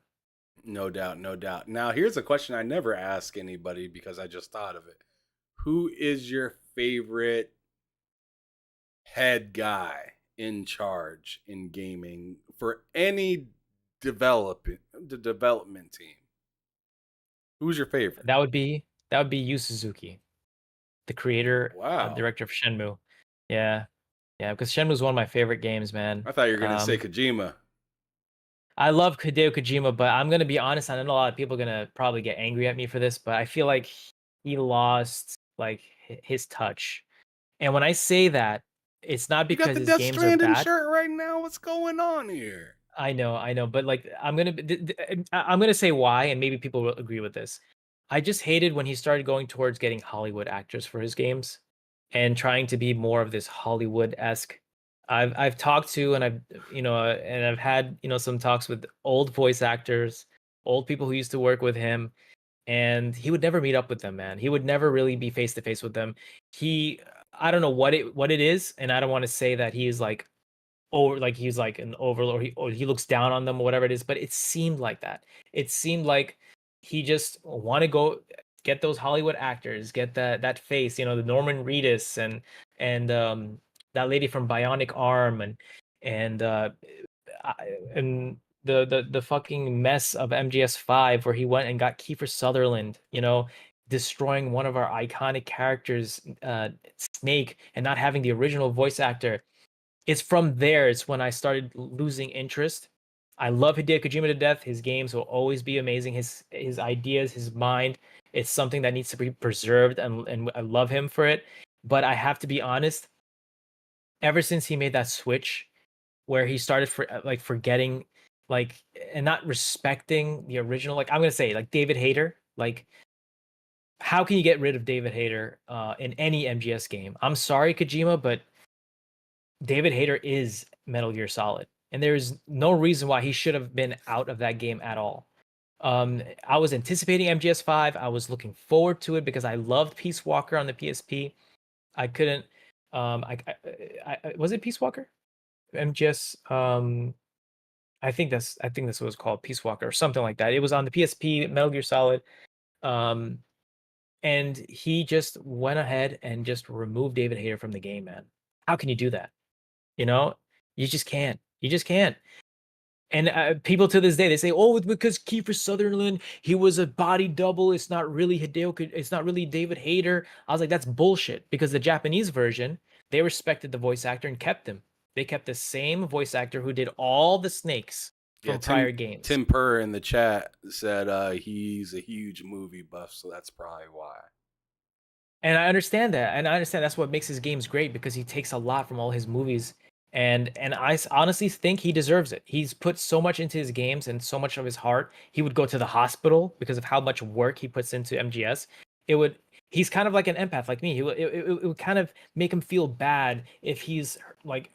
No doubt. Now, here's a question I never ask anybody because I just thought of it. Who is your favorite head guy in charge in gaming for any development team? Who's your favorite? That would be Yu Suzuki, the creator, director of Shenmue. Yeah, because Shenmue is one of my favorite games, man. I thought you were gonna say Kojima. I love Hideo Kojima, but I'm gonna be honest. I know a lot of people are gonna probably get angry at me for this, but I feel like he lost like his touch. And when I say that, it's not You got because the his Death games are Stranding bad. shirt right now. What's going on here? I know, but like I'm gonna say why, and maybe people will agree with this. I just hated when he started going towards getting Hollywood actors for his games and trying to be more of this Hollywood-esque. I've talked to and I've had some talks with old voice actors, old people who used to work with him, and he would never meet up with them, man. He would never really be face to face with them. He I don't know what it is, and I don't want to say that he is like or like he's like an overlord or he looks down on them or whatever it is, but it seemed like that. It seemed like he just want to go get those Hollywood actors, get that face, the Norman Reedus and that lady from Bionic Arm and and the fucking mess of MGS5 where he went and got Kiefer Sutherland, destroying one of our iconic characters, Snake, and not having the original voice actor. It's from there, it's when I started losing interest. I love Hideo Kojima to death. His games will always be amazing. His ideas, his mind, it's something that needs to be preserved, and I love him for it. But I have to be honest, ever since he made that switch where he started forgetting like and not respecting the original, like I'm gonna say like David Hayter, like how can you get rid of David Hayter in any MGS game? I'm sorry, Kojima, but David Hayter is Metal Gear Solid, and there's no reason why he should have been out of that game at all. I was anticipating MGS5. I was looking forward to it because I loved Peace Walker on the PSP. I couldn't. Was it Peace Walker? MGS. I think that's what it's called, Peace Walker or something like that. It was on the PSP, Metal Gear Solid. Um, and he just went ahead and just removed David Hayter from the game, man. How can you do that? You know, you just can't. You just can't. And people to this day they say, "Oh, it's because Kiefer Sutherland, he was a body double. It's not really It's not really David Hayter." I was like, "That's bullshit." Because the Japanese version, they respected the voice actor and kept him. They kept the same voice actor who did all the snakes Yeah, from prior games. Tim Purr in the chat said he's a huge movie buff, so that's probably why. And I understand that, and I understand that's what makes his games great because he takes a lot from all his movies, and honestly think he deserves it. He's put so much into his games and so much of his heart. He would go to the hospital because of how much work he puts into MGS. It would He's kind of like an empath like me. It would kind of make him feel bad if he's like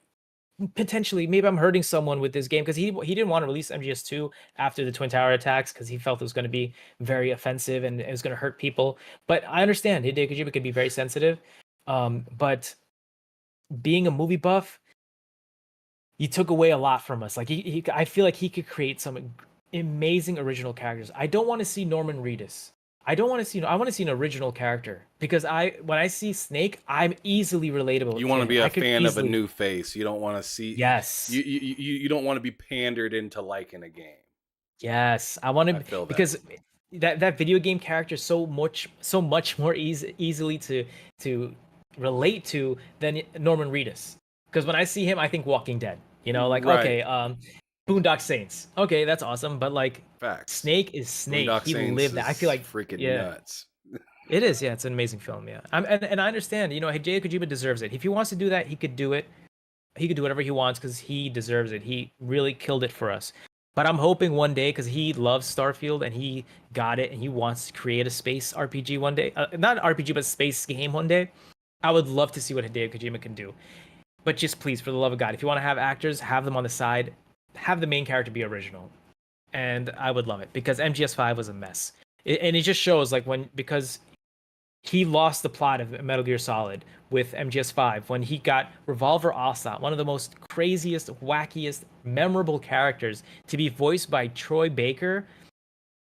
potentially maybe I'm hurting someone with this game because he didn't want to release MGS2 after the Twin Tower attacks because he felt it was going to be very offensive and it was going to hurt people. But I understand Hideo Kojima could be very sensitive. But being a movie buff, he took away a lot from us. Like I feel like he could create some amazing original characters. I don't want to see Norman Reedus. I don't want to see. I want to see an original character because when I see Snake, I'm easily relatable. You want to be a fan of a easily... new face. You don't want to see. Yes. You don't want to be pandered into liking a game. Yes, I want I feel to because that video game character is so much more easily to relate to than Norman Reedus. Because when I see him, I think Walking Dead. Like Right. okay, Boondock Saints. Okay, that's awesome. But like Facts. Snake is Snake. Boondock He Saints lived that. I feel like freaking nuts. It is. Yeah, it's an amazing film. Yeah, and I understand. Hideo Kojima deserves it. If he wants to do that, he could do it. He could do whatever he wants because he deserves it. He really killed it for us. But I'm hoping one day, because he loves Starfield and he got it and he wants to create a space RPG one day. Not an RPG, but a space game one day. I would love to see what Hideo Kojima can do. But just please, for the love of God, if you want to have actors, have them on the side. Have the main character be original. And I would love it because MGS5 was a mess. And it just shows because he lost the plot of Metal Gear Solid with MGS5 when he got Revolver Ocelot, one of the most craziest, wackiest, memorable characters, to be voiced by Troy Baker,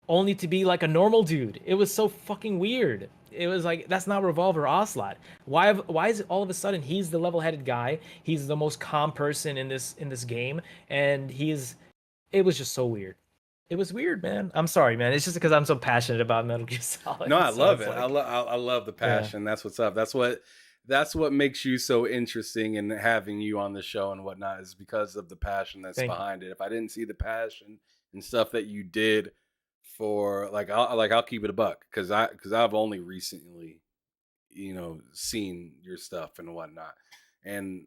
only to be like a normal dude. It was so fucking weird. It was like, that's not Revolver Ocelot. Why is it all of a sudden he's the level-headed guy? He's the most calm person in this game, and it was just so weird. It was weird, man. I'm sorry, man. It's just because I'm so passionate about Metal Gear Solid. No, I So love it's it. like- I love the passion. That's what's up. That's what that's what makes you so interesting and having you on the show and whatnot is because of the passion that's Thank you. behind it. If I didn't see the passion and stuff that you did for I'll keep it a buck because I've only recently seen your stuff and whatnot, and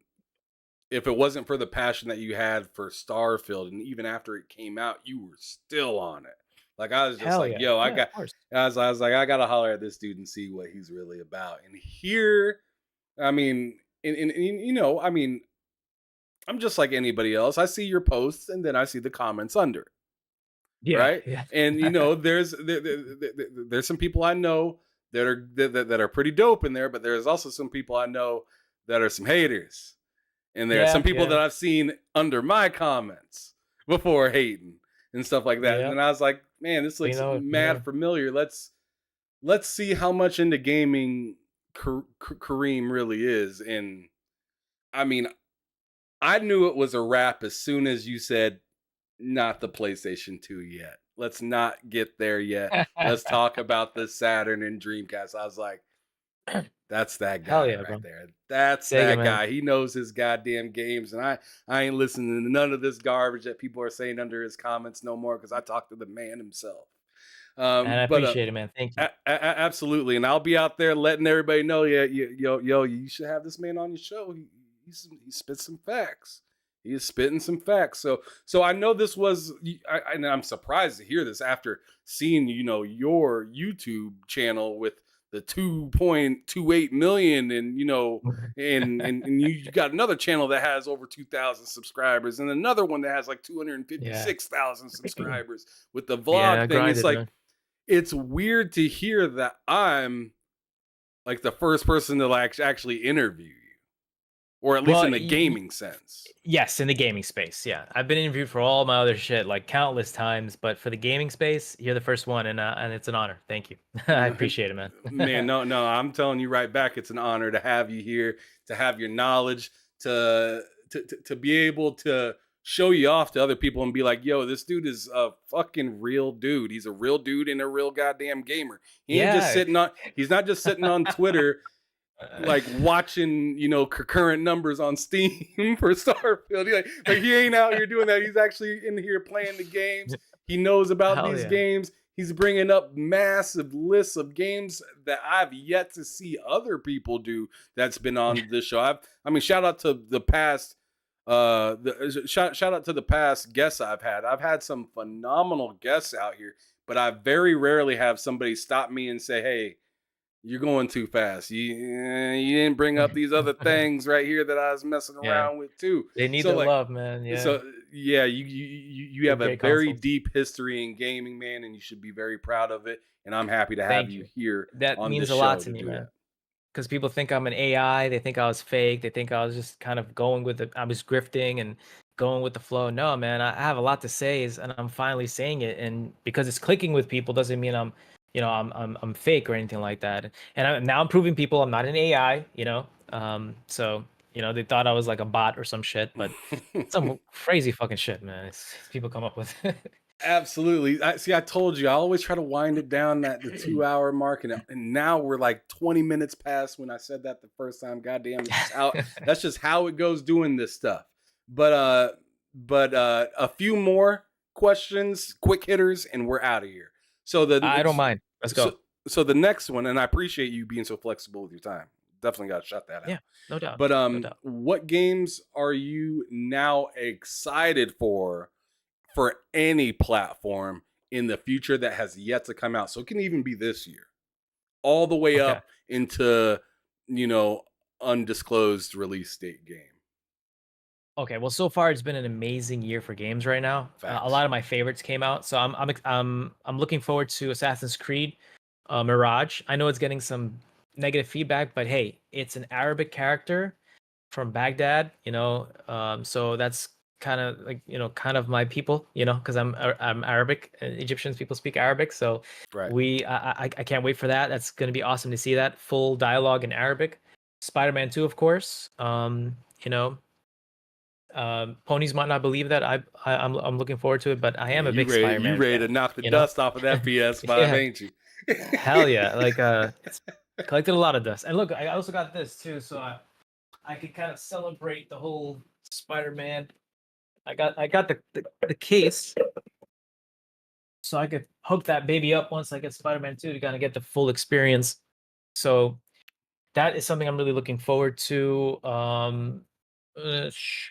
if it wasn't for the passion that you had for Starfield, and even after it came out, you were still on it. Like I was just Hell like, yeah. yo, Yeah, of course. I was like, I gotta holler at this dude and see what he's really about. And here, I mean, I mean, I'm just like anybody else. I see your posts and then I see the comments under it, Yeah. right? Yeah. And there's some people I know that are pretty dope in there, but there's also some people I know that are some haters. And there are some people that I've seen under my comments before hating and stuff like that. Yep. And I was like, man, this looks mad familiar. Let's see how much into gaming Kareem really is. And I mean, I knew it was a wrap as soon as you said, not the PlayStation 2 yet. Let's not get there yet. Let's talk about the Saturn and Dreamcast. I was like, that's that guy right there. That's that guy. He knows his goddamn games, and I ain't listening to none of this garbage that people are saying under his comments no more because I talked to the man himself. And I appreciate it, man. Thank you. Absolutely, and I'll be out there letting everybody know. Yeah, you should have this man on your show. He spits some facts. He is spitting some facts. So I know this was, and I'm surprised to hear this after seeing your YouTube channel with the 2.28 million, and and you got another channel that has over 2,000 subscribers, and another one that has like 256,000 subscribers with the vlog thing. It's like, it's weird to hear that I'm like the first person to actually interview you, or at least in the gaming sense. Yes, in the gaming space. Yeah, I've been interviewed for all my other shit like countless times, but for the gaming space, you're the first one, and it's an honor. Thank you. I appreciate it, man. Man, no, I'm telling you right back. It's an honor to have you here, to have your knowledge, to be able to show you off to other people and be like, yo, this dude is a fucking real dude. He's a real dude and a real goddamn gamer. He's not just sitting on Twitter like watching current numbers on Steam for Starfield. Like he ain't out here doing that. He's actually in here playing the games. He knows about these games. He's bringing up massive lists of games that I've yet to see other people do that's been on this show. I mean, shout out to the past shout out to the past guests I've had. I've had some phenomenal guests out here, but I very rarely have somebody stop me and say, hey, you're going too fast. You didn't bring up these other things right here that I was messing around with too. They need the love, man. Yeah. So yeah, you have a very deep history in gaming, man, and you should be very proud of it. And I'm happy to have you here. That means a lot to me, man. Because people think I'm an AI. They think I was fake. They think I was just kind of going with it. I was grifting and going with the flow. No, man, I have a lot to say, and I'm finally saying it. And because it's clicking with people doesn't mean I'm fake or anything like that. And now I'm proving people I'm not an AI, so they thought I was like a bot or some shit, but some crazy fucking shit, man. It's people come up with. Absolutely. I told you I always try to wind it down at the 2 hour mark, and now we're like 20 minutes past when I said that the first time. Goddamn, that's just how it goes doing this stuff. But a few more questions, quick hitters, and we're out of here. So I don't mind. Let's go. So the next one, and I appreciate you being so flexible with your time. Definitely got to shut that out. Yeah, no doubt. But no doubt. What games are you now excited for any platform in the future that has yet to come out? So it can even be this year, all the way up into undisclosed release date game. Okay, well, so far it's been an amazing year for games right now. A lot of my favorites came out, so I'm looking forward to Assassin's Creed Mirage. I know it's getting some negative feedback, but hey, it's an Arabic character from Baghdad, so that's kind of like kind of my people, because I'm Arabic. Egyptians, people speak Arabic, so I can't wait for that. That's going to be awesome to see that full dialogue in Arabic. Spider-Man 2, of course. Ponies might not believe that I'm looking forward to it, but I am a big Spider-Man. You ready to knock the dust off of that PS5, ain't you? Hell yeah! Like Collected a lot of dust. And look, I also got this too, so I could kind of celebrate the whole Spider-Man. I got the case, so I could hook that baby up once I get Spider-Man 2 to kind of get the full experience. So that is something I'm really looking forward to. And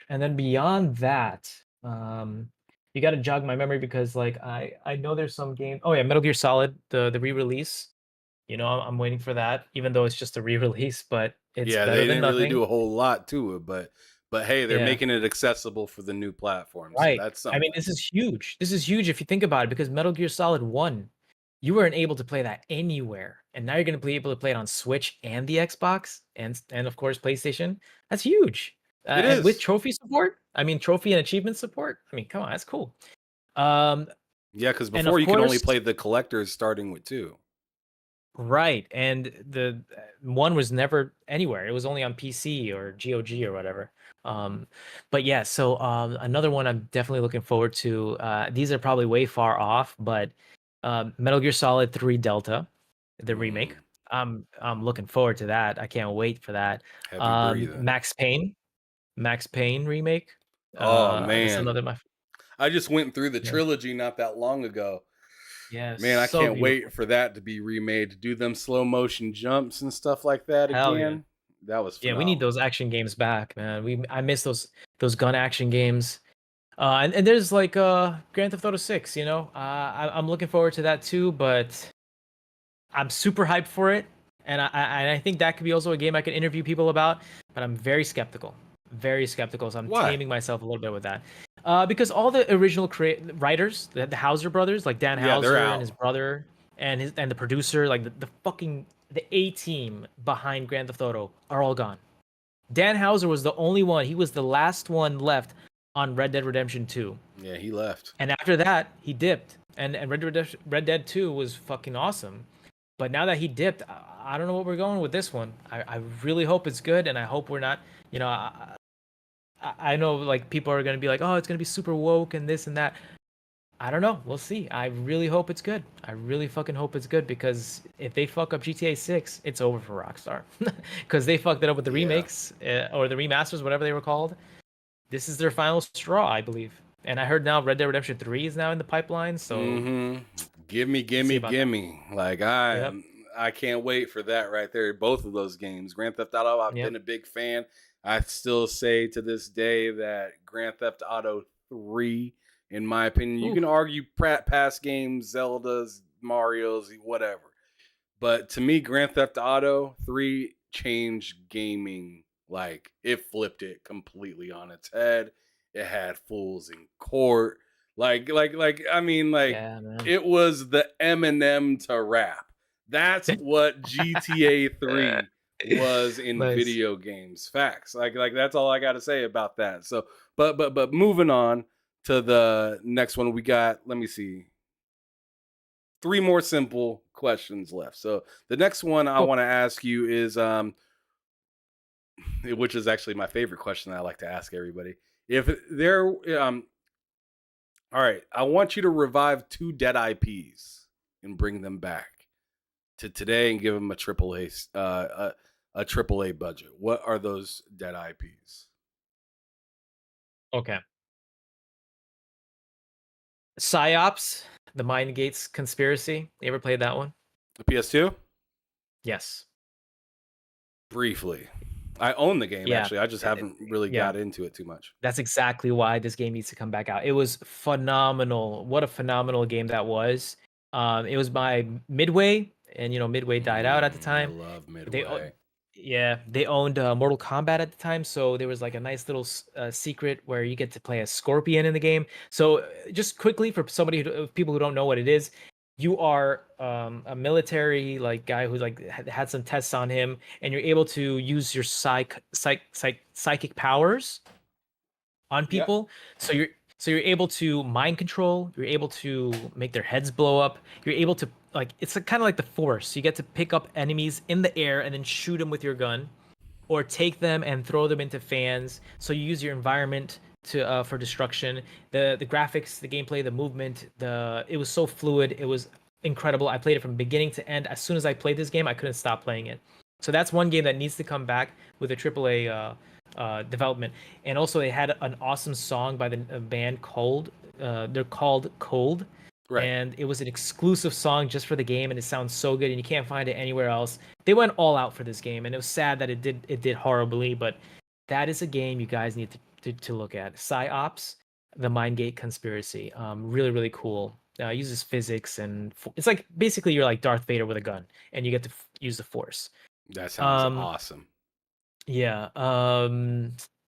then beyond that, you got to jog my memory because like I know there's some game. Oh yeah, Metal Gear Solid, the re-release. You know, I'm waiting for that, even though it's just a re-release, but it's Yeah, better they than didn't really nothing. do a whole lot to it, but hey, they're Yeah. making it accessible for the new platform, so Right. that's I mean, something. this is huge. This is huge if you think about it, because Metal Gear Solid 1, you weren't able to play that anywhere. And now you're going to be able to play it on Switch and the Xbox and of course PlayStation. That's huge. It And with is. trophy support, I mean trophy and achievement support. I mean, come on, that's cool. Um Yeah, because and before of you could only course, play the collectors starting with 2. right. And the one was never anywhere. It was only on PC or GOG or whatever. Um, but yeah, so another one I'm definitely looking forward to. These are probably way far off, but Metal Gear Solid 3 Delta, the remake. Mm, I'm looking forward to that. I can't wait for that. heavy breathing. Max Payne remake. Oh That's man, another my I just went through the yeah. trilogy not that long ago. Yeah, Man, I so can't beautiful. wait for that to be remade, to do them slow motion jumps and stuff like that Hell yeah. again. That was Yeah, we need phenomenal. those action games back, man. I miss those gun action games. And there's like Grand Theft Auto 6, you know. I'm looking forward to that too, but I'm super hyped for it. And I think that could be also a game I could interview people about, but I'm very skeptical. Very skeptical. So I'm Why? taming myself a little bit with that. Because all the original writers, the Hauser brothers, like Dan Yeah, they're Hauser and his out. brother and the producer, like the fucking the A team behind Grand Theft Auto are all gone. Dan Hauser was the only one. He was the last one left on Red Dead Redemption 2. Yeah, he left. And after that, he dipped. And Red Dead 2 was fucking awesome. But now that he dipped, I don't know what we're going with this one. I really hope it's good, and I hope we're not, you know, I know like people are going to be like, oh, it's going to be super woke and this and that. I don't know. We'll see. I really hope it's good. I really fucking hope it's good because if they fuck up GTA 6, it's over for Rockstar. Because they fucked it up with the Yeah. remakes or the remasters, whatever they were called. This is their final straw, I believe. And I heard now Red Dead Redemption 3 is now in the pipeline. So Mm-hmm. Gimme, we'll see gimme, about that. gimme. Like Yep. I can't wait for that right there. Both of those games. Grand Theft Auto, I've Yep. been a big fan. I still say to this day that Grand Theft Auto 3, in my opinion, you Ooh. can argue past games, Zelda's, Mario's, whatever. But to me, Grand Theft Auto 3 changed gaming. Like it flipped it completely on its head. It had fools in court. I mean, like Yeah, man. it was the Eminem to rap. That's what GTA 3 was in Nice. video games. Facts. Like that's all I got to say about that. So, but moving on to the next one, we got. Let me see. 3 more simple questions left. So the next one I Cool. want to ask you is, which is actually my favorite question that I like to ask everybody. If there, all right, I want you to revive 2 dead IPs and bring them back to today and give them a a triple A budget. What are those dead IPs? Okay. Psyops, the Mind Gates conspiracy. You ever played that one? The PS2? Yes. Briefly. I own the game Yeah. actually. I just haven't really Yeah. got into it too much. That's exactly why this game needs to come back out. It was phenomenal. What a phenomenal game that was. It was by Midway, and you know Midway died out at the I time. love They, Midway. yeah, they owned Mortal Kombat at the time, so there was like a nice little secret where you get to play a Scorpion in the game. So just quickly for somebody people who don't know what it is, you are a military like guy who like had some tests on him, and you're able to use your psychic powers on Yeah. people. So you're able to mind control. You're able to make their heads blow up. You're able to like it's kind of like the Force. You get to pick up enemies in the air and then shoot them with your gun, or take them and throw them into fans. So you use your environment to for destruction. The graphics, the gameplay, the movement, it was so fluid. It was incredible. I played it from beginning to end. As soon as I played this game, I couldn't stop playing it. So that's one game that needs to come back with a AAA development. And also, they had an awesome song by the band Cold. They're called Cold, Right. and it was an exclusive song just for the game, and it sounds so good, and you can't find it anywhere else. They went all out for this game, and it was sad that it did horribly, but that is a game you guys need to look at. PsyOps, the Mindgate Conspiracy. Really, really cool. Uses physics, and it's like basically you're like Darth Vader with a gun, and you get to use the Force. That sounds Um, awesome. Yeah.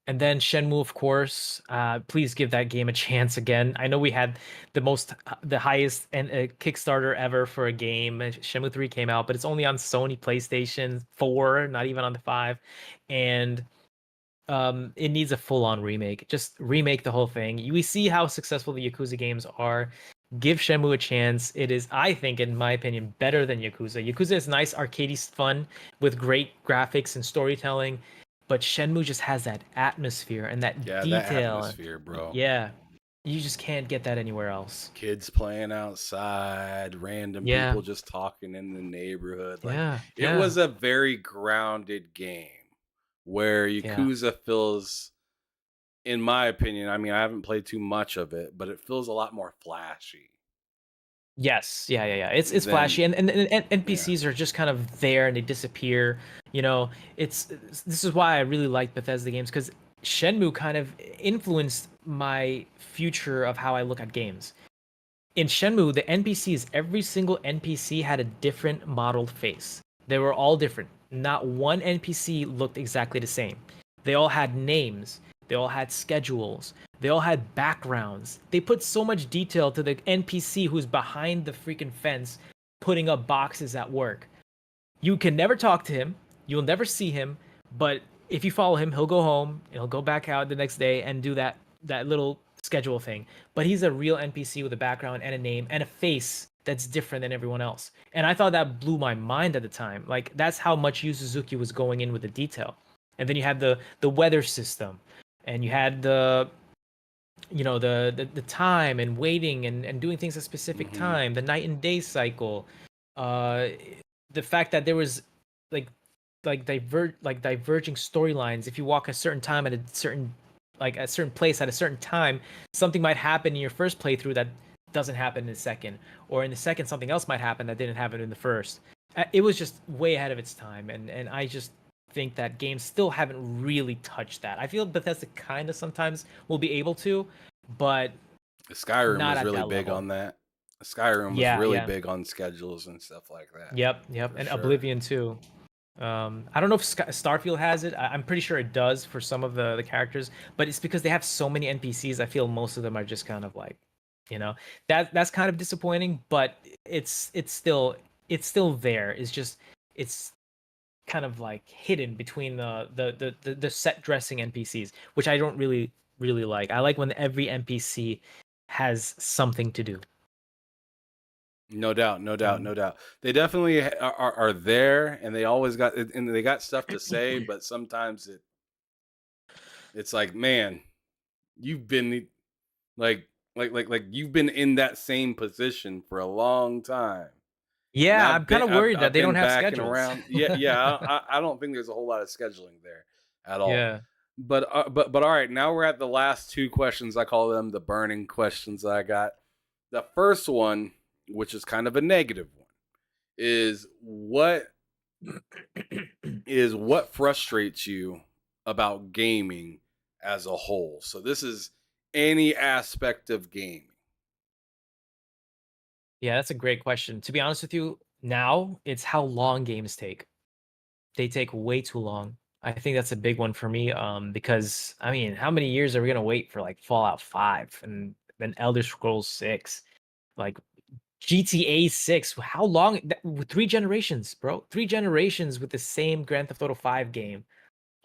And then Shenmue, of course. Please give that game a chance again. I know we had the highest and Kickstarter ever for a game. Shenmue 3 came out, but it's only on Sony PlayStation 4, not even on the 5. And it needs a full-on remake. Just remake the whole thing. We see how successful the Yakuza games are. Give Shenmue a chance. It is, I think, in my opinion, better than Yakuza. Yakuza is nice, arcadey fun with great graphics and storytelling, but Shenmue just has that atmosphere and that Yeah, detail. that atmosphere, bro. Yeah, you just can't get that anywhere else. Kids playing outside, random Yeah. people just talking in the neighborhood. Like, Yeah, it was a very grounded game where Yakuza feels, in my opinion, I mean, I haven't played too much of it, but it feels a lot more flashy. Yes, yeah. It's Then- flashy, and NPCs are just kind of there and they disappear. You know, this is why I really like Bethesda games, because Shenmue kind of influenced my future of how I look at games. In Shenmue, the NPCs, every single NPC had a different modeled face. They were all different. Not one NPC looked exactly the same. They all had names. They all had schedules. They all had backgrounds. They put so much detail to the NPC who's behind the freaking fence putting up boxes at work. You can never talk to him. You'll never see him. But if you follow him, he'll go home. He'll go back out the next day and do that little schedule thing. But he's a real NPC with a background and a name and a face that's different than everyone else. And I thought that blew my mind at the time. Like, that's how much Yu Suzuki was going in with the detail. And then you had the weather system, and you had the time and waiting and doing things at a specific time, the night and day cycle, the fact that there was diverging storylines. If you walk a certain time at a certain place at a certain time, something might happen in your first playthrough that doesn't happen in the second, or in the second something else might happen that didn't happen in the first. It was just way ahead of its time, and I just think that games still haven't really touched that. I feel Bethesda kind of sometimes will be able to, but Skyrim not was at really that big level. on that. Skyrim was Yeah, really yeah. big on schedules and stuff like that. Yep, For and sure. Oblivion too. I don't know if Starfield has it. I'm pretty sure it does for some of the characters, but it's because they have so many NPCs. I feel most of them are just kind of like, that's kind of disappointing. But it's still there. It's just it's kind of like hidden between the set dressing NPCs, which I don't really like. I like when every NPC has something to do. No doubt. They definitely are there, and they always got stuff to say. But sometimes it's like, man, you've been like you've been in that same position for a long time. Yeah, I'm kind of worried that they don't have backing schedules. around. Yeah. I don't think there's a whole lot of scheduling there at all. Yeah. But all right, now we're at the last two questions. I call them the burning questions that I got. The first one, which is kind of a negative one, is what frustrates you about gaming as a whole? So this is any aspect of gaming. Yeah, that's a great question. To be honest with you, now it's how long games take. They take way too long. I think that's a big one for me. Because I mean, how many years are we gonna wait for like Fallout 5 and then Elder Scrolls 6, like GTA 6? How long? 3 generations, bro. 3 generations with the same Grand Theft Auto 5 game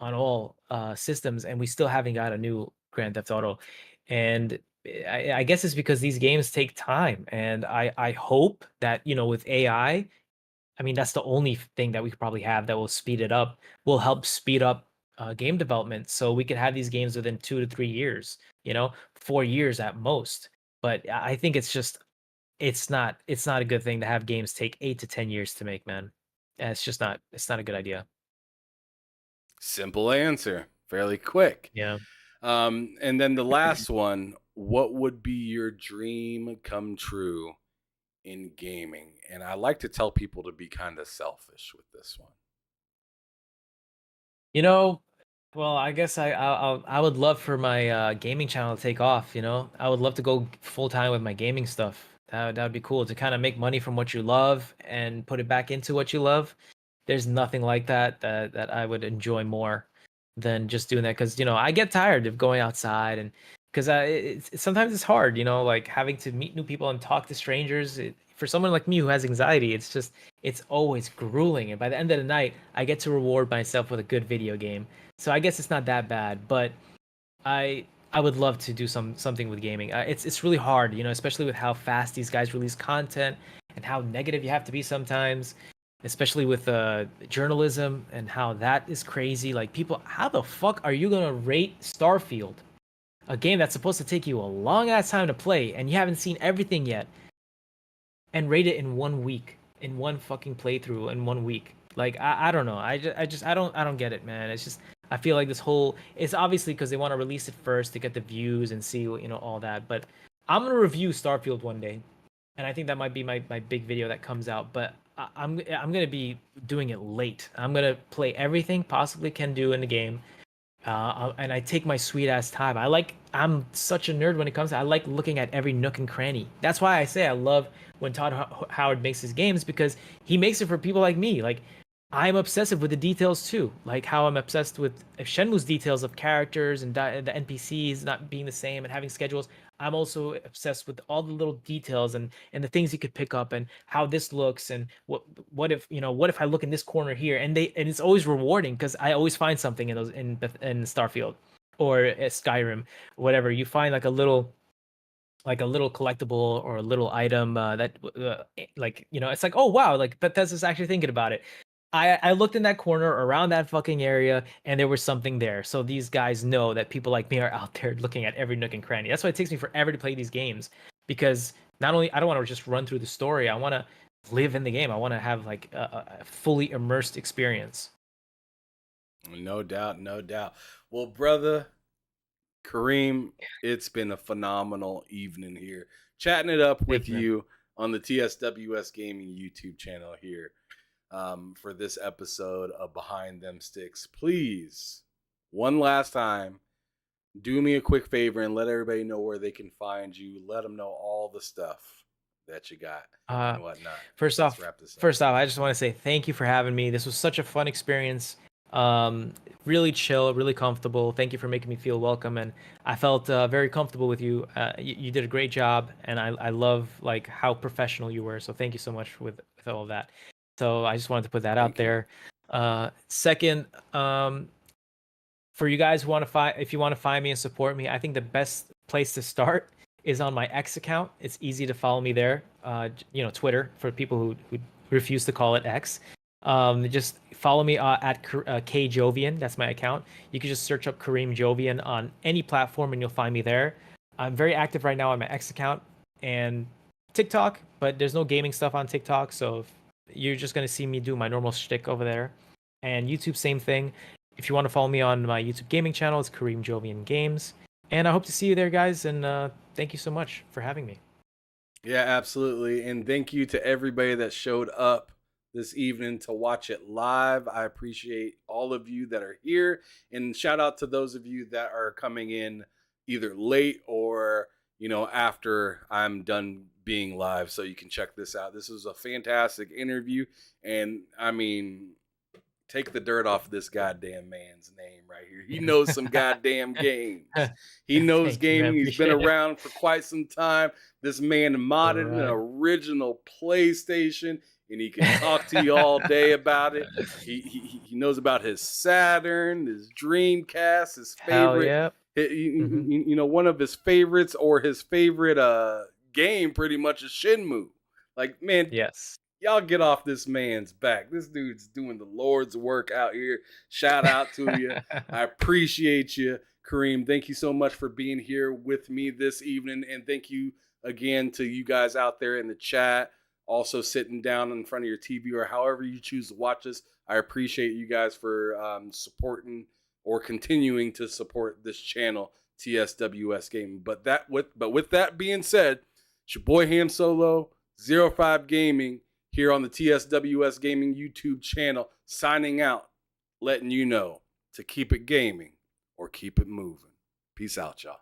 on all systems, and we still haven't got a new Grand Theft Auto. And I guess it's because these games take time, and I hope that with AI, I mean that's the only thing that we could probably have that will speed it up, will help speed up game development, so we could have these games within 2 to 3 years, 4 years at most. But I think it's just it's not a good thing to have games take 8 to 10 years to make, man. And it's not a good idea. Simple answer, fairly quick. Yeah. And then the last one, what would be your dream come true in gaming? And I like to tell people to be kind of selfish with this one. You know, well, I guess I would love for my gaming channel to take off. You know, I would love to go full time with my gaming stuff. That would be cool to kind of make money from what you love and put it back into what you love. There's nothing like that I would enjoy more than just doing that, because I get tired of going outside, and because sometimes it's hard, like having to meet new people and talk to strangers. For someone like me who has anxiety, it's always grueling, and by the end of the night I get to reward myself with a good video game. So I guess it's not that bad, but I would love to do something with gaming. It's really hard, especially with how fast these guys release content and how negative you have to be sometimes, especially with journalism and how that is crazy. Like, people, how the fuck are you gonna rate Starfield, a game that's supposed to take you a long ass time to play, and you haven't seen everything yet, and rate it in 1 week, in one fucking playthrough in 1 week? Like, I don't know. I don't get it, man. It's just, I feel like this whole, it's obviously because they want to release it first to get the views and see all that. But I'm gonna review Starfield one day, and I think that might be my big video that comes out. But I'm gonna be doing it late. I'm gonna play everything possibly can do in the game, and I take my sweet ass time. I'm such a nerd when it comes to, I like looking at every nook and cranny. That's why I say I love when Todd Howard makes his games, because he makes it for people like me. Like, I'm obsessive with the details too, like how I'm obsessed with Shenmue's details of characters and the NPCs not being the same and having schedules. I'm also obsessed with all the little details and the things you could pick up and how this looks, and what if what if I look in this corner here, and it's always rewarding because I always find something in those in Starfield or Skyrim, whatever. You find like a little collectible or a little item that it's like, oh wow, like Bethesda's actually thinking about it. I looked in that corner around that fucking area, and there was something there. So these guys know that people like me are out there looking at every nook and cranny. That's why it takes me forever to play these games, because not only I don't want to just run through the story, I want to live in the game. I want to have like a fully immersed experience. No doubt, no doubt. Well, brother Karim, it's been a phenomenal evening here, chatting it up with you on the TSWS Gaming YouTube channel here. For this episode of Behind Them Sticks. Please, one last time, do me a quick favor and let everybody know where they can find you. Let them know all the stuff that you got and whatnot. First off, I just want to say thank you for having me. This was such a fun experience. Really chill, really comfortable. Thank you for making me feel welcome, and I felt very comfortable with you. You did a great job, and I love like how professional you were. So thank you so much with all of that. So I just wanted to put that out there. Second, for you guys who if you want to find me and support me, I think the best place to start is on my X account. It's easy to follow me there. Twitter, for people who refuse to call it X. Just follow me at K Jovian. That's my account. You can just search up Karim Jovian on any platform and you'll find me there. I'm very active right now on my X account and TikTok, but there's no gaming stuff on TikTok, so you're just going to see me do my normal shtick over there. And YouTube, same thing. If you want to follow me on my YouTube gaming channel, it's Karim Jovian Games. And I hope to see you there, guys. And thank you so much for having me. Yeah, absolutely. And thank you to everybody that showed up this evening to watch it live. I appreciate all of you that are here. And shout out to those of you that are coming in either late or after I'm done being live, so you can check this out. This was a fantastic interview, and I mean, take the dirt off this goddamn man's name right here. He knows some goddamn games. He knows gaming. He's been around for quite some time. This man modded an original PlayStation, and he can talk to you all day about it. He knows about his Saturn, his Dreamcast, his favorite. Hell yeah. One of his favorites or his favorite game pretty much is Shenmue. Like, man, yes, y'all get off this man's back. This dude's doing the Lord's work out here. Shout out to you. I appreciate you, Karim. Thank you so much for being here with me this evening, and thank you again to you guys out there in the chat, also sitting down in front of your TV or however you choose to watch us. I appreciate you guys for supporting or continuing to support this channel, TSWS Gaming. But with that being said, it's your boy Ham Solo, 05 Gaming, here on the TSWS Gaming YouTube channel, signing out, letting you know to keep it gaming or keep it moving. Peace out, y'all.